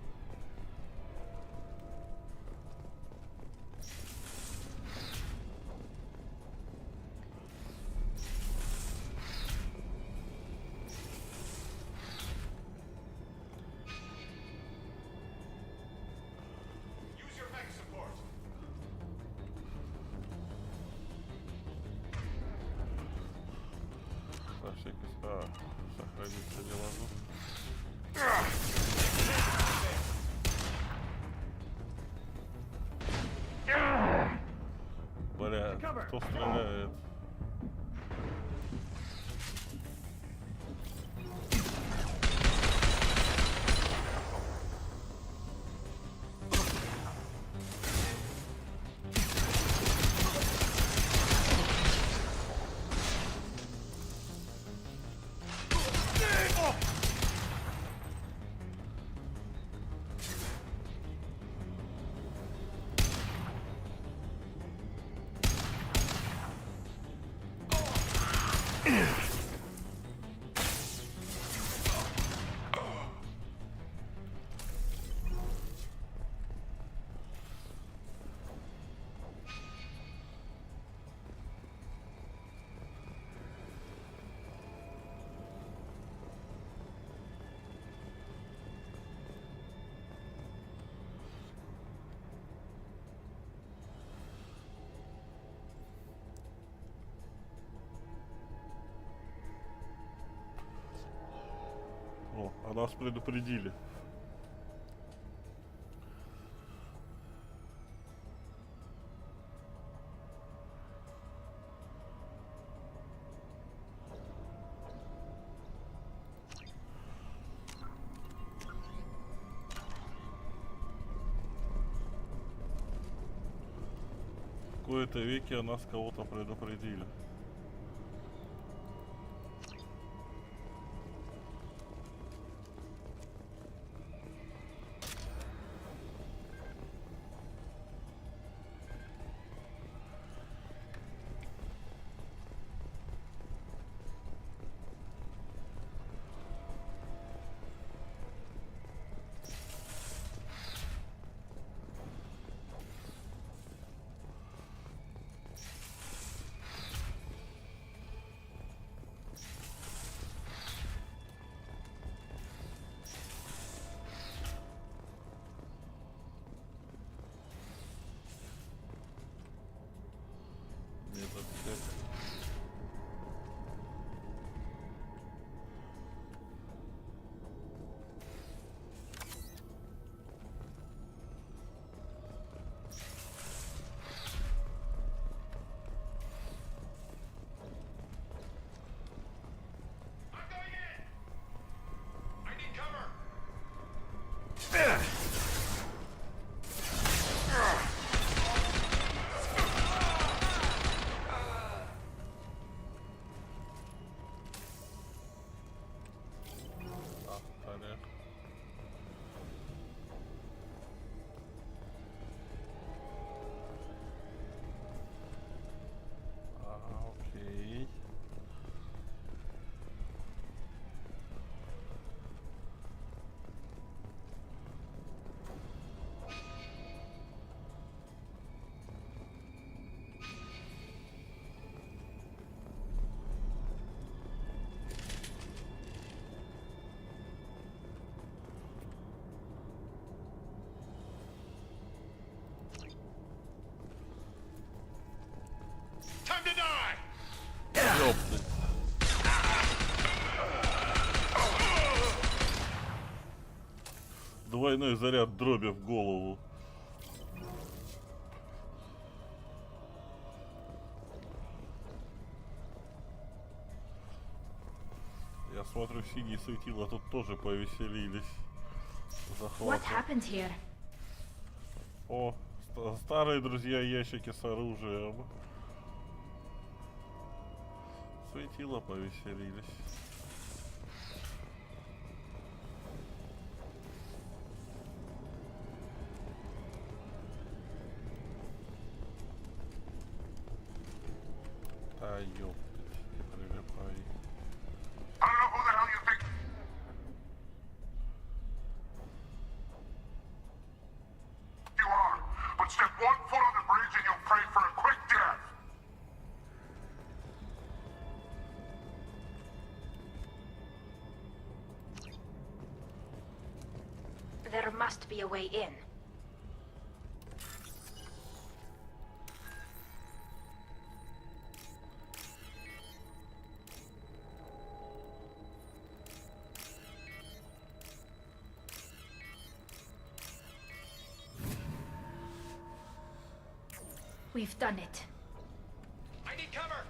Сохранится делазу. Бля, кто стреляет? О, а нас предупредили. В кои-то веки о нас кого-то предупредили. двойной заряд дроби в голову. Я смотрю, синие светила тут тоже повеселились. What happened here? О, старые друзья, ящики с оружием. Светила повеселились. Да, ёптать, не прилипай. I don't know who the hell you think you are, but step 1 foot on the bridge and you'll pray for a quick death. There must be a way in. We've done it. I need cover.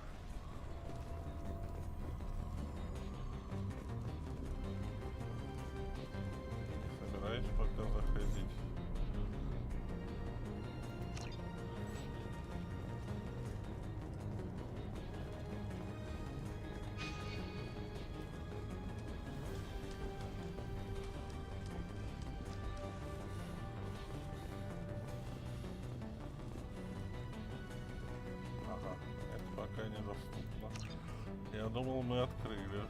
Собираюсь пока заходить. Ага, это пока недоступно. Я думал, мы открыли.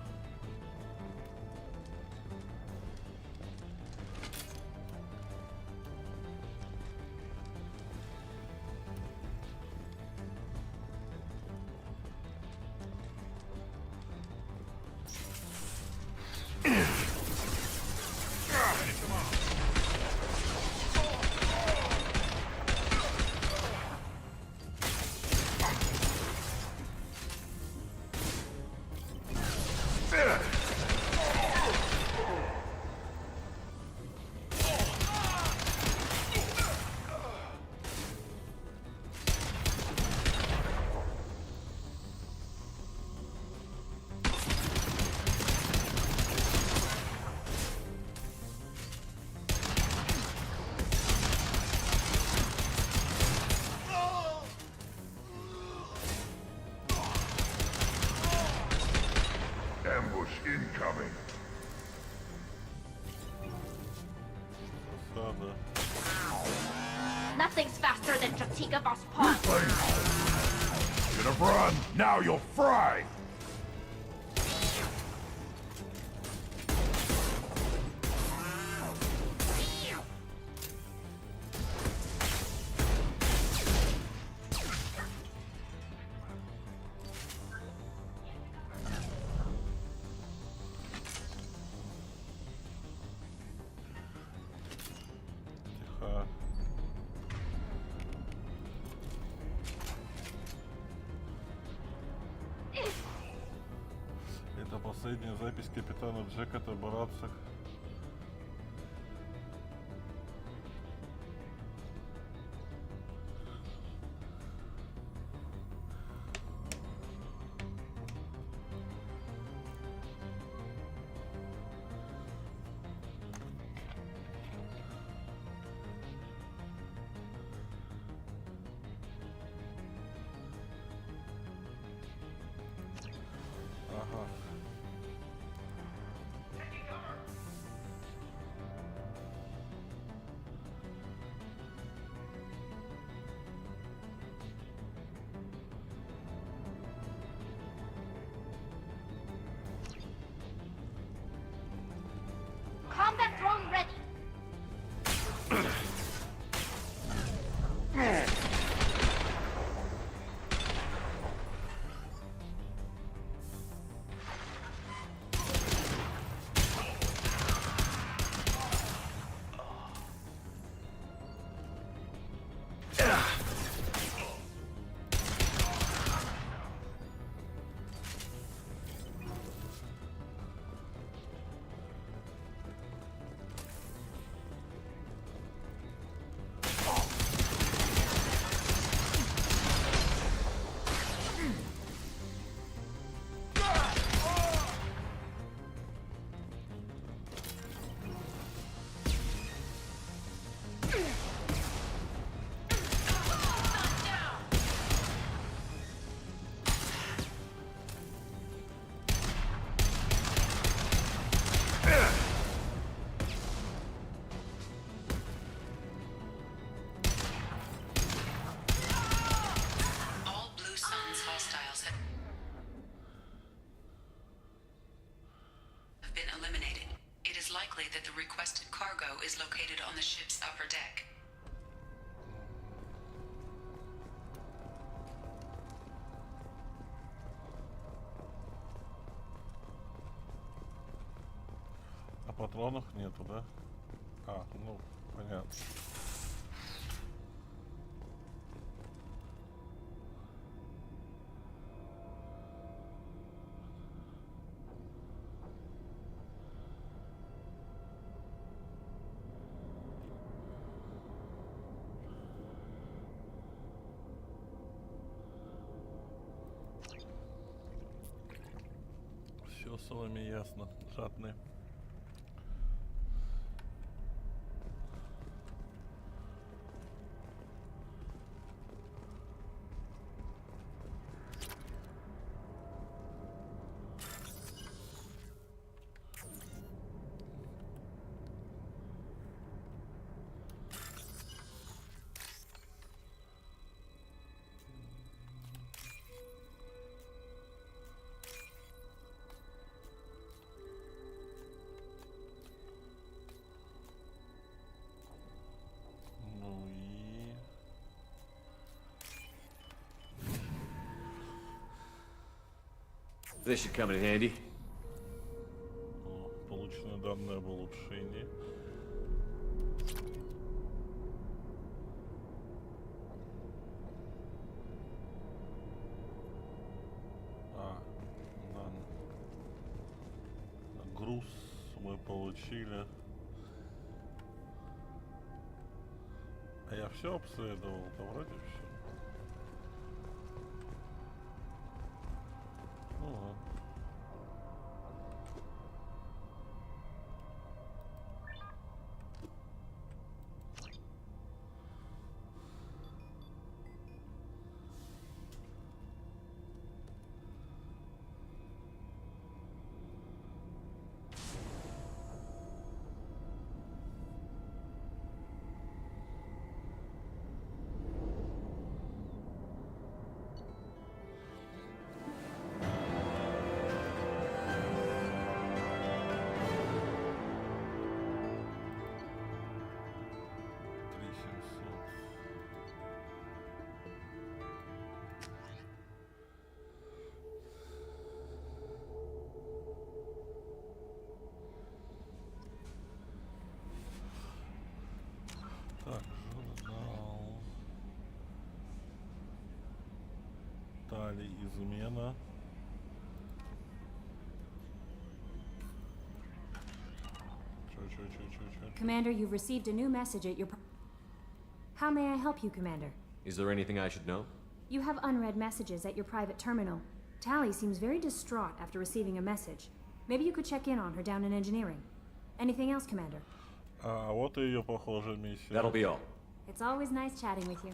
Ambush incoming. Засада. Nothing's faster than Strategos pawn. Should have run. Now you'll fry. Тихо. Это последняя запись капитана Джека Табаратца. Ага. likely that the requested cargo is located on the ship's upper deck. А патронов нету, да? А, ну, понятно. Все с вами ясно, жадные. This should come in handy. Полученные данные об улучшении. Груз мы получили. А я все обследовал, да вроде все. Ну ладно. Так, журнал. Далее измена. Commander, you've received a new message at your... How may I help you, Commander? Is there anything I should know? You have unread messages at your private terminal. Tally seems very distraught after receiving a message. Maybe you could check in on her down in engineering. Anything else, Commander? А вот и ее, похоже, миссия. That'll be all. It's always nice chatting with you.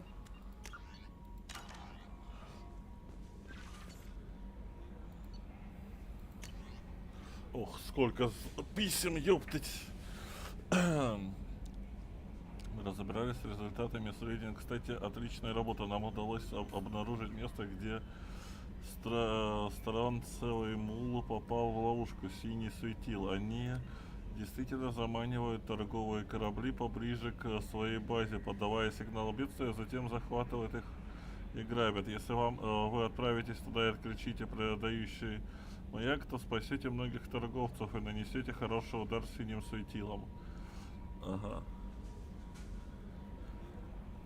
Ох, сколько писем, ёптать. Мы разобрались с результатами исследования. Кстати, отличная работа. Нам удалось обнаружить место, где странцевый мул попал в ловушку. Синий светил. Они действительно заманивают торговые корабли поближе к своей базе, подавая сигнал бедствия, затем захватывают их и грабят. Если вы отправитесь туда и отключите продающий маяк, то спасете многих торговцев и нанесете хороший удар синим светилом. Ага.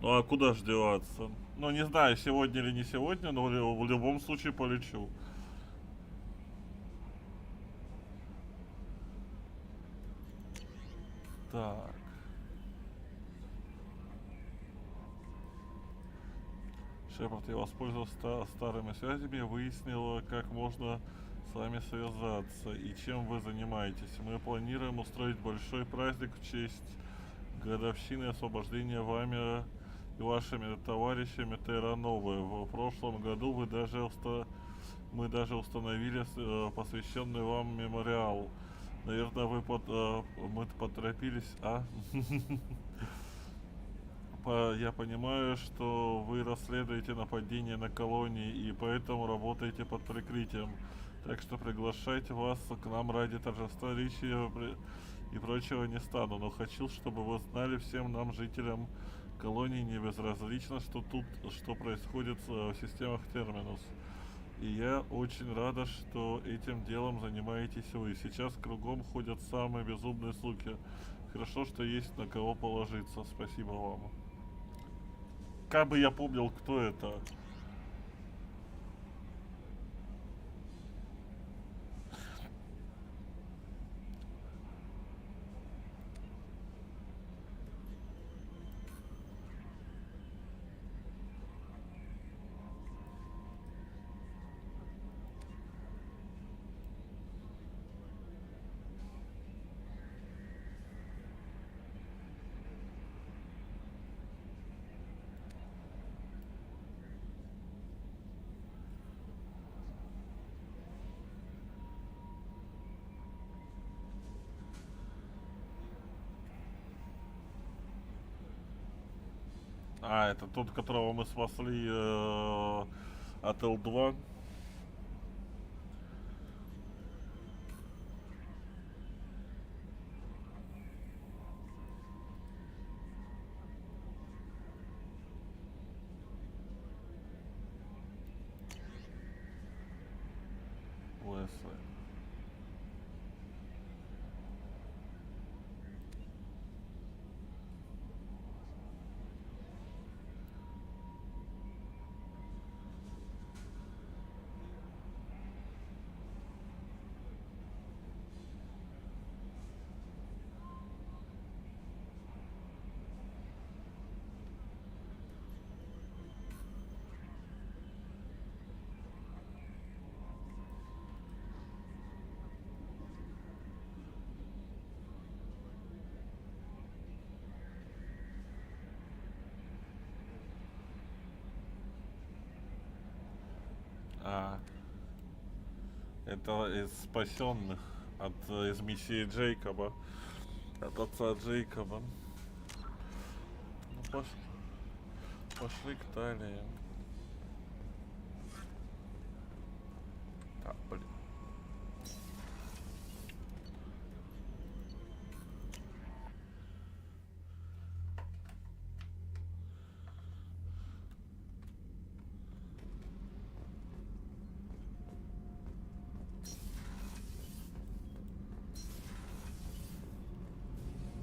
Ну а куда ж деваться? Ну не знаю, сегодня или не сегодня, но в любом случае полечу. Так. Шепард, я воспользовался старыми связями и выяснил, как можно с вами связаться и чем вы занимаетесь. Мы планируем устроить большой праздник в честь годовщины освобождения вами и вашими товарищами Террановы. В прошлом году мы даже установили посвященный вам мемориал. Наверное, мы поторопились, а? Я понимаю, что вы расследуете нападение на колонии и поэтому работаете под прикрытием. Так что приглашайте вас к нам ради торжества речи и прочего не стану, но хочу, чтобы вы знали, всем нам, жителям колонии, не безразлично, что происходит в системах Терминус. И я очень рада, что этим делом занимаетесь вы. Сейчас кругом ходят самые безумные слухи. Хорошо, что есть на кого положиться. Спасибо вам. Как бы я помнил, кто это. А, это тот, которого мы спасли от Л2. Выстрел. Это из спасенных из миссии Джейкоба, от отца Джейкоба. Ну, пошли к Талии. А, блин.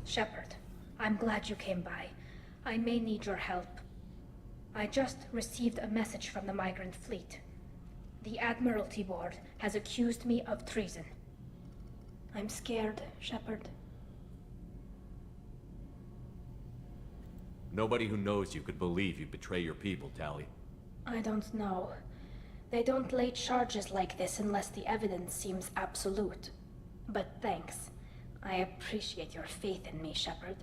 Shepard, I'm glad you came by. I may need your help. I just received a message from the migrant fleet. The Admiralty Board has accused me of treason. I'm scared, Shepard. Nobody who knows you could believe you betray your people, Tali. I don't know. They don't lay charges like this unless the evidence seems absolute. But thanks. I appreciate your faith in me, Shepard.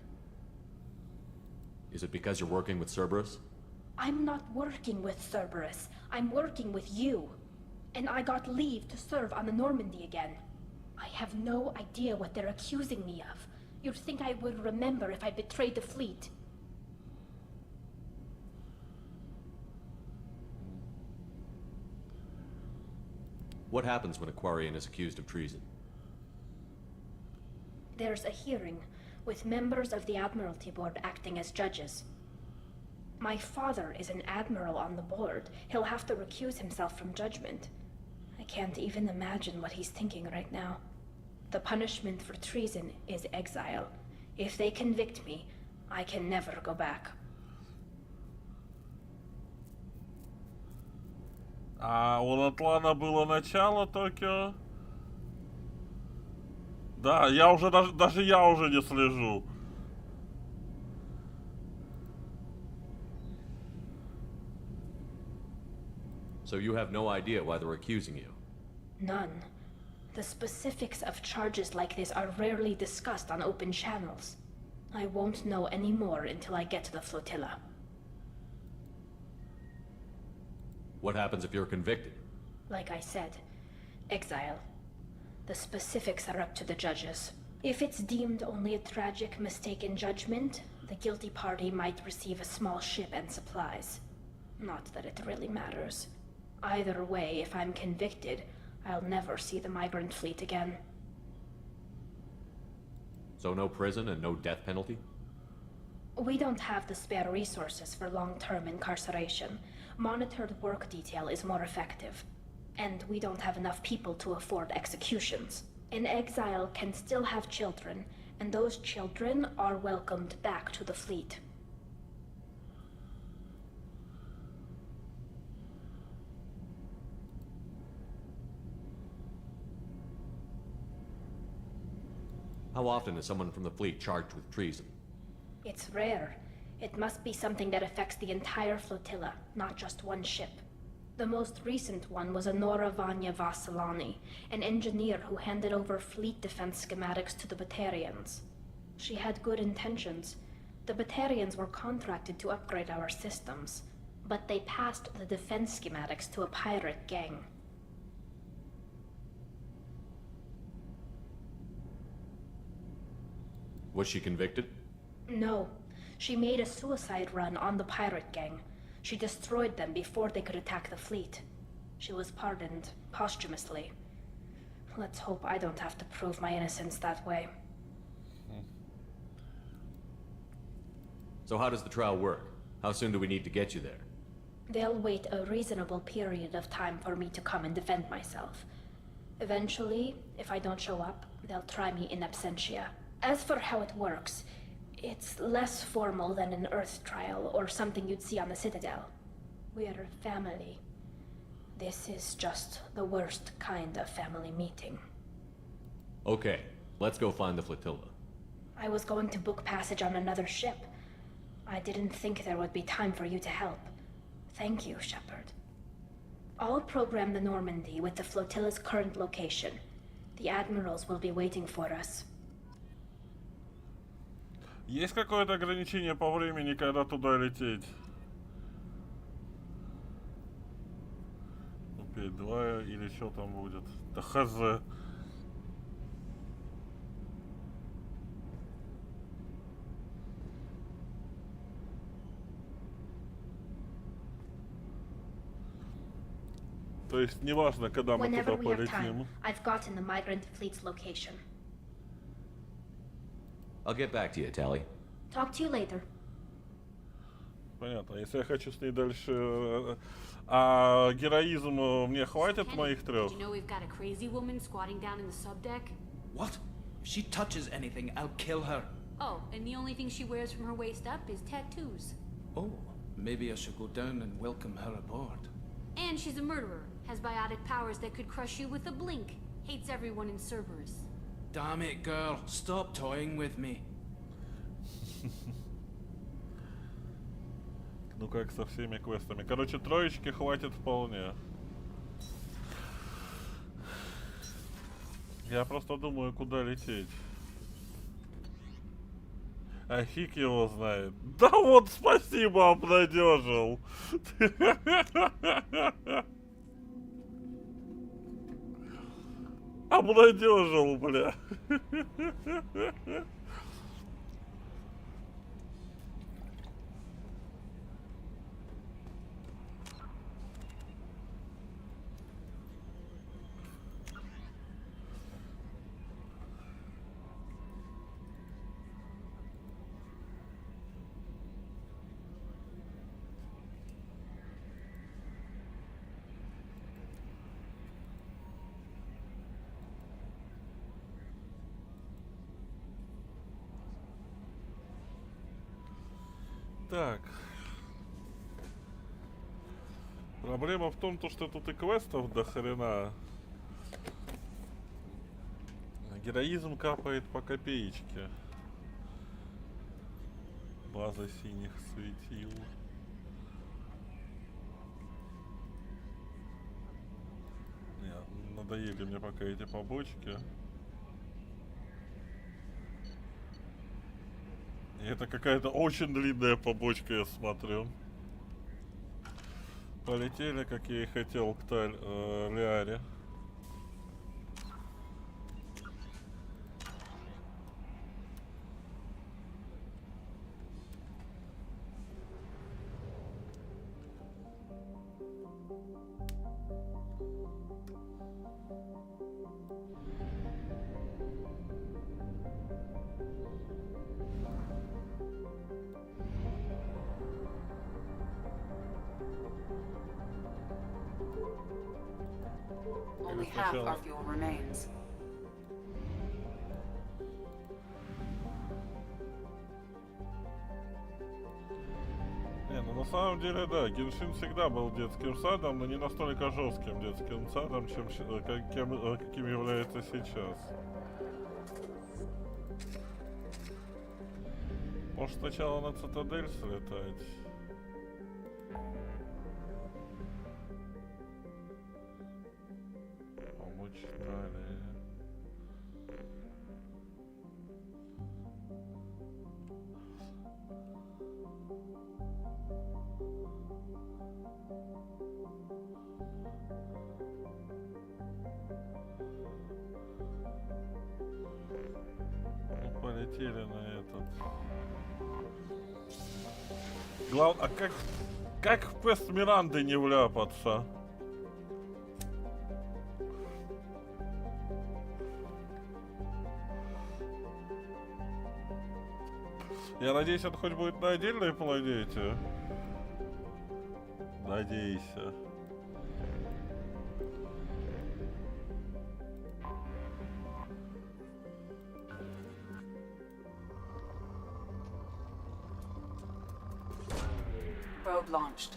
Is it because you're working with Cerberus? I'm not working with Cerberus. I'm working with you. And I got leave to serve on the Normandy again. I have no idea what they're accusing me of. You'd think I would remember if I betrayed the fleet. What happens when a Quarian is accused of treason? There's a hearing, with members of the Admiralty Board acting as judges. My father is an admiral on the board. He'll have to recuse himself from judgment. I can't even imagine what he's thinking right now. The punishment for treason is exile. If they convict me, I can never go back. А у Атлана было начало Токио? Да, я уже даже я уже не слежу. So you have no idea why they're accusing you? None. The specifics of charges like this are rarely discussed on open channels. I won't know any more until I get to the flotilla. What happens if you're convicted? Like I said, exile. The specifics are up to the judges. If it's deemed only a tragic mistake in judgment, the guilty party might receive a small ship and supplies. Not that it really matters. Either way, if I'm convicted, I'll never see the migrant fleet again. So no prison and no death penalty? We don't have the spare resources for long-term incarceration. Monitored work detail is more effective. And we don't have enough people to afford executions. An exile can still have children, and those children are welcomed back to the fleet. How often is someone from the fleet charged with treason? It's rare. It must be something that affects the entire flotilla, not just one ship. The most recent one was Honora Vanya Vassilani, an engineer who handed over fleet defense schematics to the Batarians. She had good intentions. The Batarians were contracted to upgrade our systems, but they passed the defense schematics to a pirate gang. Was she convicted? No. She made a suicide run on the pirate gang. She destroyed them before they could attack the fleet. She was pardoned posthumously. Let's hope I don't have to prove my innocence that way. So how does the trial work? How soon do we need to get you there? They'll wait a reasonable period of time for me to come and defend myself. Eventually, if I don't show up, they'll try me in absentia. As for how it works, it's less formal than an Earth trial or something you'd see on the Citadel. We're family. This is just the worst kind of family meeting. Okay, let's go find the flotilla. I was going to book passage on another ship. I didn't think there would be time for you to help. Thank you, Shepard. I'll program the Normandy with the flotilla's current location. The admirals will be waiting for us. Есть какое-то ограничение по времени, когда туда лететь? Опять 2 или что там будет? Да хз. То есть неважно, когда мы туда полетим. I've gotten the migrant fleet's location. I'll get back to you, Tally. Talk to you later. Понятно. Если я хочу с ней дальше... А героизм мне хватит моих 3? Did you know we've got a crazy woman squatting down in the subdeck? What? If she touches anything, I'll kill her. Oh, and the only thing she wears from her waist up is tattoos. Oh, maybe I should go down and welcome her aboard. And she's a murderer, has biotic powers that could crush you with a blink, hates everyone in Cerberus. Damn it, girl. Stop toying with me. Ну как со всеми квестами. Короче, 3 хватит вполне. Я просто думаю, куда лететь. А фиг его знает. Да вот, спасибо, обнадежил. Обнадежил, бля. Так. Проблема в том, что тут и квестов до хрена. Героизм капает по копеечке. База синих светил. Не, надоели мне пока эти побочки. И это какая-то очень длинная побочка, я смотрю. Полетели, как я и хотел, к Лиаре. сначала. our fuel remains. Не, ну на самом деле, да, Геншин всегда был детским садом, но не настолько жестким детским садом, каким является сейчас. Может сначала на Цитадель слетать? Помочь далее. Ну, полетели на этот. А как в квест Миранды не вляпаться? Я надеюсь, это хоть будет на отдельной планете. Надейся. Probe launched.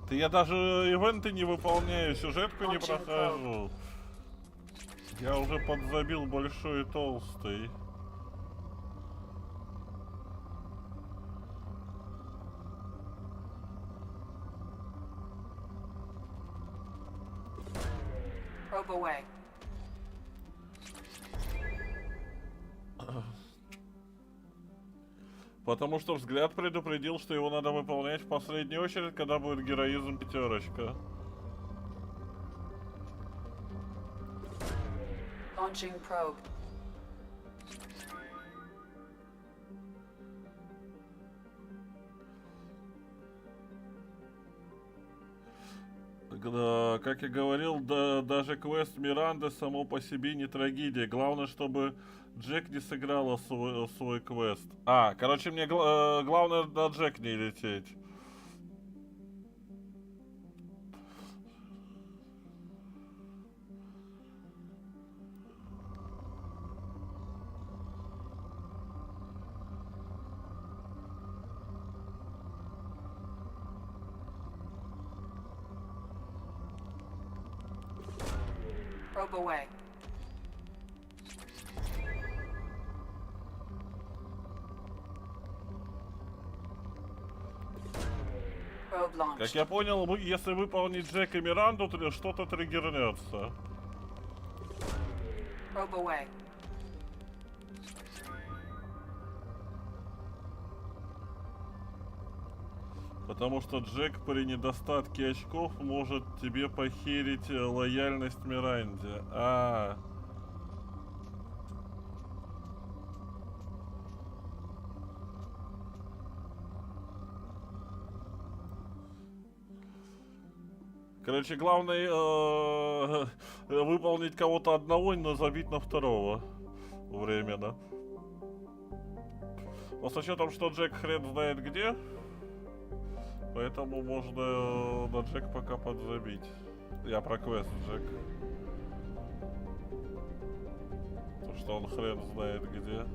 Да я даже ивенты не выполняю, сюжетку не прохожу. Я уже подзабил большой и толстый. Probe away. Потому что взгляд предупредил, что его надо выполнять в последнюю очередь, когда будет героизм пятерочка. Launching probe. Как я говорил, даже квест Миранды само по себе не трагедия. Главное, чтобы Джек не сыграла свой квест. Короче, мне главное на Джек не лететь. Probe away. Probe launched. Как я понял, если выполнить Джек и Миранду, то что-то триггернется. Probe away. Потому что Джек при недостатке очков может тебе похерить лояльность Миранде. Короче, главное выполнить кого-то одного, но забить на второго временно. Но с учетом, что Джек хрен знает где, поэтому можно на Джек пока подзабить. Я про квест Джек. Потому что он хрен знает где.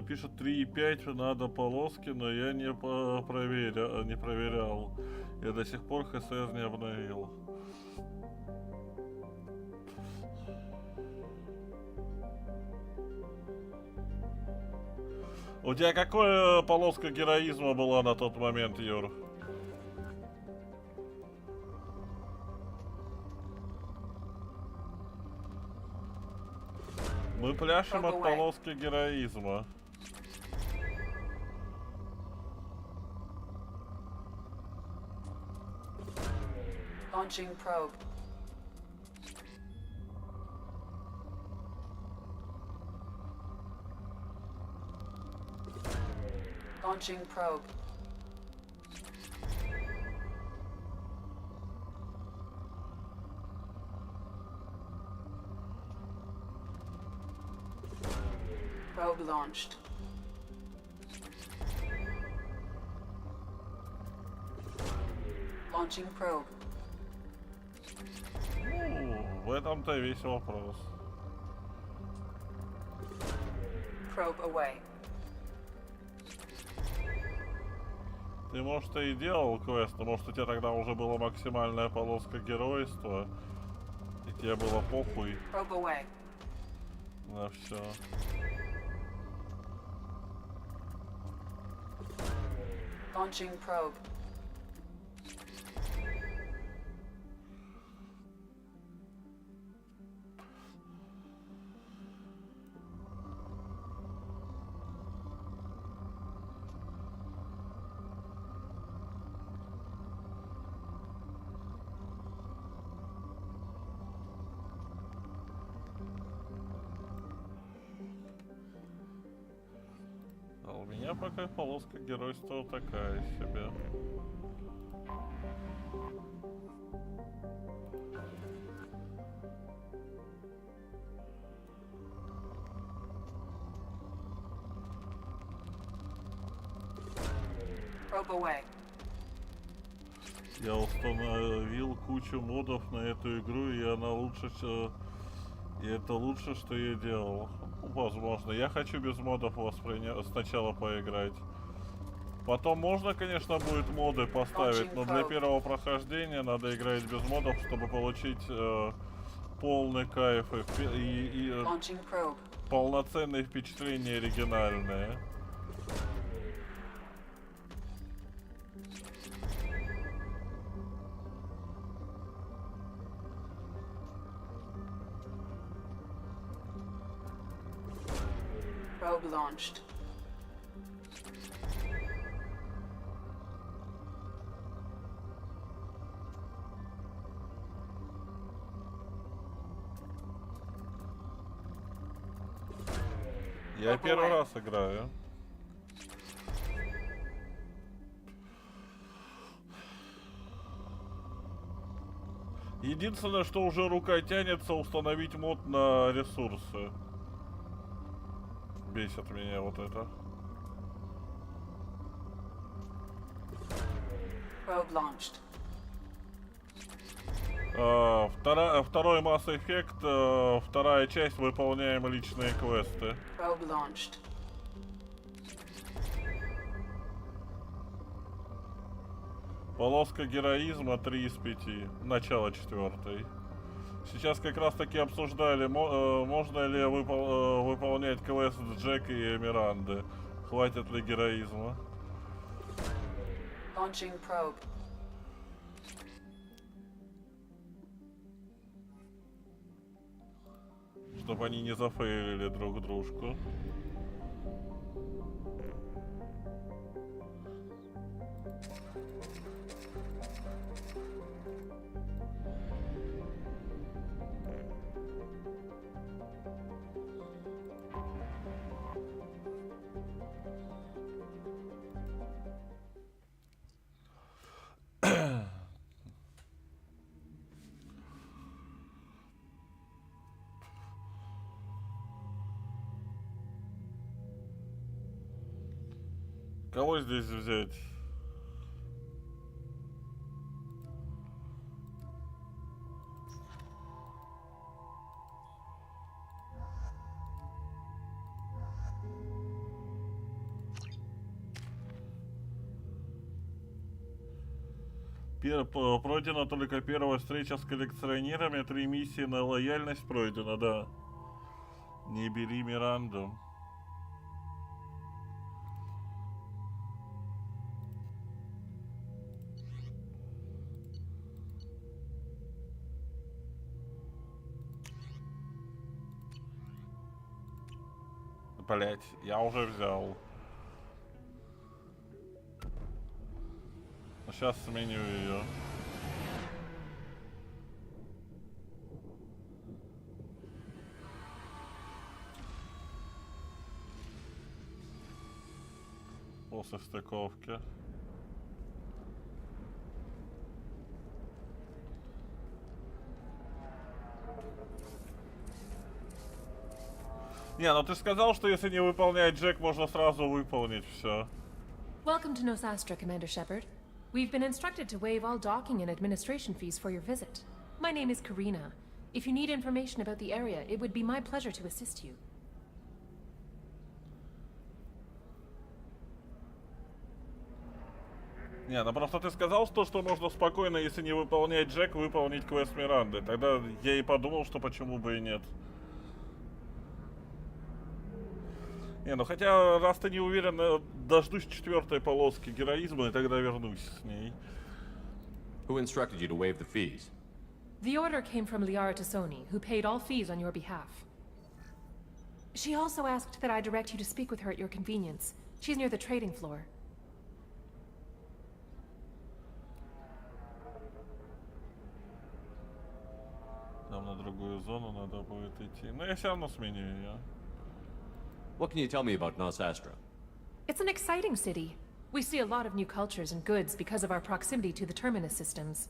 Пишет 3,5 надо полоски, но я не проверял. Я до сих пор ХСС не обновил. У тебя какая полоска героизма была на тот момент, Юр? Мы пляшем от полоски героизма. Launching probe. Launching probe. Probe launched. Launching probe. Ну, в этом-то и весь вопрос. Probe away. Ты, может, и делал квест, но может у тебя тогда уже была максимальная полоска геройства, и тебе было похуй Probe away. на все. Launching probe. А у меня пока полоска геройства такая себе. Probe away. Я установил кучу модов на эту игру, и она лучше, и это лучше, что я делал. Возможно. Я хочу без модов сначала поиграть. Потом можно, конечно, будет моды поставить, но для первого прохождения надо играть без модов, чтобы получить полный кайф и полноценные впечатления оригинальные. Probe launched. Я первый раз играю. Единственное, что уже рука тянется установить мод на ресурсы. Бесит меня вот это. Probe launched. Второй Mass Effect, вторая часть, выполняем личные квесты. Probe launched. Полоска героизма 3 из 5. Начало 4. Сейчас как раз таки обсуждали, можно ли выполнять квест Джека и Миранды. Хватит ли героизма. Launching probe. Чтобы они не зафейлили друг дружку. Кого здесь взять? Пройдена только первая встреча с коллекционерами, 3 миссии на лояльность пройдено, да. Не бери Миранду. Блять, я уже взял. Сейчас сменю ее. несостыковки. Не, ну ты сказал, что если не выполнять Джек, можно сразу выполнить все. Welcome to Nosastra, Commander Shepard. We've been instructed to waive all docking and administration fees for your visit. My name is Karina. If you need information about the area, it would be my pleasure to assist you. Не, ну просто ты сказал, что можно спокойно, если не выполнять Джек, выполнить квест Миранды. Тогда я и подумал, что почему бы и нет. Не, ну хотя, раз ты не уверен, дождусь 4-й полоски героизма, и тогда вернусь с ней. Who instructed you to waive the fees? The order came from Liara Tassoni, who paid all fees on your behalf. She also asked that I direct you to speak with her at your convenience. She's near the trading floor. Нам на другую зону надо будет идти. Но я все равно сменю ее. What can you tell me about Nosastra? It's an exciting city. We see a lot of new cultures and goods because of our proximity to the terminus systems.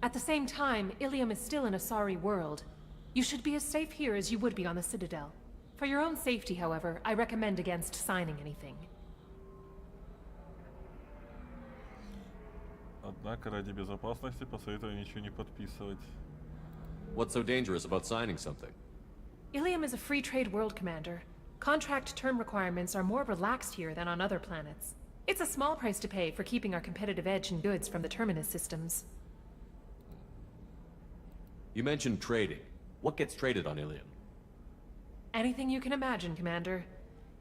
At the same time, Ilium is still an Asari world. You should be as safe here as you would be on the Citadel. For your own safety, however, I recommend against signing anything. Однако, ради безопасности посоветую ничего не подписывать. What's so dangerous about signing something? Ilium is a free trade world, Commander. Contract term requirements are more relaxed here than on other planets. It's a small price to pay for keeping our competitive edge in goods from the terminus systems. You mentioned trading. What gets traded on Ilium? Anything you can imagine, Commander.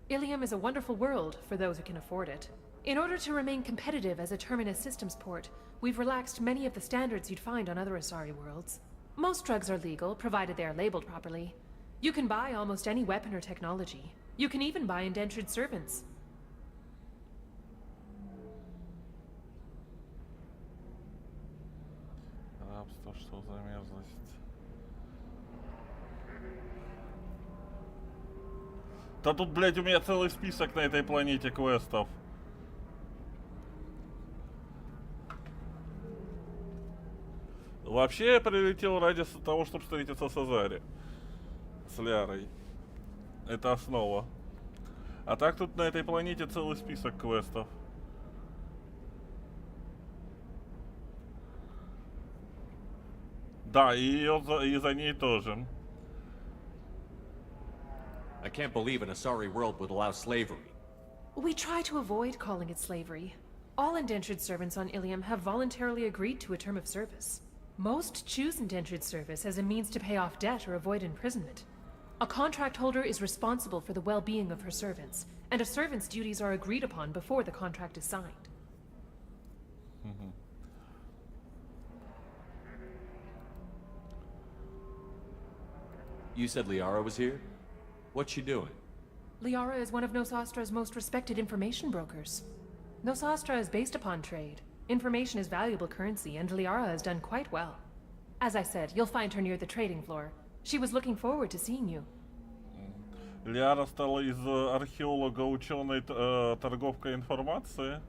Ilium is a wonderful world for those who can afford it. In order to remain competitive as a terminus systems port, we've relaxed many of the standards you'd find on other Asari worlds. Most drugs are legal, provided they are labeled properly. You can buy almost any weapon or technology. You can even buy indentured servants. Рабство, что за мерзость. Да тут, блядь, у меня целый список на этой планете квестов. Вообще я прилетел ради того, чтобы встретиться с Азари. С Лярой. Это основа. А так тут на этой планете целый список квестов. Да, и за ней тоже. I can't believe an Asari world would allow slavery. We try to avoid calling it slavery. All indentured servants on Ilium have voluntarily agreed to a term of service. Most choose indentured service as a means to pay off debt or avoid imprisonment. A contract holder is responsible for the well-being of her servants, and a servant's duties are agreed upon before the contract is signed. You said Liara was here? What's she doing? Liara is one of Nosastra's most respected information brokers. Nosastra is based upon trade. Information is valuable currency, and Liara has done quite well. As I said, you'll find her near the trading floor. She was looking forward to seeing you. Лиара стала из археолога ученой торговкой информации.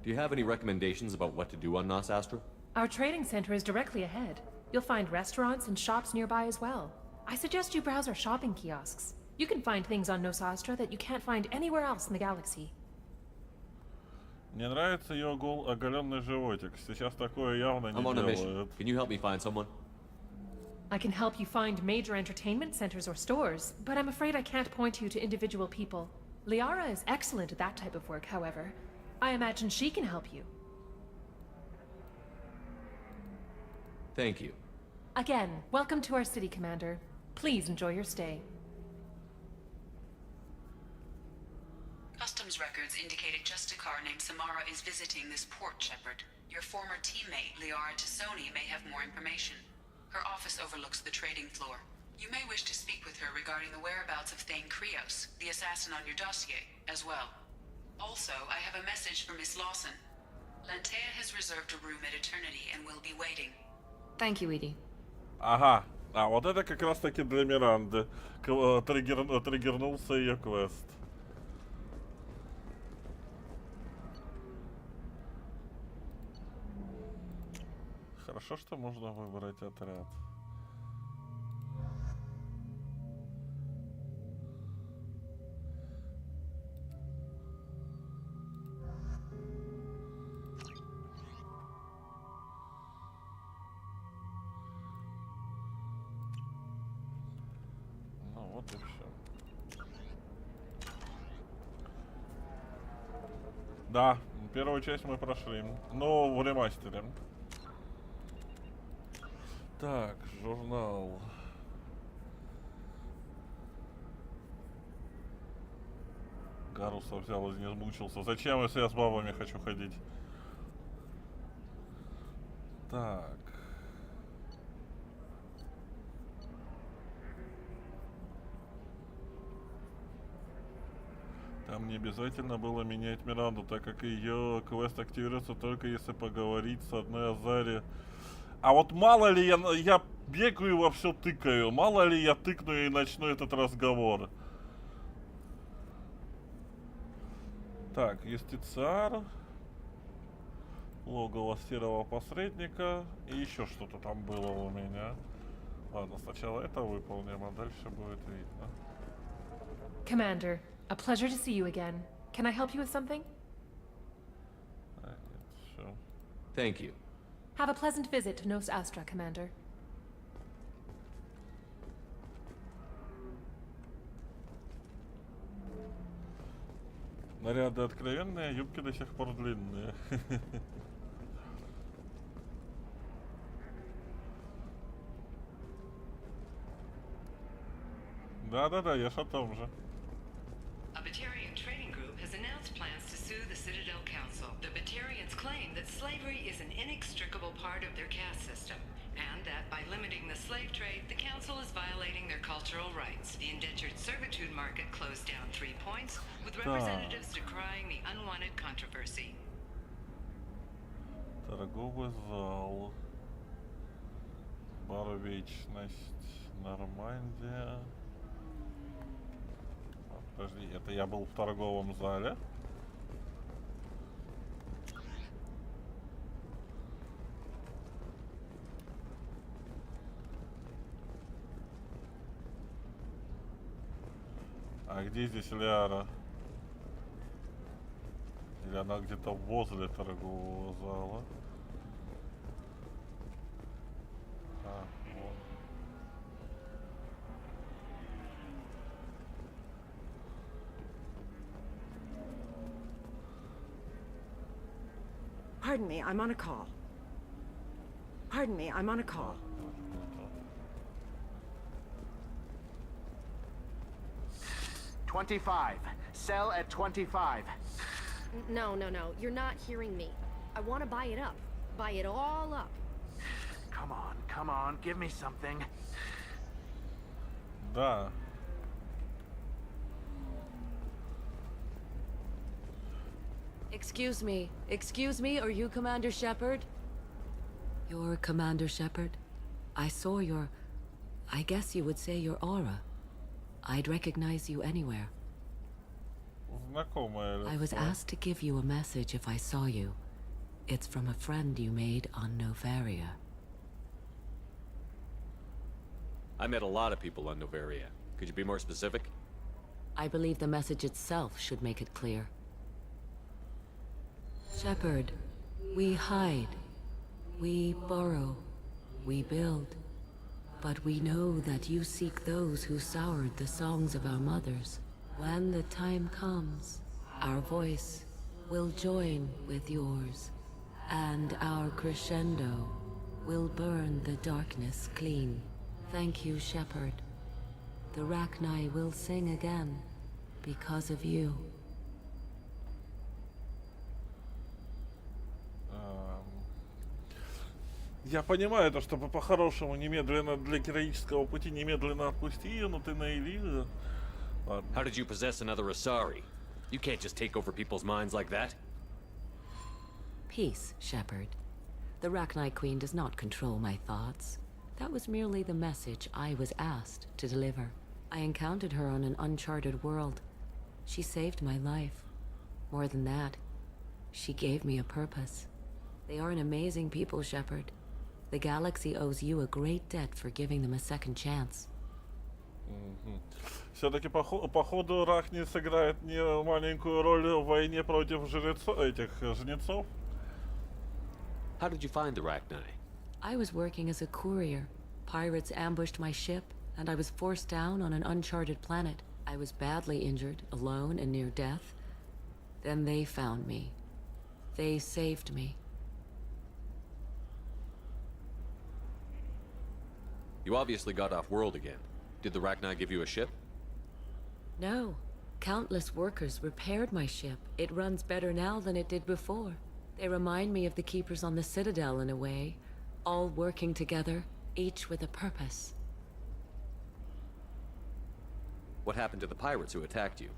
Do you have any recommendations about what to do on Nosastra? Our trading center is directly ahead. You'll find restaurants and shops nearby as well. I suggest you browse our shopping kiosks. You can find things on Nosastra that you can't find anywhere else in the galaxy. Мне нравится ее оголенный животик. Сейчас такое явно не I'm on a mission. делают. Can you help me find someone? I can help you find major entertainment centers or stores, but I'm afraid I can't point you to individual people. Liara is excellent at that type of work, however. I imagine she can help you. Thank you. Again, welcome to our city, Commander. Please enjoy your stay. Customs records indicated just a car named Samara is visiting this port, Shepard. Your former teammate, Liara Tassoni, may have more information. Her office overlooks the trading floor. You may wish to speak with her regarding the whereabouts of Thane Krios, the assassin on your dossier, as well. Also, I have a message for Miss Lawson. Lantea has reserved a room at Eternity and will be waiting. Thank you, Edie. Ага, а вот это как раз таки для Миранды. Триггернулся ее квест. Хорошо, что можно выбрать отряд. Ну вот и все. Да, первую часть мы прошли, но в ремастере. Так, журнал. Гаруса взял и не измучился. Зачем, если я с бабами хочу ходить? Так. Там не обязательно было менять Миранду, так как ее квест активируется только если поговорить с одной Азари. А вот мало ли я бегаю во все тыкаю, мало ли я тыкну и начну этот разговор. Так, юстициар, логово серого посредника и еще что-то там было у меня. Ладно, сначала это выполним, а дальше будет видно. Commander, a pleasure to see you again. Can I help you with something? Thank you. Have a pleasant visit to Nos Astra, Commander. Наряды откровенные, юбки до сих пор длинные. Да-да-да, я ж о том же. A Batarian trading group has announced plans to sue the Citadel Council. The Batarians claim that slavery is an inextricable part of their caste system, and that by limiting the slave trade, the Council is violating their cultural rights. The indentured servitude market closed down 3 points, with representatives decrying the unwanted controversy. Торговый зал. Бар Вечность. Нормандия. Подожди, это я был в торговом зале? А где здесь Лиара? Или она где-то возле торгового зала? А, вот. Pardon me, I'm on a call. Pardon me, I'm on a call. $25. Sell at $25. No, you're not hearing me. I want to buy it up. Buy it all up. Come on, give me something. Да. Excuse me, are you Commander Shepard? You're Commander Shepard? I saw your... I guess you would say your aura. I'd recognize you anywhere. I was asked to give you a message if I saw you. It's from a friend you made on Novaria. I met a lot of people on Novaria. Could you be more specific? I believe the message itself should make it clear. Shepard, we hide, we burrow, we build, but we know that you seek those who soured the songs of our mothers. When the time comes, our voice will join with yours, and our crescendo will burn the darkness clean. Thank you, Shepard. The Rachni will sing again because of you. Я понимаю то, чтобы по-хорошему немедленно для героического пути немедленно отпусти ее, но ты наивила. Ладно. How did you possess another Asari? You can't just take over people's minds like that. Peace, Shepard. The Rachni Queen does not control my thoughts. That was merely the message I was asked to deliver. I encountered her on an uncharted world. She saved my life. More than that, she gave me a purpose. They are an amazing people, Shepard. The galaxy owes you a great debt for giving them a second chance. Все-таки походу Рахни сыграет не маленькую роль в войне против жнецов. How did you find the Rachni? I was working as a courier. Pirates ambushed my ship, and I was forced down on an uncharted planet. I was badly injured, alone and near death. Then they found me. They saved me. You obviously got off world again. Did the Rachni give you a ship? No. Countless workers repaired my ship. It runs better now than it did before. They remind me of the keepers on the Citadel in a way, all working together, each with a purpose. What happened to the pirates who attacked you?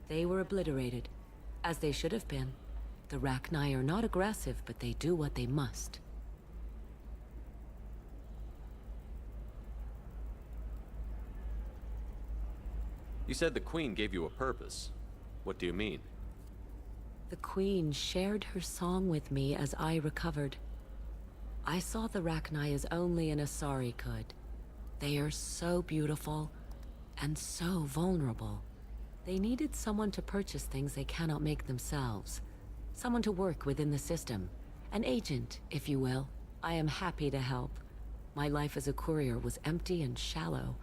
They were obliterated, as they should have been. The Rachni are not aggressive, but they do what they must. You said the Queen gave you a purpose. What do you mean? The Queen shared her song with me as I recovered. I saw the Rachni as only an Asari could. They are so beautiful and so vulnerable. They needed someone to purchase things they cannot make themselves. Someone to work within the system. An agent, if you will. I am happy to help. My life as a courier was empty and shallow.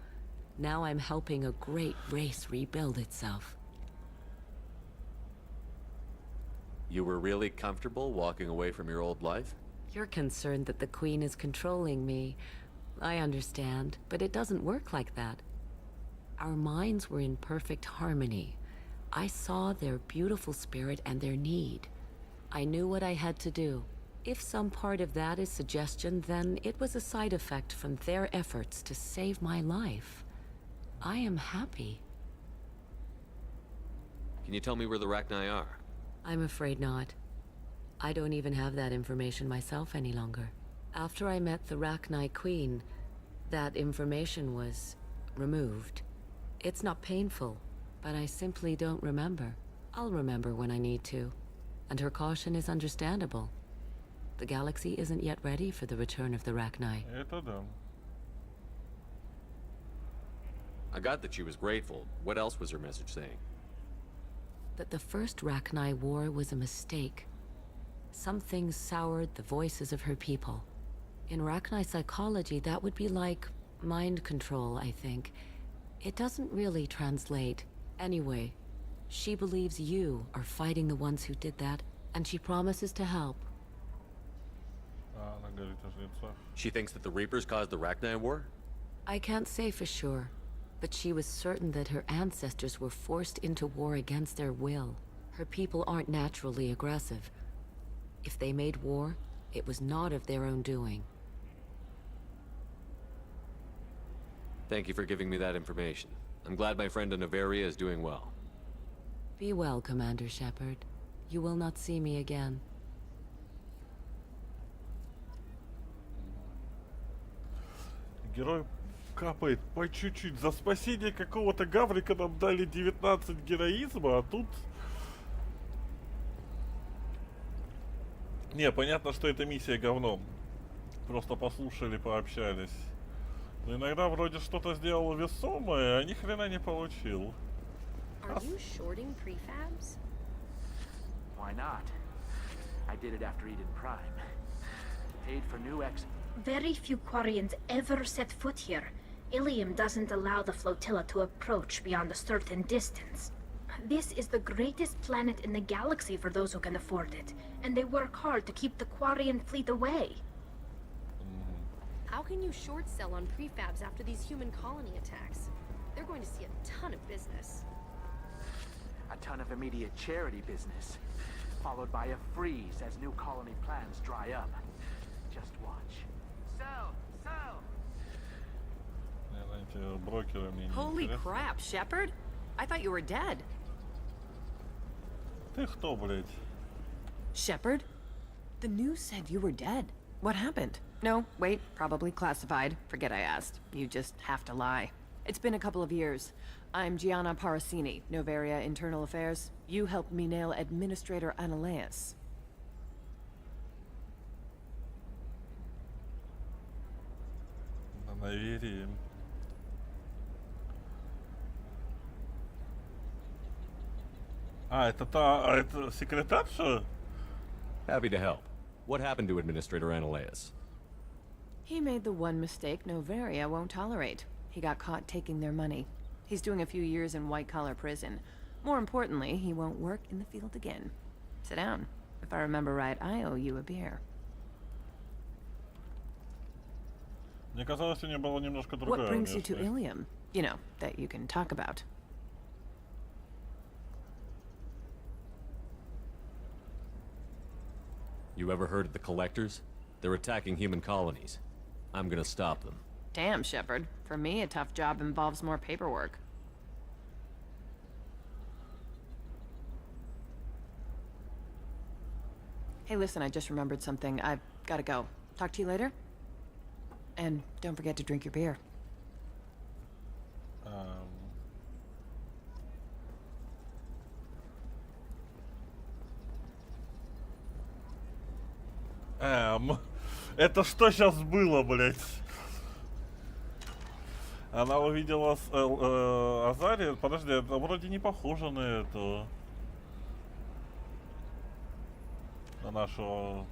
Now I'm helping a great race rebuild itself. You were really comfortable walking away from your old life? You're concerned that the Queen is controlling me. I understand, but it doesn't work like that. Our minds were in perfect harmony. I saw their beautiful spirit and their need. I knew what I had to do. If some part of that is suggestion, then it was a side effect from their efforts to save my life. I am happy. Can you tell me where the Rachni are? I'm afraid not. I don't even have that information myself any longer. After I met the Rachni Queen, that information was removed. It's not painful, but I simply don't remember. I'll remember when I need to, and her caution is understandable. The galaxy isn't yet ready for the return of the Rachni. Это да. I got that she was grateful. What else was her message saying? That the first Rachni war was a mistake. Something soured the voices of her people. In Rachni psychology, that would be like mind control, I think. It doesn't really translate. Anyway, she believes you are fighting the ones who did that, and she promises to help. She thinks that the Reapers caused the Rachni war? I can't say for sure, but she was certain that her ancestors were forced into war against their will. Her people aren't naturally aggressive. If they made war, it was not of their own doing. Thank you for giving me that information. I'm glad my friend in Noveria is doing well. Be well, Commander Shepard. You will not see me again. Герой капает по чуть-чуть. За спасение какого-то гаврика нам дали 19 героизма, а тут... Не, понятно, что это миссия говном. Просто послушали, пообщались. Но иногда вроде что-то сделал весомое, а ни хрена не получил. Are you shorting prefabs? Why not? I did it after Eden Prime. Paid for new ex... Very few Quarians ever set foot here. Ilium doesn't allow the flotilla to approach beyond a certain distance. This is the greatest planet in the galaxy for those who can afford it, and they work hard to keep the Quarian fleet away. How can you short sell on prefabs after these human colony attacks? They're going to see a ton of business. A ton of immediate charity business, followed by a freeze as new colony plans dry up. Just watch. Sell! Sell! Holy crap, Shepard! I thought you were dead. Ты кто, блядь? Shepard? The news said you were dead. What happened? No, wait, probably classified. Forget I asked. You just have to lie. It's been a couple of years. I'm Gianna Parasini, Noveria Internal Affairs. You helped me nail Administrator Analeas. Доверие. Это секретарша? Happy to help. What happened to Administrator Ananias? He made the one mistake Novaria won't tolerate. He got caught taking their money. He's doing a few years in white-collar prison. More importantly, he won't work in the field again. Sit down. If I remember right, I owe you a beer. Мне казалось, у нее была немножко другая. What brings you to Ilium? You know, that you can talk about. You ever heard of the Collectors? They're attacking human colonies. I'm gonna stop them. Damn, Shepard. For me, a tough job involves more paperwork. Hey, listen, I just remembered something. I've gotta go. Talk to you later? And don't forget to drink your beer. Это что сейчас было, блять? Она увидела Азари. Подожди, это вроде не похоже на этого. На нашего...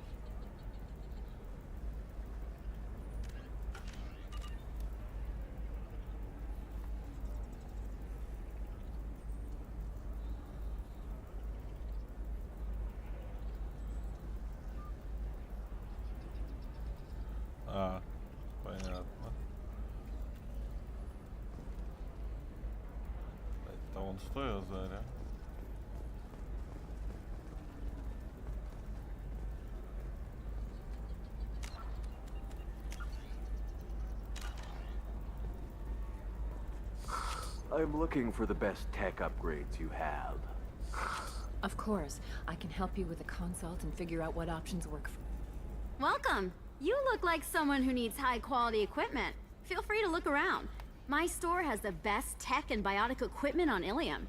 Понятно. Это он стой, Азаря. I'm looking for the best tech upgrades you have. Of course. I can help you with a consult and figure out what options work for... Welcome! You look like someone who needs high-quality equipment. Feel free to look around. My store has the best tech and biotic equipment on Ilium.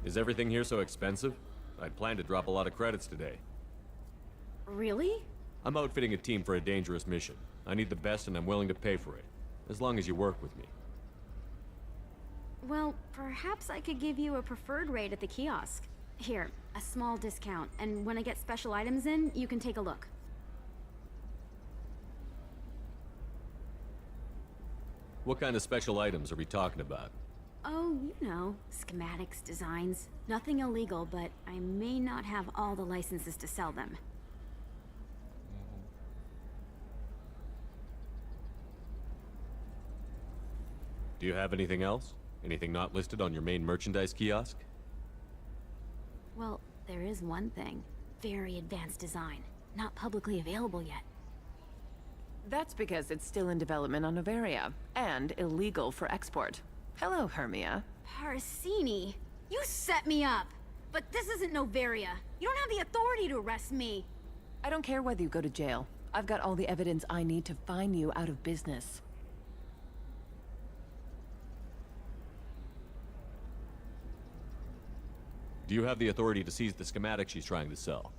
Is everything here so expensive? I'd planned to drop a lot of credits today. Really? I'm outfitting a team for a dangerous mission. I need the best and I'm willing to pay for it. As long as you work with me. Well, perhaps I could give you a preferred rate at the kiosk. Here, a small discount, and when I get special items in, you can take a look. What kind of special items are we talking about? Oh, you know, schematics, designs. Nothing illegal, but I may not have all the licenses to sell them. Do you have anything else? Anything not listed on your main merchandise kiosk? Well, there is one thing. Very advanced design. Not publicly available yet. That's because it's still in development on Novaria, and illegal for export. Hello, Hermia. Parsini, you set me up! But this isn't Novaria. You don't have the authority to arrest me. I don't care whether you go to jail. I've got all the evidence I need to fine you out of business. Do you have the authority to seize the schematic she's trying to sell?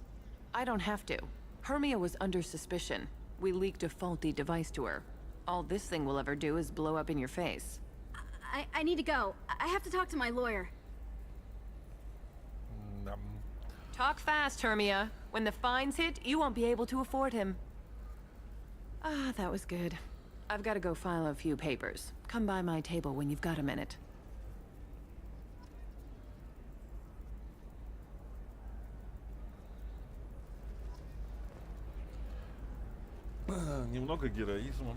I don't have to. Hermia was under suspicion. We leaked a faulty device to her. All this thing will ever do is blow up in your face. I need to go. I have to talk to my lawyer. Talk fast, Hermia. When the fines hit, you won't be able to afford him. Ah, that was good. I've got to go file a few papers. Come by my table when you've got a minute. Немного героизма.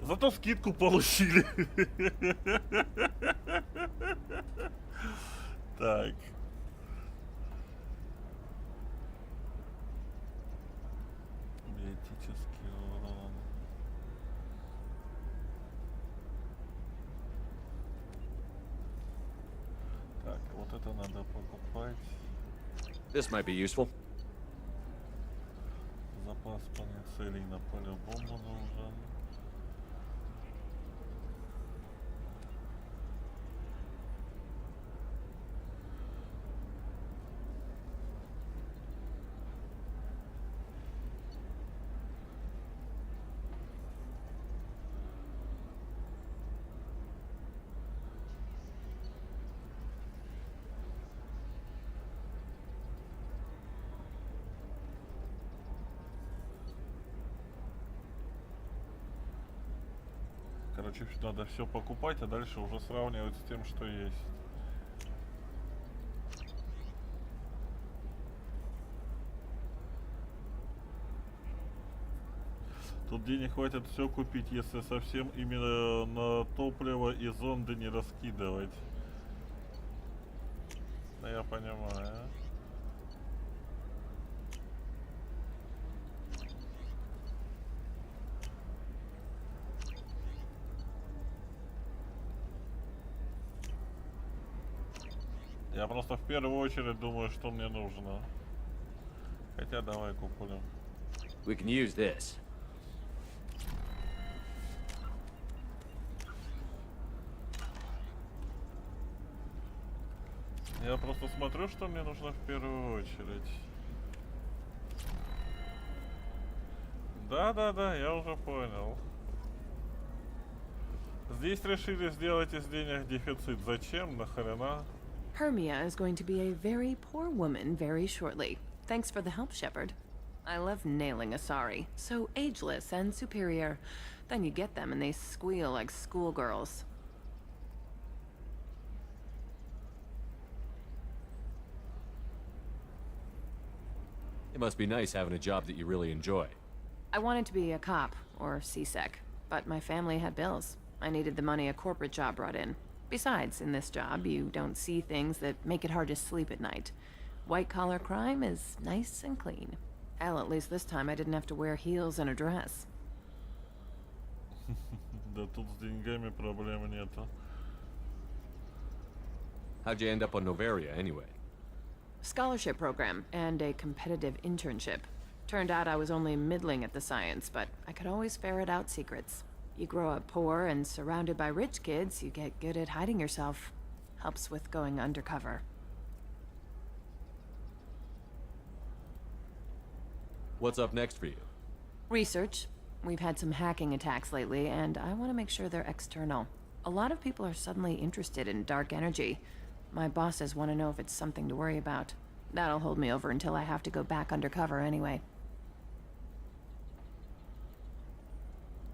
Зато скидку получили. Так. Биотический урон. Так, вот это надо покупать. This might be useful. Запас исполнение целей на поле бомбы нужен. Короче, надо все покупать, а дальше уже сравнивать с тем, что есть. Тут денег хватит все купить, если совсем именно на топливо и зонды не раскидывать. Да, я понимаю. Я просто в первую очередь думаю, что мне нужно. Хотя давай купим. We can use this. Я просто смотрю, что мне нужно в первую очередь. Да, я уже понял. Здесь решили сделать из денег дефицит. Зачем? Нахрена? Hermia is going to be a very poor woman very shortly. Thanks for the help, Shepard. I love nailing a sorry. So ageless and superior. Then you get them and they squeal like schoolgirls. It must be nice having a job that you really enjoy. I wanted to be a cop, or CSEC, but my family had bills. I needed the money a corporate job brought in. Besides, in this job, you don't see things that make it hard to sleep at night. White-collar crime is nice and clean. Hell, at least this time I didn't have to wear heels and a dress. Да тут с деньгами проблем нету. How'd you end up on Noveria, anyway? Scholarship program and a competitive internship. Turned out I was only middling at the science, but I could always ferret out secrets. You grow up poor and surrounded by rich kids, you get good at hiding yourself. Helps with going undercover. What's up next for you? Research. We've had some hacking attacks lately, and I want to make sure they're external. A lot of people are suddenly interested in dark energy. My bosses want to know if it's something to worry about. That'll hold me over until I have to go back undercover anyway.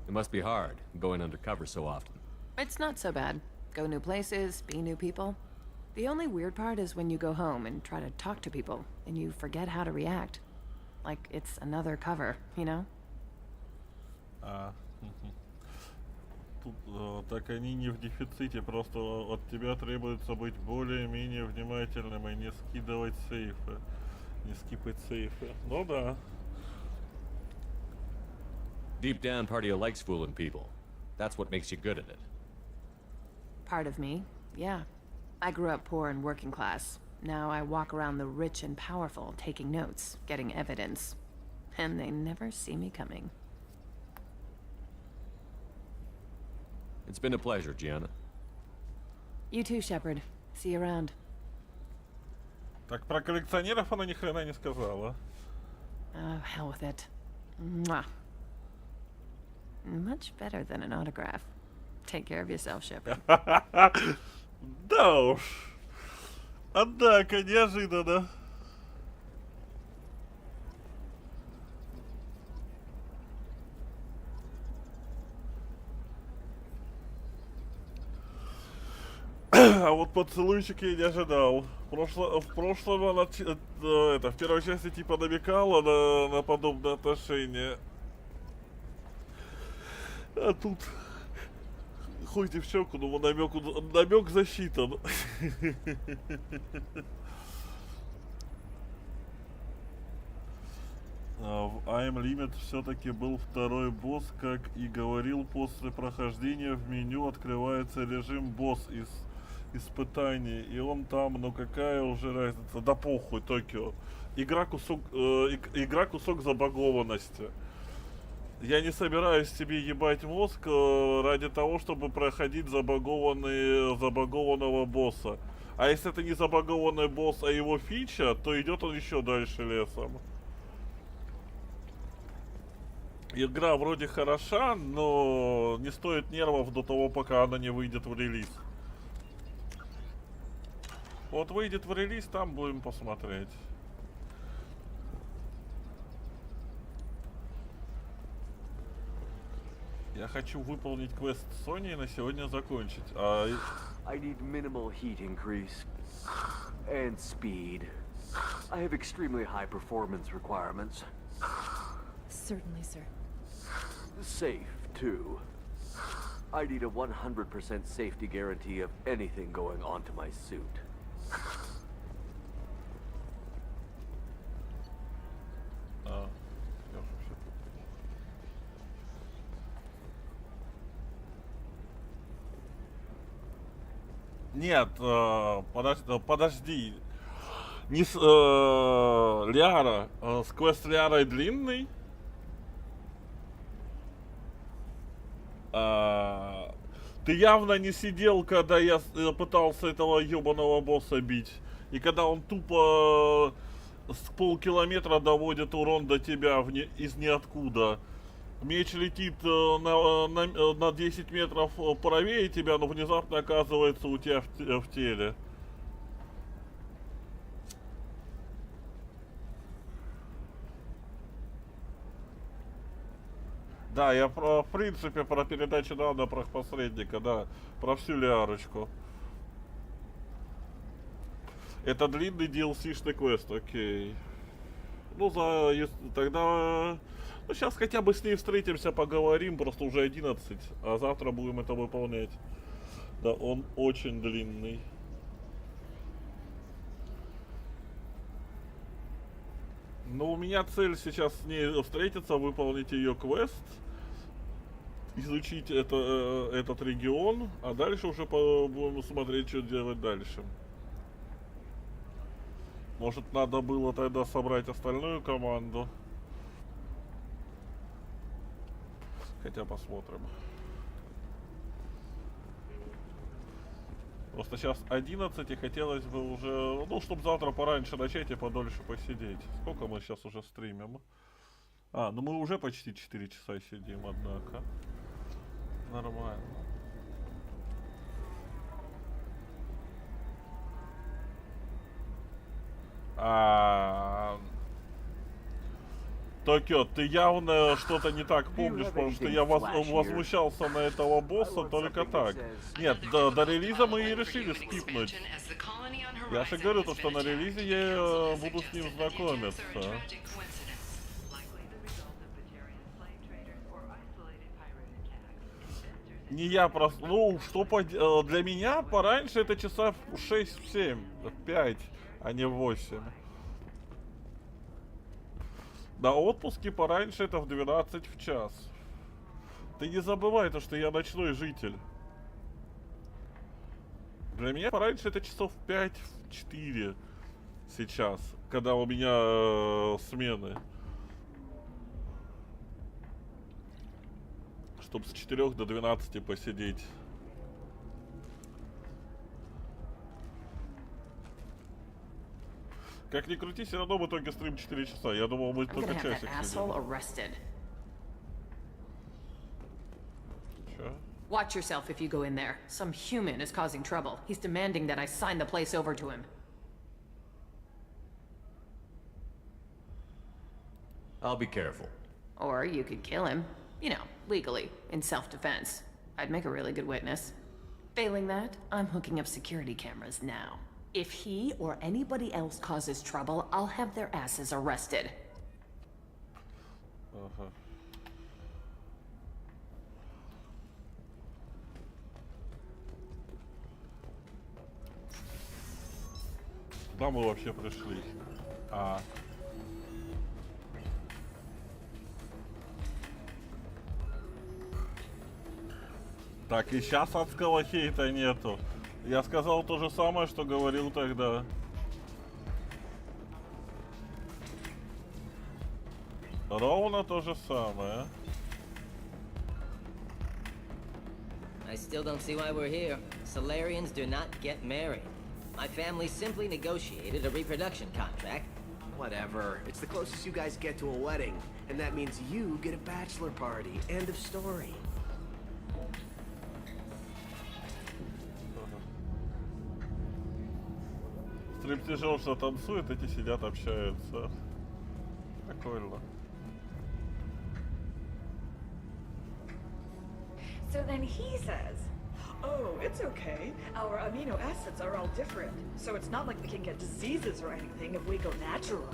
It must be hard, going undercover so often. It's not so bad. Go new places, be new people. The only weird part is when you go home and try to talk to people, and you forget how to react. Like it's another cover, you know? Тут так они не в дефиците, просто от тебя требуется быть более-менее внимательным и не скидывать сейфы. Не скипать сейфы. Ну да. Deep down, part of you likes fooling people. That's what makes you good at it. Part of me, yeah. I grew up poor and working class. Now I walk around the rich and powerful, taking notes, getting evidence. And they never see me coming. It's been a pleasure, Gianna. You too, Shepard. See you around. Так про коллекционеров она ни хрена не сказала. Oh, hell with it. Mwah. Much better than an autograph. Take care of yourself, Shepard. Да уж. Однако, неожиданно. А вот поцелуйчик я не ожидал. В прошлом она в первой части типа намекала на подобное отношение. А тут хоть и в щеку, но намек засчитан. В I'm Limit все-таки был второй босс, как и говорил, после прохождения в меню открывается режим босс испытаний, и он там, ну какая уже разница, да похуй, Токио. Игра кусок забагованности. Я не собираюсь тебе ебать мозг ради того, чтобы проходить забагованного босса. А если это не забагованный босс, а его фича, то идет он еще дальше лесом. Игра вроде хороша, но не стоит нервов до того, пока она не выйдет в релиз. Вот выйдет в релиз, там будем посмотреть. Я хочу выполнить квест Sony и на сегодня закончить. I need minimal heat increase and speed. I have extremely high performance requirements. Certainly, sir. Safe, too. I need a 100% safety guarantee of anything going onto my suit. Нет, подожди. Не с Лиара. С квест Лиарой длинный. Ты явно не сидел, когда я пытался этого ебаного босса бить. И когда он тупо с полкилометра доводит урон до тебя из ниоткуда. Меч летит на 10 метров правее тебя, но внезапно оказывается у тебя в теле. Да, я в принципе про передачу данных про посредника, да, про всю Лиарочку. Это длинный DLC-шный квест, окей. Ну, тогда... Ну, сейчас хотя бы с ней встретимся, поговорим, просто уже 11, а завтра будем это выполнять. Да, он очень длинный. Но у меня цель сейчас с ней встретиться, выполнить ее квест, изучить этот регион, а дальше уже будем смотреть, что делать дальше. Может, надо было тогда собрать остальную команду. Хотя посмотрим. Просто сейчас 11 и хотелось бы уже, ну, чтобы завтра пораньше начать и подольше посидеть. Сколько мы сейчас уже стримим? Ну мы уже почти 4 часа сидим, однако. Нормально. Токио, ты явно что-то не так помнишь, потому что я возмущался на этого босса только так. Нет, до релиза мы и решили скипнуть. Я же говорю, то, что на релизе я буду с ним знакомиться. Не я просто... Ну, что для меня пораньше это часа 6-7, 5, а не 8. На отпуске пораньше это в 12 в час. Ты не забывай то, что я ночной житель. Для меня пораньше это часов 5-4 сейчас, когда у меня смены. Чтоб с 4 до 12 посидеть. Как ни крути, все равно в итоге стрим 4 часа. Я думал, мы только часик сидим. Чё? Watch yourself if you go in there. Some human is causing trouble. He's demanding that I sign the place over to him. I'll be careful. Or you could kill him. You know, legally, in self-defense. I'd make a really good witness. Failing that, I'm hooking up security cameras now. If he or anybody else causes trouble, I'll have their asses arrested. Куда мы вообще пришли? Так, и сейчас адского хейта нету. Я сказал то же самое, что говорил тогда. Ровно то же самое. I still don't see why we're here. Solarians do not get married. My family simply negotiated a reproduction contract. Whatever. It's the closest you guys get to a wedding. And that means you get a bachelor party. End of story. Стриптижерша танцует, эти сидят, общаются. Прикольно. So then he says, oh, it's okay. Our amino acids are all different. So it's not like we can get diseases or anything if we go natural.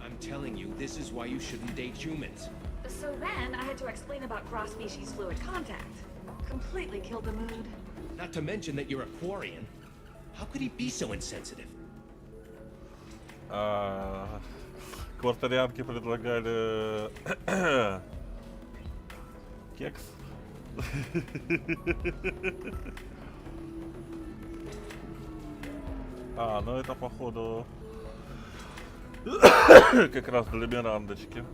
I'm telling you, this is why you shouldn't date humans. So then I had to explain about cross-species fluid contact. Completely killed the mood. Not to mention that you're a Quarian. How could he be so insensitive? Квартарианки предлагали кекс. Ну это походу как раз для Мирандочки.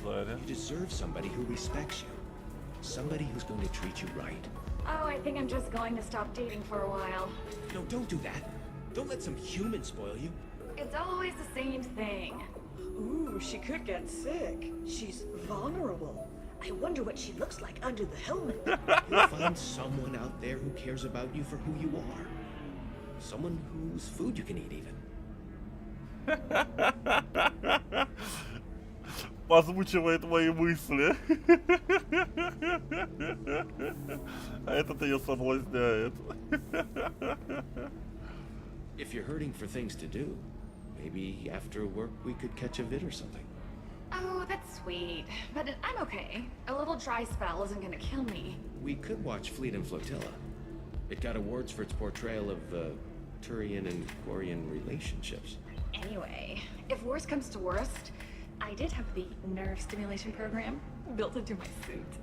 You deserve somebody who respects you. Somebody who's going to treat you right. Oh, I think I'm just going to stop dating for a while. No, don't do that. Don't let some human spoil you. It's always the same thing. Ooh, she could get sick. She's vulnerable. I wonder what she looks like under the helmet. You'll find someone out there who cares about you for who you are. Someone whose food you can eat even. Озвучивает мои мысли. А этот ее соблазняет. If you're hurting for things to do, maybe after work we could catch a vid or something. Oh, that's sweet. But I'm okay. A little dry spell isn't gonna kill me. We could watch Fleet and Flotilla. It got awards for its portrayal of Turian and Quarian relationships. Anyway, if worst comes to worst, I did have the nerve stimulation program built into my suit.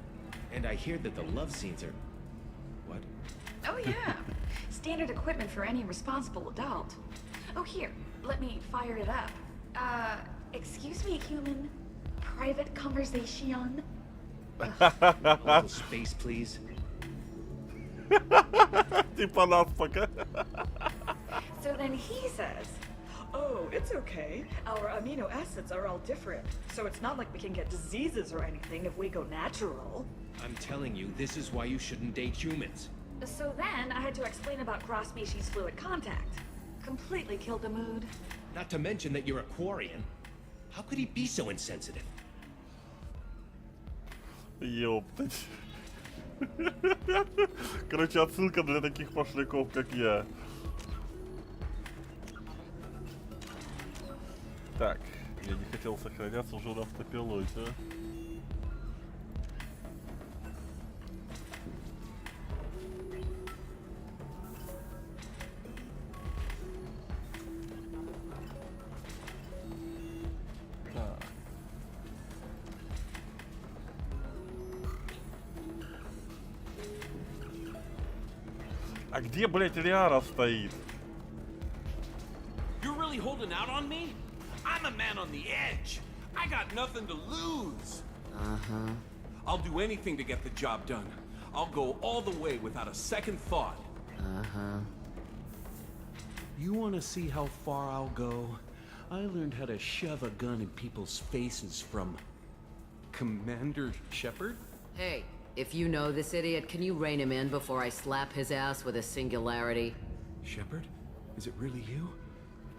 And I hear that the love scenes are... What? Oh yeah. Standard equipment for any responsible adult. Oh here, let me fire it up. Excuse me, human. Private conversation? A little space, please. Типа нас пока. So then he says, oh, it's okay. Our amino acids are all different. So it's not like we can get diseases or anything if we go natural. I'm telling you, this is why you shouldn't date humans. So then I had to explain about cross-species fluid contact. Completely killed the mood. Not to mention that you're a Quarian. How could he be so insensitive? Ёптать. Короче, отсылка для таких пошляков, как я. Так, я не хотел сохраняться уже на автопилоте. А где, блять, Лиара стоит? You're really holding out on me? I'm a man on the edge. I got nothing to lose. Uh-huh. I'll do anything to get the job done. I'll go all the way without a second thought. Uh-huh. You want to see how far I'll go? I learned how to shove a gun in people's faces from Commander Shepard. Hey, if you know this idiot, can you rein him in before I slap his ass with a singularity? Shepard? Is it really you?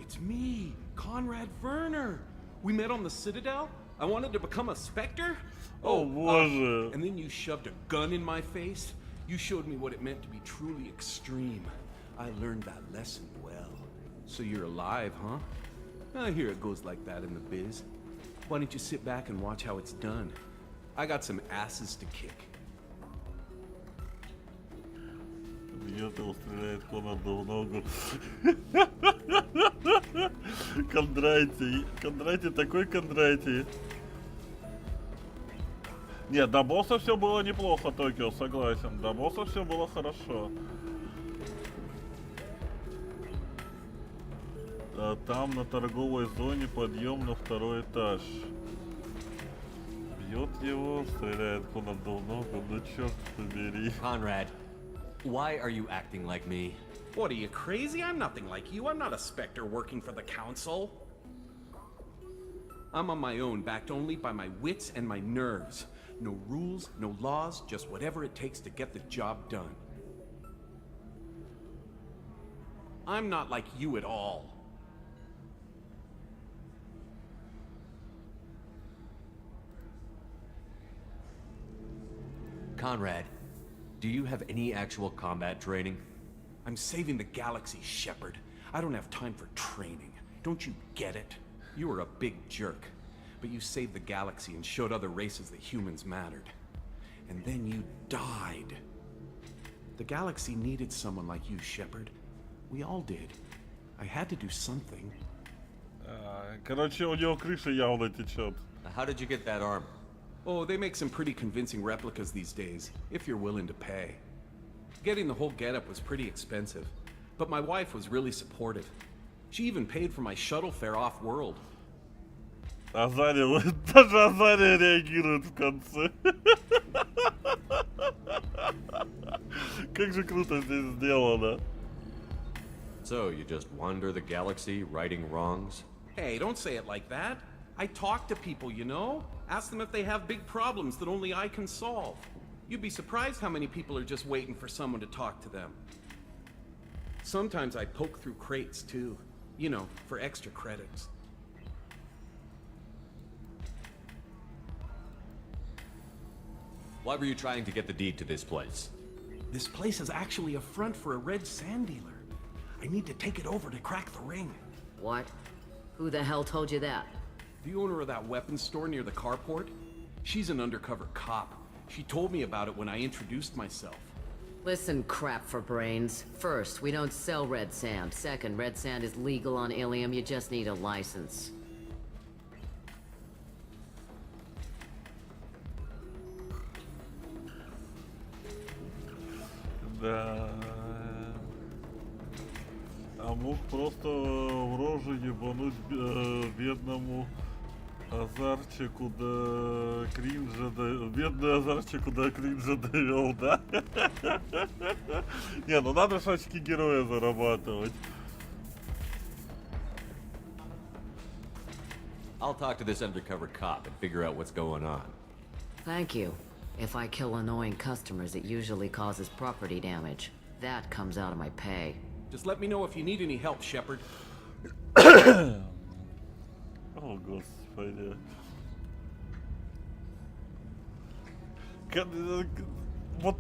It's me, Conrad Werner. We met on the Citadel. I wanted to become a Spectre. And then you shoved a gun in my face. You showed me what it meant to be truly extreme. I learned that lesson well. So you're alive, huh? I hear it goes like that in the biz. Why don't you sit back and watch how it's done? I got some asses to kick. Бьет его, стреляет Конраду в ногу. Кондрати, такой Кондрати. Нет, до босса все было неплохо, Токио, согласен. До босса все было хорошо. Там на торговой зоне подъем на второй этаж. Бьет его, стреляет по надувному, ну черт побери. Conrad, why are you acting like me? What, are you crazy? I'm nothing like you. I'm not a specter working for the council. I'm on my own, backed only by my wits and my nerves. No rules, no laws, just whatever it takes to get the job done. I'm not like you at all. Conrad, do you have any actual combat training? I'm saving the galaxy, Shepard. I don't have time for training. Don't you get it? You were a big jerk, but you saved the galaxy and showed other races that humans mattered. And then you died. The galaxy needed someone like you, Shepard. We all did. I had to do something. Короче, у него крыша явно течет. How did you get that armor? Oh, they make some pretty convincing replicas these days, if you're willing to pay. Getting the whole getup was pretty expensive, but my wife was really supportive. She even paid for my shuttle fare off-world. Азария, даже Азария реагирует в конце. Как же круто здесь сделано. So, you just wander the galaxy, righting wrongs? Hey, don't say it like that. I talk to people, you know? Ask them if they have big problems that only I can solve. You'd be surprised how many people are just waiting for someone to talk to them. Sometimes I poke through crates, too. You know, for extra credits. Why were you trying to get the deed to this place? This place is actually a front for a red sand dealer. I need to take it over to crack the ring. What? Who the hell told you that? The owner of that weapons store near the carport. She's an undercover cop. She told me about it when I introduced myself. Listen, crap for brains. First, we don't sell red sand. Second, red sand is legal on Ilium. You just need a license. Да. А мог просто в рожу ебануть бедному Азарчику до кринжа, бедный Азарчику до кринжа довел, да? Не, ну надо ж очки героя зарабатывать. I'll talk to this undercover cop and figure out what's going on. Thank you. If I kill annoying customers, it usually causes property damage. That comes out of my pay. Just let me know if you need any help, Shepard. О, господи. Вот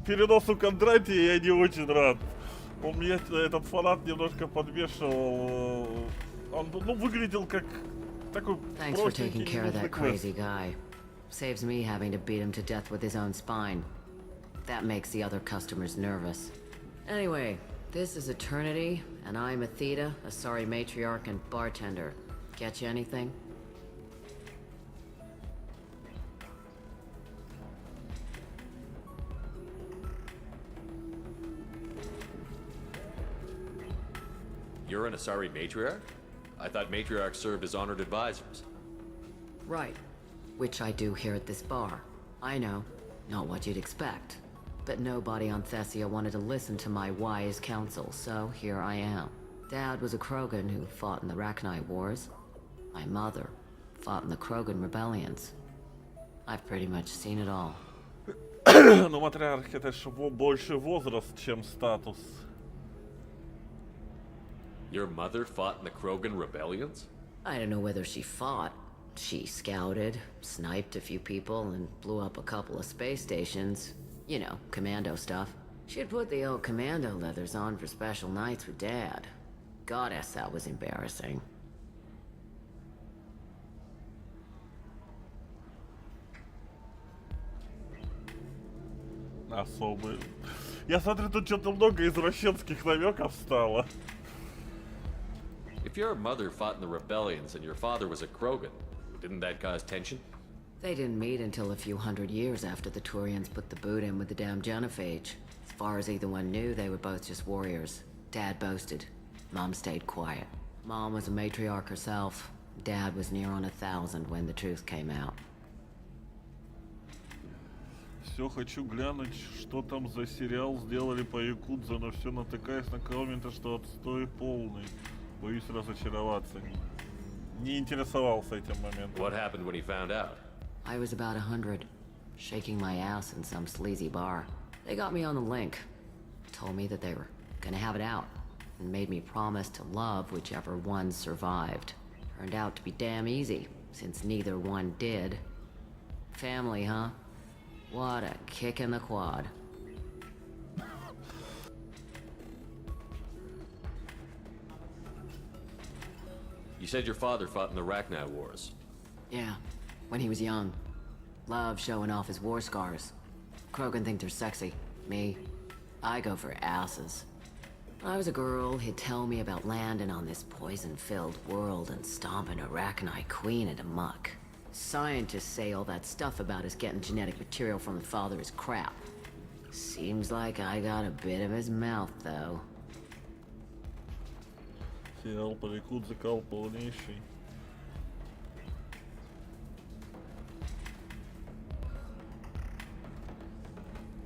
переносу Кондратия я не очень рад. Он мне этот фанат немножко подвешивал. Он, ну, выглядел как такой Thanks for taking care of that crazy guy. Saves me having to beat him to death with his own spine. That makes the other customers nervous. Anyway, this is Eternity, and I'm Athena, a sorry matriarch and bartender. Get you anything? You're an Asari matriarch? I thought matriarchs served as honored advisors. Right. Which I do here at this bar. I know, not what you'd expect. But nobody on Thessia wanted to listen to my wise counsel, so here I am. Dad was a Krogan who fought in the Rachni Wars. My mother fought in the Krogan rebellions. I've pretty much seen it all. Но матриарх это ж больше возраст, чем статус. Your mother fought in the Krogan rebellions? I don't know whether she fought. She scouted, sniped a few people, and blew up a couple of space stations. You know, commando stuff. She'd put the old commando leathers on for special nights with Dad. Goddess, that was embarrassing. Особый. Я смотрю, тут что-то много извращенских намеков стало. If your mother fought in the rebellions and your father was a Krogan, didn't that cause tension? They didn't meet until a few hundred years after the Turians put the boot in with the damn Genophage. As far as either one knew, they were both just warriors. Dad boasted. Mom stayed quiet. Mom was a matriarch herself. Dad was near on 1,000 when the truth came out. Все хочу глянуть, что там за сериал сделали по якудзе, но все натыкаюсь на комменты, что отстой полный. Боюсь разочароваться. Не интересовался этим моментом. What happened when he found out? I was about 100, shaking my ass in some sleazy bar. They got me on the link. Told me that they were gonna have it out, and made me promise to love whichever one survived. Turned out to be damn easy, since neither one did. Family, huh? What a kick in the quad. You said your father fought in the Rachni Wars. Yeah, when he was young. Loved showing off his war scars. Krogan think they're sexy. Me, I go for asses. When I was a girl, he'd tell me about landing on this poison-filled world and stomping a Rachni queen into muck. Scientists say all that stuff about us getting genetic material from the father is crap. Seems like I got a bit of his mouth, though. Сериал по якудзе кал полнейший.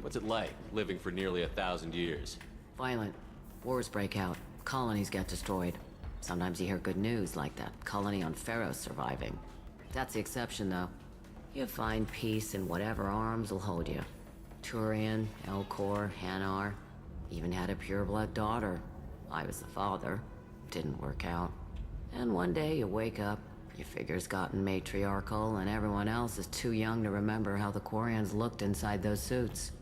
What's it like, living for nearly 1,000 years? Violent. Wars break out. Colonies get destroyed. Sometimes you hear good news, like that colony on Pharaoh surviving. That's the exception, though. You find peace in whatever arms will hold you. Turian, Elcor, Hanar. Even had a pureblood daughter. I was the father. Didn't work out. And one day you wake up, your figure's gotten matriarchal, and everyone else is too young to remember how the Quarians looked inside those suits.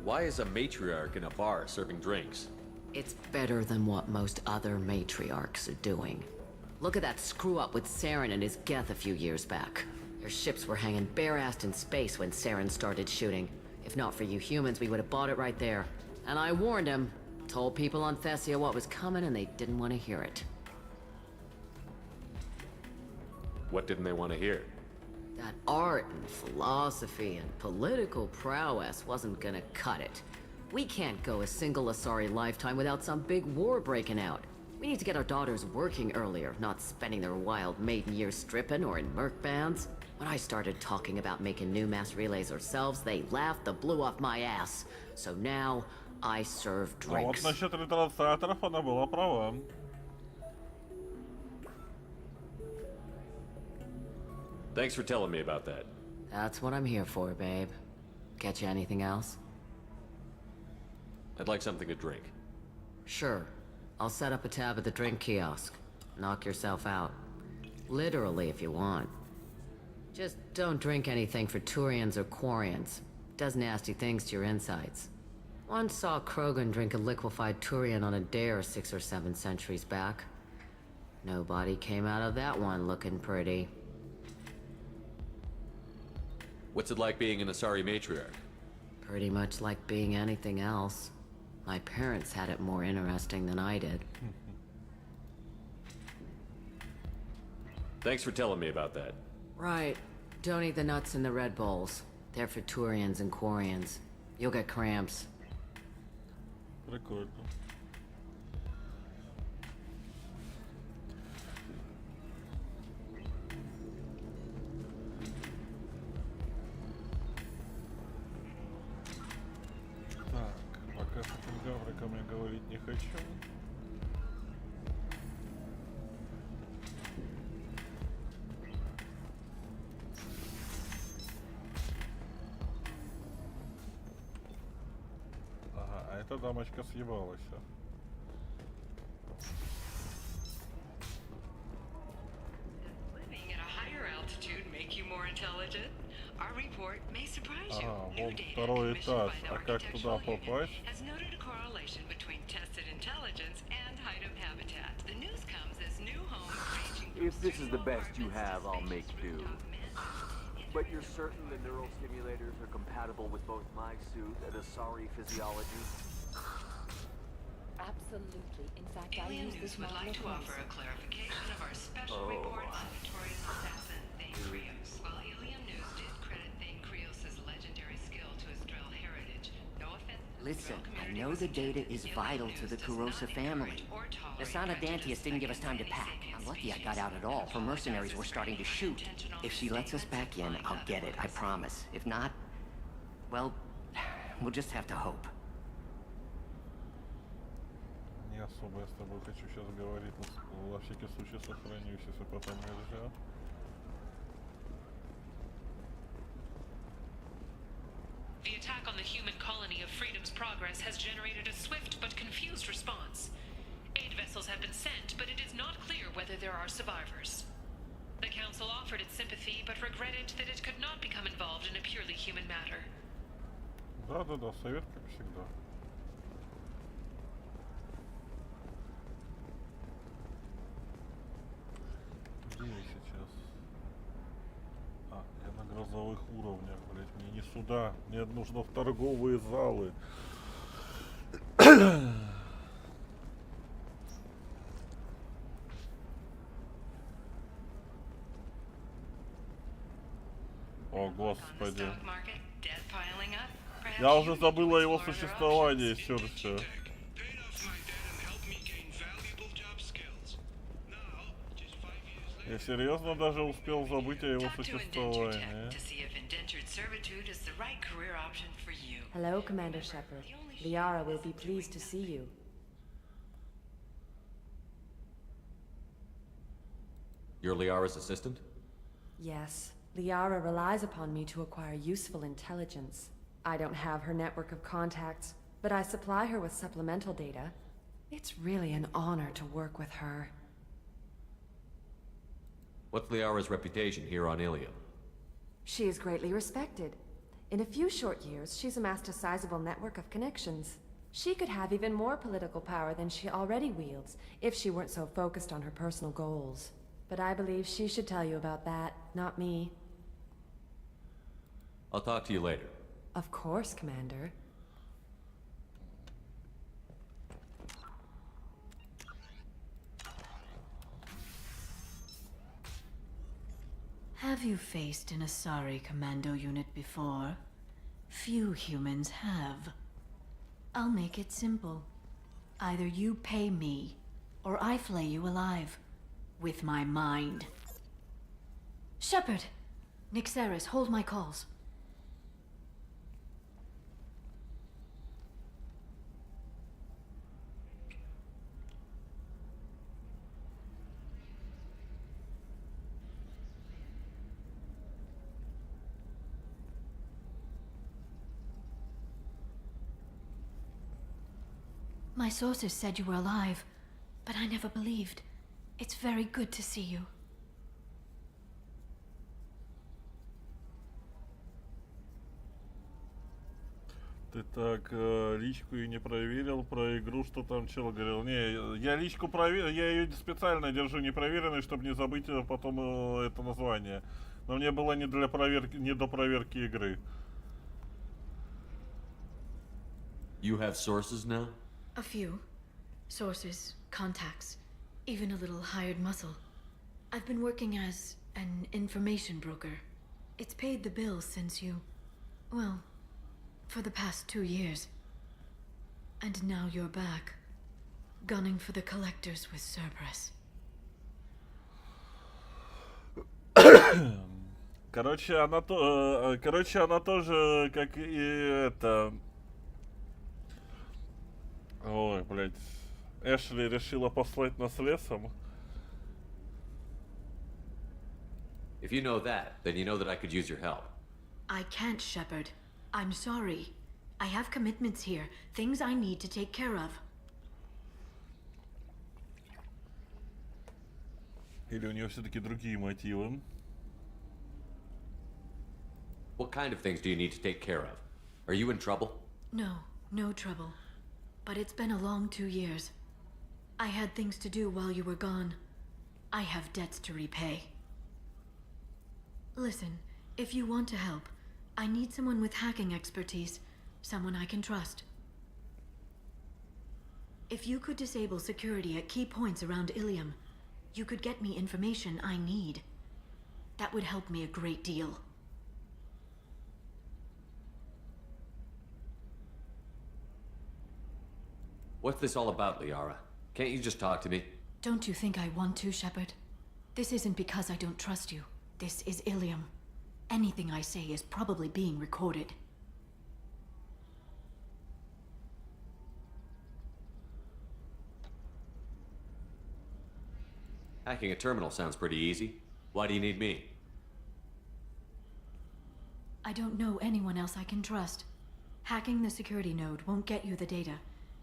Why is a matriarch in a bar serving drinks? It's better than what most other matriarchs are doing. Look at that screw-up with Saren and his Geth a few years back. Their ships were hanging bare-assed in space when Saren started shooting. If not for you humans, we would have bought it right there. And I warned him. Told people on Thessia what was coming, and they didn't want to hear it. What didn't they want to hear? That art and philosophy and political prowess wasn't gonna cut it. We can't go a single Asari lifetime without some big war breaking out. We need to get our daughters working earlier, not spending their wild maiden years stripping or in merc bands. When I started talking about making new mass relays ourselves, they laughed the blue off my ass. So now, I serve А вот drinks. насчет ретрансляторов она была права. Thanks for telling me about that. That's what I'm here for, babe. Get you anything else? I'd like something to drink. Sure. I'll set up a tab at the drink kiosk. Knock yourself out. Literally, if you want. Just don't drink anything for Turians or Quarians. Does nasty things to your insides. Once saw Krogan drink a liquefied Turian on a dare 6 or 7 centuries back. Nobody came out of that one looking pretty. What's it like being an Asari matriarch? Pretty much like being anything else. My parents had it more interesting than I did. Thanks for telling me about that. Right. Don't eat the nuts in the Red Bowls. They're for Turians and Quarians. You'll get cramps. Прикольно. Так, пока с этим гавриком я говорить не хочу. Ага, а эта дамочка съебалась. Living at a higher altitude make you more intelligent? Our report may surprise you. Ага, New вот data второй commissioned этаж. by the А как туда Architectural Union попасть? has noted a correlation between tested intelligence and height of habitat. The news comes as new homes ranging from If this is the best you have, I'll make do. But you're certain the neural stimulators are compatible with both my suit and Asari physiology? Absolutely. In fact, I Alien use News this would model like to of offer a clarification of our special report on Notorious Assassin Thane Krios. While Alien News did credit Thane Krios' legendary skill to his drill heritage, no offense. Listen, I know the data is vital to the Kurosa family. The son of Dantius didn't give us time to pack. I'm lucky I got out at all, for mercenaries were starting to shoot. If she lets us back in, I'll get it, I promise. If not, well, we'll just have to hope. Не особо я с тобой хочу сейчас говорить, но во всякий случай сохранюсь, если потом нельзя. The attack on the human colony of Freedom's Progress has generated a swift but confused response. Aid vessels have been sent, but it is not clear whether there are survivors. The Council offered its sympathy, but regretted that it could not become involved in a purely human matter. Да-да-да, совет как всегда. Где я сейчас? А, я на грозовых уровнях, блять, мне не сюда, мне нужно в торговые залы. О, господи. Я уже забыл о его существовании, все. Я серьезно даже успел забыть о его существовании. Hello, Commander Shepard. Liara will be pleased to see you. You're Liara's assistant? Yes. Liara relies upon me to acquire useful intelligence. I don't have her network of contacts, but I supply her with supplemental data. It's really an honor to work with her. What's Liara's reputation here on Ilium? She is greatly respected. In a few short years, she's amassed a sizable network of connections. She could have even more political power than she already wields, if she weren't so focused on her personal goals. But I believe she should tell you about that, not me. I'll talk to you later. Of course, Commander. Have you faced an Asari commando unit before? Few humans have. I'll make it simple. Either you pay me, or I flay you alive. With my mind. Shepard! Nixeris, hold my calls. My sources said you were alive, but I never believed. It's very good to see you. Ты так личку и не проверил про игру, что там чел говорил. Не, я личку проверил, я ее специально держу непроверенной, чтобы не забыть потом это название. Но мне было не для проверки, не до проверки игры. You have sources now? A few. Sources, contacts, even a little hired muscle. I've been working as an information broker. It's paid the bills since you... well, for the past 2 years. And now you're back, gunning for the collectors with Cerberus. Короче, она тоже, как и это... Ой, блядь. Эшли решила послать нас лесом. If you know that, then you know that I could use your help. I can't, Shepard. I'm sorry. I have commitments here, things I need to take care of. Или у нее все-таки другие мотивы? What kind of things do you need to take care of? Are you in trouble? No, no trouble. But it's been a long 2 years. I had things to do while you were gone. I have debts to repay. Listen, if you want to help, I need someone with hacking expertise, someone I can trust. If you could disable security at key points around Ilium, you could get me information I need. That would help me a great deal. What's this all about, Liara? Can't you just talk to me? Don't you think I want to, Shepard? This isn't because I don't trust you. This is Ilium. Anything I say is probably being recorded. Hacking a terminal sounds pretty easy. Why do you need me? I don't know anyone else I can trust. Hacking the security node won't get you the data.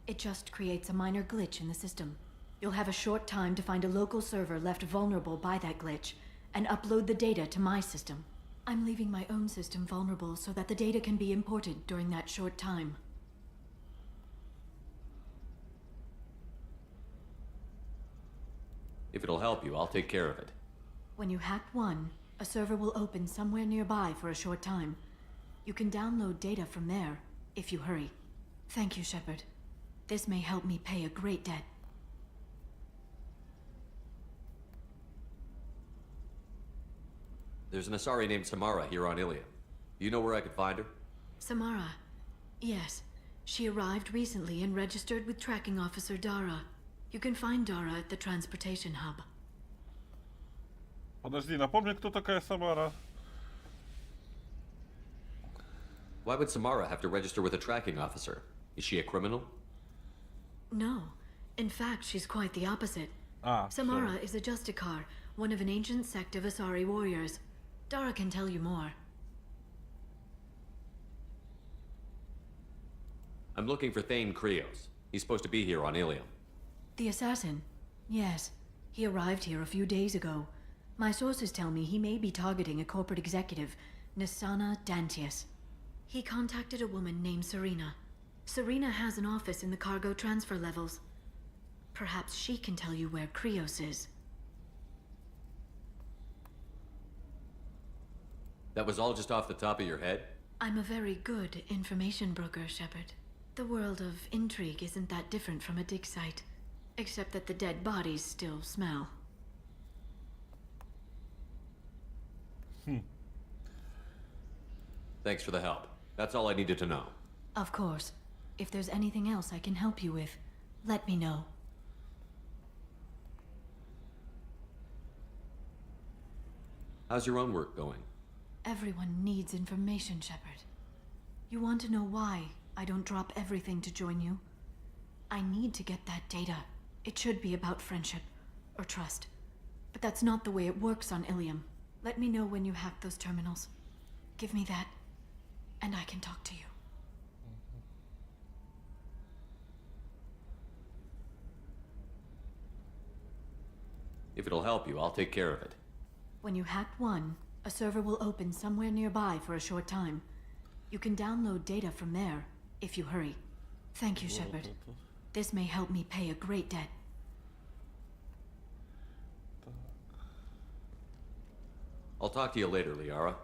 It just creates a minor glitch in the system. You'll have a short time to find a local server left vulnerable by that glitch, and upload the data to my system. I'm leaving my own system vulnerable so that the data can be imported during that short time. If it'll help you, I'll take care of it. When you hack one, a server will open somewhere nearby for a short time. You can download data from there, if you hurry. Thank you, Shepard. This may help me pay a great debt. There's an Asari named Samara here on Ilium. Do you know where I could find her? Samara. Yes. She arrived recently and registered with tracking officer Dara. You can find Dara at the transportation hub. Подожди, напомни, кто такая Самара? Why would Samara have to register with a tracking officer? Is she a criminal? No. In fact, she's quite the opposite. Ah, Samara is a Justicar, one of an ancient sect of Asari warriors. Dara can tell you more. I'm looking for Thane Krios. He's supposed to be here on Ilium. The assassin? Yes. He arrived here a few days ago. My sources tell me he may be targeting a corporate executive, Nisana Dantius. He contacted a woman named Serena. Serena has an office in the cargo transfer levels. Perhaps she can tell you where Krios is. That was all just off the top of your head? I'm a very good information broker, Shepard. The world of intrigue isn't that different from a dig site, except that the dead bodies still smell. Thanks for the help. That's all I needed to know. Of course. If there's anything else I can help you with, let me know. How's your own work going? Everyone needs information, Shepard. You want to know why I don't drop everything to join you? I need to get that data. It should be about friendship, or trust. But that's not the way it works on Ilium. Let me know when you hack those terminals. Give me that, and I can talk to you. If it'll help you, I'll take care of it. When you hack one, a server will open somewhere nearby for a short time. You can download data from there, if you hurry. Thank you, Shepard. This may help me pay a great debt. I'll talk to you later, Liara.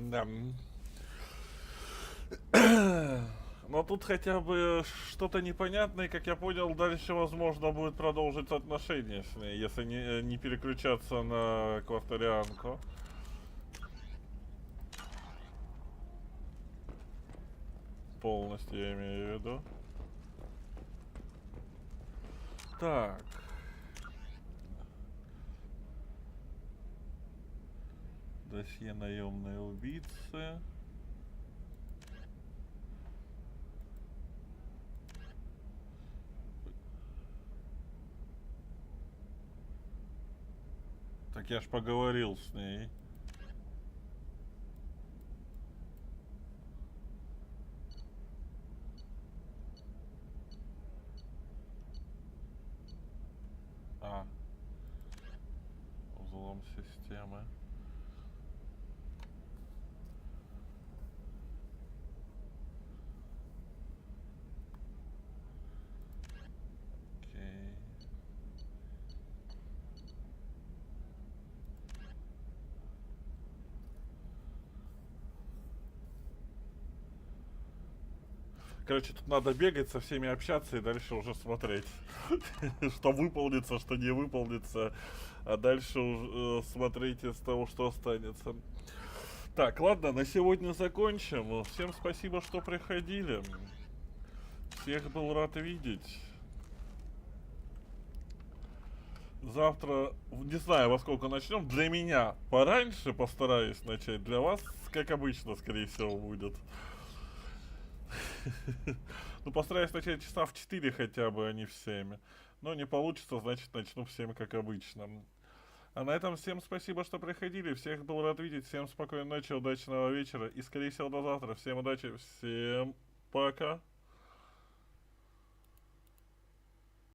Да. Но тут хотя бы что-то непонятное, как я понял, дальше возможно будет продолжить отношения с ней, если не переключаться на квартарианку. Полностью я имею в виду. Так. Досье наемные убийцы. Так я ж поговорил с ней. Взлом системы. Короче, тут надо бегать, со всеми общаться и дальше уже смотреть, что выполнится, что не выполнится, а дальше уже смотреть из того, что останется. Так, ладно, на сегодня закончим. Всем спасибо, что приходили. Всех был рад видеть. Завтра, не знаю, во сколько начнем. Для меня пораньше постараюсь начать. Для вас, как обычно, скорее всего, будет. Ну, постараюсь начать часа в 4 хотя бы, а не в 7. Но не получится, значит, начну в 7, как обычно. А на этом всем спасибо, что приходили. Всех был рад видеть. Всем спокойной ночи, удачного вечера. И, скорее всего, до завтра. Всем удачи, всем пока.